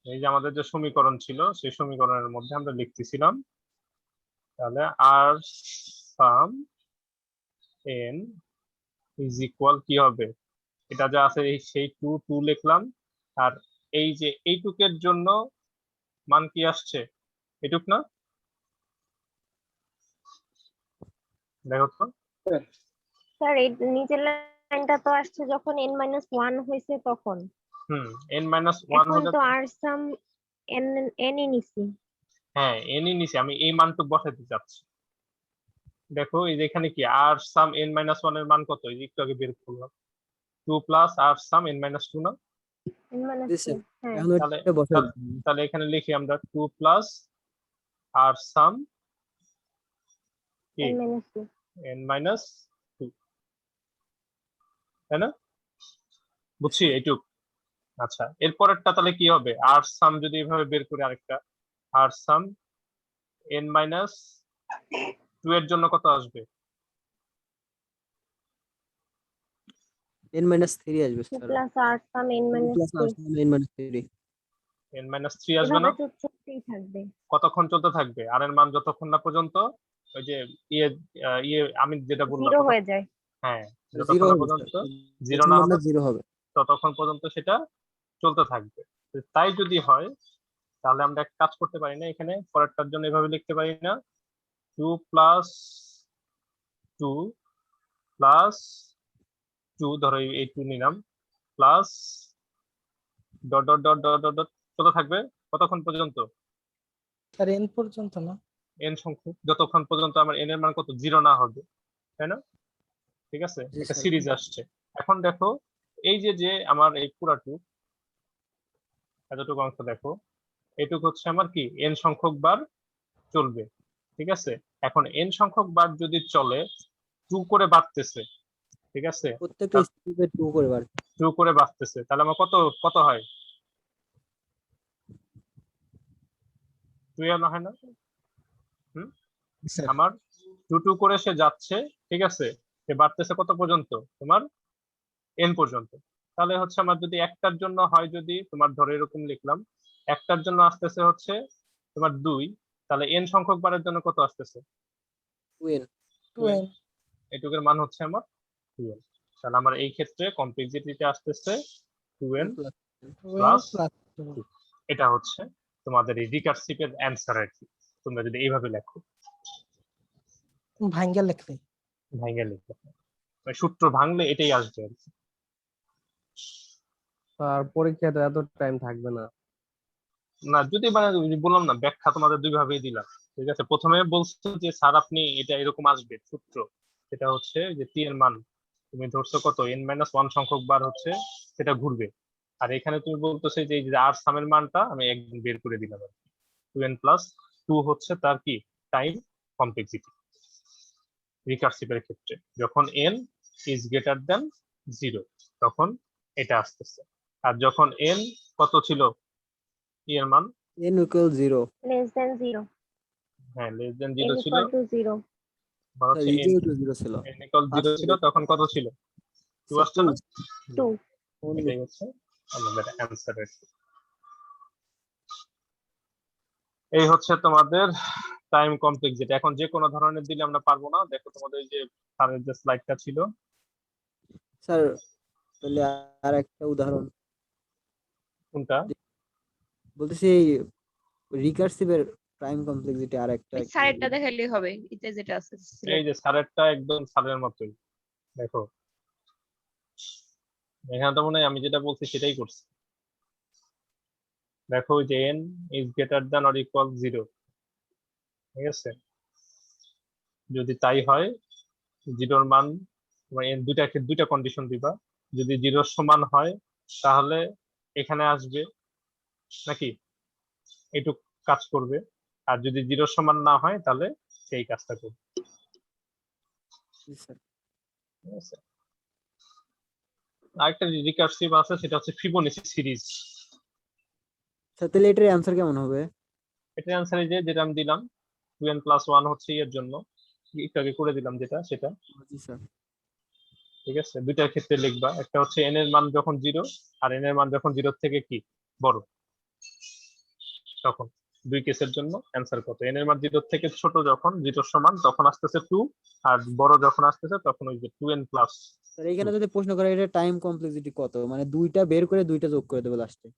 এই যে আমাদের যে সমীকরণ ছিল সেই সমীকরণের মধ্যে আমরা লিখতেছিলাম তাহলে আর সাম n ইজ ইকুয়াল কি হবে, এটা যা আছে এই সেই 2 লিখলাম। আর এই যে এইটুকের জন্য মান কি আসছে, এটুক না? দেখো তো। স্যার এই নিচের লাইনটা তো আসছে যখন n-1 হয়েছে তখন। n মাইনাস 1 এখন হলে তো আর সাম n ই নিছি। হ্যাঁ n ই নিচে, আমি এই মানটুকু বসাতে চাচ্ছি। দেখো এই যে এখানে কি আর সাম n মাইনাস 1 এর মান কত, এই যে একটু আগে বের করলাম 2 প্লাস আর সাম n মাইনাস 2 না? n-2 জি, স্যার। হ্যাঁ এখন তাহলে ওইটা বসাই তাহলে- তাহলে এখানে লিখি আমরা 2 প্লাস আর সাম কি n-2 n মাইনাস 2, তাই না? বুঝছি এইটুক। আচ্ছা, এরপরেরটা তাহলে কি হবে, আর সাম যদি এভাবে বের করি আরেকটা, আর সাম n মাইনাস 2 এর জন্য কত আসবে? n-3 আসবে, 2 স্যার। প্লাস আর sum plus n-3 n-3। n minus 3 আসবে না? এভাবে তো চলতেই থাকবে। কতক্ষণ চলতে থাকবে? আর এর মান যতক্ষণ না পর্যন্ত ওই যে ইয়ে ইয়ে আমি যেটা বললাম জিরো হয়ে যায়। হ্যাঁ, জিরো যতক্ষণ না হবে, পর্যন্ত স্যার। জিরো না হবে জিরো হবে। ততক্ষণ পর্যন্ত সেটা চলতে থাকবে। তো তাই যদি হয় তাহলে আমরা এক কাজ করতে পারি না, এখানে পরেরটার জন্য এভাবে লিখতে পারি না 2 প্লাস 2 প্লাস 2, ধরো এই 2 নিলাম, plus dot dot dot dot dot dot কত থাকবে কতক্ষণ পর্যন্ত? স্যার n পর্যন্ত না। n সংখ্যক, যতক্ষণ পর্যন্ত আমার n এর মান কত, জিরো না হবে, তাই না? ঠিক আছে, জি, একটা স্যার। সিরিজ আসছে। এখন দেখো এই যে যে আমার এই পুরাটুকু এতটুকু অংশ দেখো, এটুকু হচ্ছে আমার কি n সংখ্যক বার চলবে। ঠিক আছে, এখন n সংখ্যক বার যদি চলে 2 করে বাড়তেছে, ঠিক আছে, প্রত্যেকটা স্টেপে 2 করে বাড়বে। 2 করে বাড়তেছে, তাহলে আমার কত কত হয়, 2 না হয় না? স্যার আমার 2 করে সে যাচ্ছে, ঠিক আছে, সে বাড়তেছে কত পর্যন্ত, তোমার n পর্যন্ত। তাহলে হচ্ছে আমার যদি একটার জন্য হয়, যদি তোমার ধরে এরকম লিখলাম একটার জন্য আসতেছে হচ্ছে তোমার 2, তাহলে n সংখ্যক বারের জন্য কত আসতেছে, 2n। 2n এটুকের মান হচ্ছে আমার 2n। তাহলে আমার এই ক্ষেত্রে কমপ্লেক্সিটিতে আসতেছে 2n plus 2n plus plus 2। এটা হচ্ছে তোমাদের এই রিকার্সিভের অ্যান্সার আর কি, তোমরা যদি এইভাবে লেখো, ভাঙ্গা লিখলে। ভাঙে লিখো, মানে সূত্র ভাঙলে এটাই আসবে আর কি। আর পরীক্ষাতে এত টাইম থাকবে না। না যদি মানে ওই যে বললাম না, ব্যাখ্যা তোমাদের দুই ভাবেই দিলাম। ঠিক আছে, প্রথমে বলছো যে স্যার আপনি এটা এরকম আসবে সূত্র, সেটা হচ্ছে যে টি এর মান তুমি ধরছো কত n মাইনাস 1 সংখ্যক বার হচ্ছে সেটা ঘুরবে। আর এখানে তুমি বলতেছে যে এই যে আর সামের মানটা আমি একদম বের করে দিলাম আর কি, 2n প্লাস 2 হচ্ছে তার কি টাইম কমপ্লেক্সিটি রিকার্সিভের ক্ষেত্রে, যখন n ইজ গ্রেটার দ্যান 0 তখন এটা আসতেছে। আর যখন n কত ছিল এর মান, n equal 0। less than 0 হ্যাঁ লেস দেন n 0 ছিল, equal to 0 বা হচ্ছে n equal to 0 ছিল। ইকুয়াল 0 ছিল, তখন কত ছিল, 2 আসছে না? 2 এটাই হচ্ছে আমাদের অ্যান্সার। এই হচ্ছে তোমাদের টাইম কমপ্লেক্সিটি। এখন যে কোনো ধরনের দিলে আমরা পারবো না, দেখো তোমাদের এই যে স্যারের যে স্লাইডটা ছিল, স্যার তাহলে আর একটা উদাহরণ কোনটা? বলতেছি, রিকার্সিভের প্রাইম কমপ্লেক্সিটি আর একটা ওই সাইডটা দেখাইলেই হবে, এতে যেটা আছে এই যে স্যারেরটা একদম স্যারের মতোই, দেখো এখানে তো মনে হয় আমি যেটা বলছি সেটাই করছি। দেখো যে n is greater than or equal 0, ঠিক আছে, যদি তাই হয় জিরোর মান তোমার দুইটা কন্ডিশন দিবা, যদি জিরোর সমান হয় তাহলে এখানে আসবে নাকি এইটুক কাজ করবে, আর যদি 0 সমান না হয় তাহলে সেই কাজটা করবে। জি স্যার। ঠিক আছে, আরেকটা রিকার্সিভ আছে, সেটা হচ্ছে ফিবোনাচি সিরিজ। স্যার তাহলে এটার অ্যান্সার কেমন হবে? এটার অ্যান্সার এই যে যেটা আমি দিলাম 2n+1 হচ্ছে এর জন্য, একটু আগে করে দিলাম যেটা সেটা। জি স্যার। ঠিক আছে, দুইটার ক্ষেত্রে লিখবা, একটা হচ্ছে n এর মান যখন 0 আর n এর মান যখন 0 থেকে কি বড়, তখন দুই কেসের জন্য অ্যান্সার কত। n এর মান 0 থেকে ছোট যখন 0 সমান তখন আসতেছে 2, আর বড় যখন আসতেছে তখন ওই যে 2n+। স্যার এখানে যদি প্রশ্ন করে এটা টাইম কমপ্লেক্সিটি কত, মানে দুইটা বের করে দুইটা যোগ করে দেবো লাস্টে,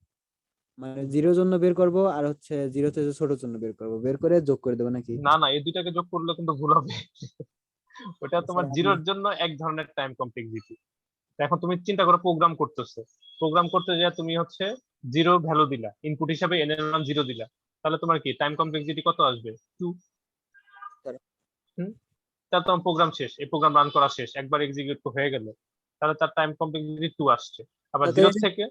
মানে 0 জন্য বের করব আর হচ্ছে 0 থেকে ছোট জন্য বের করব, বের করে যোগ করে দেবো নাকি? না না, এই দুইটাকে যোগ করলে কিন্তু ভুল হবে। ওটা তোমার স্যার, 0 এর জন্য এক ধরনের টাইম কমপ্লেক্সিটি। এখন তুমি চিন্তা করো প্রোগ্রাম করতেছো, প্রোগ্রাম করতে গিয়ে তুমি হচ্ছে 0 ভ্যালু দিলা, ইনপুট হিসাবে n এর মান 0 দিলা, তাহলে তোমার কি টাইম কমপ্লেক্সিটি কত আসবে? 2। স্যার। তাহলে তোমার প্রোগ্রাম শেষ, এই প্রোগ্রাম রান করা শেষ, একবার এক্সিকিউট হয়ে গেল, তাহলে তার টাইম কমপ্লেক্সিটি 2 আসছে। আবার তাহলে 0 থেকে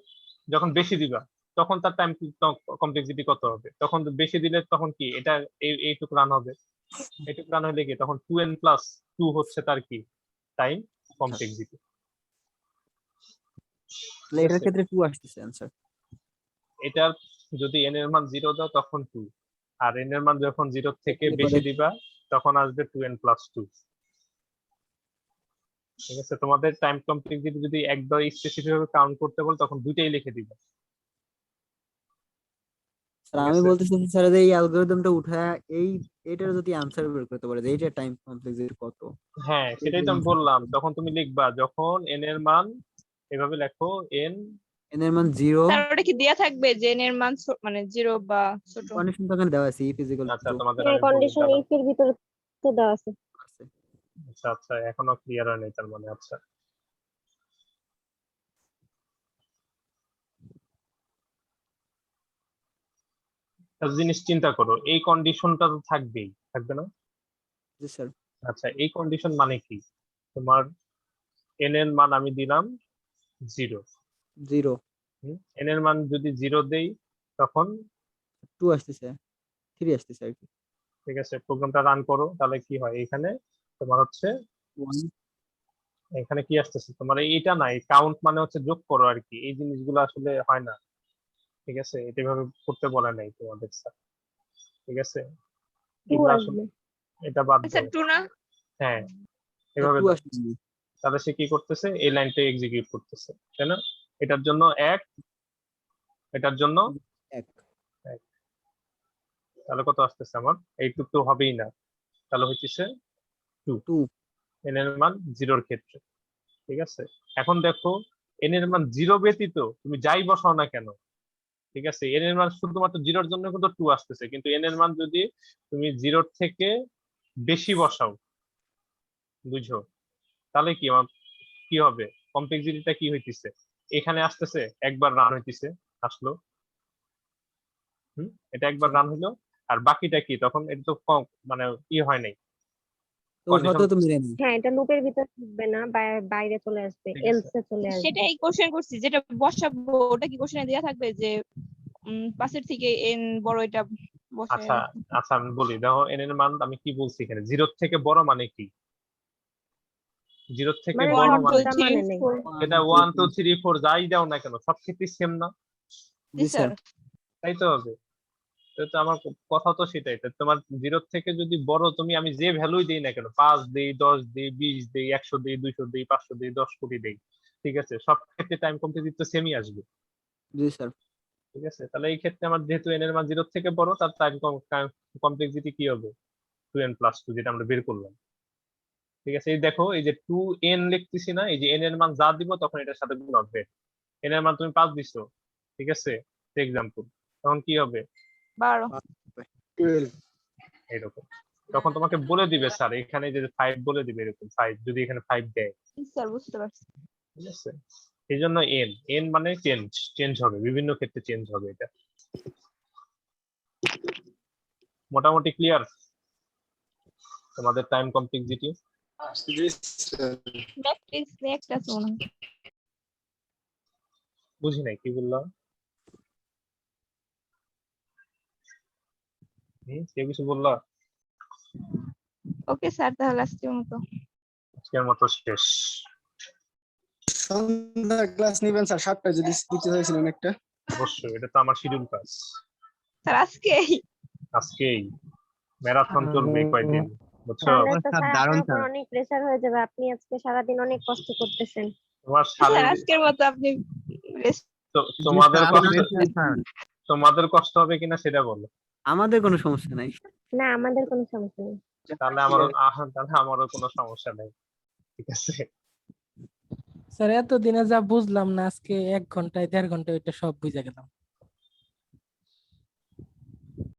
যখন বেশি দিবা তখন তার টাইম কমপ্লেক্সিটি কত হবে? তখন বেশি দিলে তখন কি এটা এইটুকু রান হবে, এইটুকু রান হলে কি তখন 2n+2 হচ্ছে তার কি টাইম কমপ্লেক্সিটি। তাহলে এটার ক্ষেত্রে 2 আসতেছে অ্যান্সার। এটার যদি n এর মান 0 দাও তখন 2, আর n এর মান যখন 0 থেকে তাহলে বেশি পরে দিবা তখন আসবে 2n+2। ঠিক আছে, তোমাদের টাইম কমপ্লেক্সিটি যদি একবার স্পেসিফিক ভাবে কাউন্ট করতে বল তখন দুইটাই লিখে দিবে। স্যার ঠিক আমি আছে, বলতেছি স্যার যে এই অ্যালগরিদমটা উঠায় এই এটার যদি অ্যান্সার বের করতে পারে যে এইটা টাইম কমপ্লেক্সিটি কত, হ্যাঁ সেটাই তো আমি বললাম, তখন তুমি লিখবা যখন n এর মান এভাবে লেখো n। এন এর মান 0, স্যার ওটা কি দেয়া থাকবে যে n এর মান মানে 0 বা ছোট? কন্ডিশন তো এখানে দেওয়া আছে ইফ ইজ ইকুয়াল আচ্ছা টু তোমাদের হ্যাঁ, আমি বলি কন্ডিশন দাঁড়াও। ইফ এর ভিতরে তো দেওয়া আছে। আছে। আচ্ছা আচ্ছা, এখনো ক্লিয়ার হয় নাই তার মানে। আচ্ছা, একটা জিনিস চিন্তা করো, এই কন্ডিশনটা তো থাকবেই, থাকবে না? জি স্যার। আচ্ছা, এই কন্ডিশন মানে কি? তোমার n এর মান আমি দিলাম 0, 0 n এর মান যদি 0 দেই তখন 2 আসতেছে, 3 আসতেছে আর কি। ঠিক আছে, প্রোগ্রামটা রান করো, তাহলে কি হয় এখানে তোমার হচ্ছে 1 এখানে কি আসতেছে তোমার এইটা না, এই কাউন্ট মানে হচ্ছে যোগ করো আর কি, এই জিনিসগুলো আসলে হয় না। ঠিক আছে, এটা এভাবে করতে বলা নাই তোমাদের স্যার। ঠিক আছে, 2 এগুলো আসলে আসবে। এটা বাদ আচ্ছা দাও। 2 না? হ্যাঁ, এভাবে 2 দাও। আসতেছে। তাহলে সে কি করতেছে, এই লাইনটা এক্সিকিউট করতেছে, তাই না? এটার জন্য 1, এটার জন্য 1 1, তাহলে কত আসতেছে আমার? এইটুক তো হবেই না, তাহলে হইতেছে 2, 2 n এর মান 0 এর ক্ষেত্রে। ঠিক আছে, এখন দেখো n এর মান 0 ব্যতীত তুমি যাই বসাও না কেন, ঠিক আছে, n এর মান শুধুমাত্র 0 এর জন্য কিন্তু 2 আসতেছে, কিন্তু n এর মান যদি তুমি 0 থেকে বেশি বসাও, বুঝো, তাহলে কি আমার কি হবে? কমপ্লেক্সিটিটা কি হইতেছে? এখানে আসতেছে, একবার রান হইতেছে, আসলো, এটা একবার রান হলো, আর বাকিটা কি তখন? এটা তো মানে হয় নাই, তো ওর কন্ডিশন। সাথে তো মিলে না। হ্যাঁ, এটা লুপের ভিতরে থাকবে না, বাইরে চলে আসবে, ঠিক আছে, এলসে চলে আসবে। সেটাই কোশ্চেন করছি, যেটা বসাবো ওটা কি কোশ্চেনে দেয়া থাকবে যে 5 এর থেকে n বড়, এটা বসায় আচ্ছা রাখতে? আচ্ছা, আমি বলি, দেখো n এর মান আমি কি বলছি এখানে, 0 থেকে বড় মানে কি? 0 থেকে মানে বড় 1 2 মানে শর্টকাটটা 3 মানে নেই। 4। এটা 1 2 3 4 যাই দাও না কেন সব ক্ষেত্রে সেম না? জি জি স্যার। স্যার। তাই তো হবে। তো আমার কথা তো সেটাই, তো তোমার 0 থেকে যদি বড় তুমি আমি যে ভ্যালুই দেই না কেন, 5 দেই, 10 দেই, 20 দেই, 100 দেই, 200 দেই, 500 দেই, 10 কোটি দেই, ঠিক আছে, সব ক্ষেত্রে টাইম কমপ্লেক্সিটি তো সেমই আসবে। জি স্যার। ঠিক আছে, তাহলে এই ক্ষেত্রে আমার যেহেতু n এর মান 0 থেকে বড়, তার টাইম কমপ্লেক্সিটি কি হবে? 2n+2, যেটা আমরা বের করলাম। ঠিক আছে, এই দেখো এই যে 2n লিখতেছি না, এই যে n এর মান যা দিব তখন এটার সাথে গুণ হবে। n এর মান তুমি 5 দিছো, ঠিক আছে, এক্সাম্পল, তখন কি হবে? 12। 12 এরকম, তখন তোমাকে বলে দিবে স্যার এখানে যে 5 বলে দিবে, এরকম 5 যদি এখানে 5 দেয়। জি স্যার, বুঝতে পারছি। ঠিক আছে, এই জন্য n মানে চেঞ্জ হবে, বিভিন্ন ক্ষেত্রে চেঞ্জ হবে এটা। মোটামুটি ক্লিয়ার তোমাদের টাইম কমপ্লেক্সিটি? নেক্সট আছে মনে হয়। বুঝি নাই কি বললাম। কেউ কিছু বললা? ওকে স্যার, তাহলে আজকের মতো। আজকের মতো শেষ। সন্ধ্যা ক্লাস নিবেন স্যার 7টায় যদি দিতে চাইছিলেন একটা। অবশ্যই, এটা তো আমার শিডিউল কাজ। স্যার আজকেই? আজকেই ম্যারাথন চলবে কয়দিন, বুঝছো? তাহলে তো স্যার, স্যার দারুণ আপনার উপর স্যার। অনেক প্রেসার হয়ে যাবে, আপনি আজকে সারাদিন অনেক কষ্ট করতেছেন। তোমার স্যার শারীরিক আজকের মতো আপনি rest তোমাদের স্যার, কষ্ট rest নিন, স্যার। তোমাদের কষ্ট হবে কিনা সেটা বলো। আমাদের কোনো সমস্যা নাই। না, আমাদের কোনো সমস্যা নেই। তাহলে আমারও কোনো সমস্যা নেই, ঠিক আছে? স্যার এতদিনে যা বুঝলাম না, আজকে 1 ঘন্টায় 1.5 ঘন্টায় ওইটা সব বুঝে গেলাম।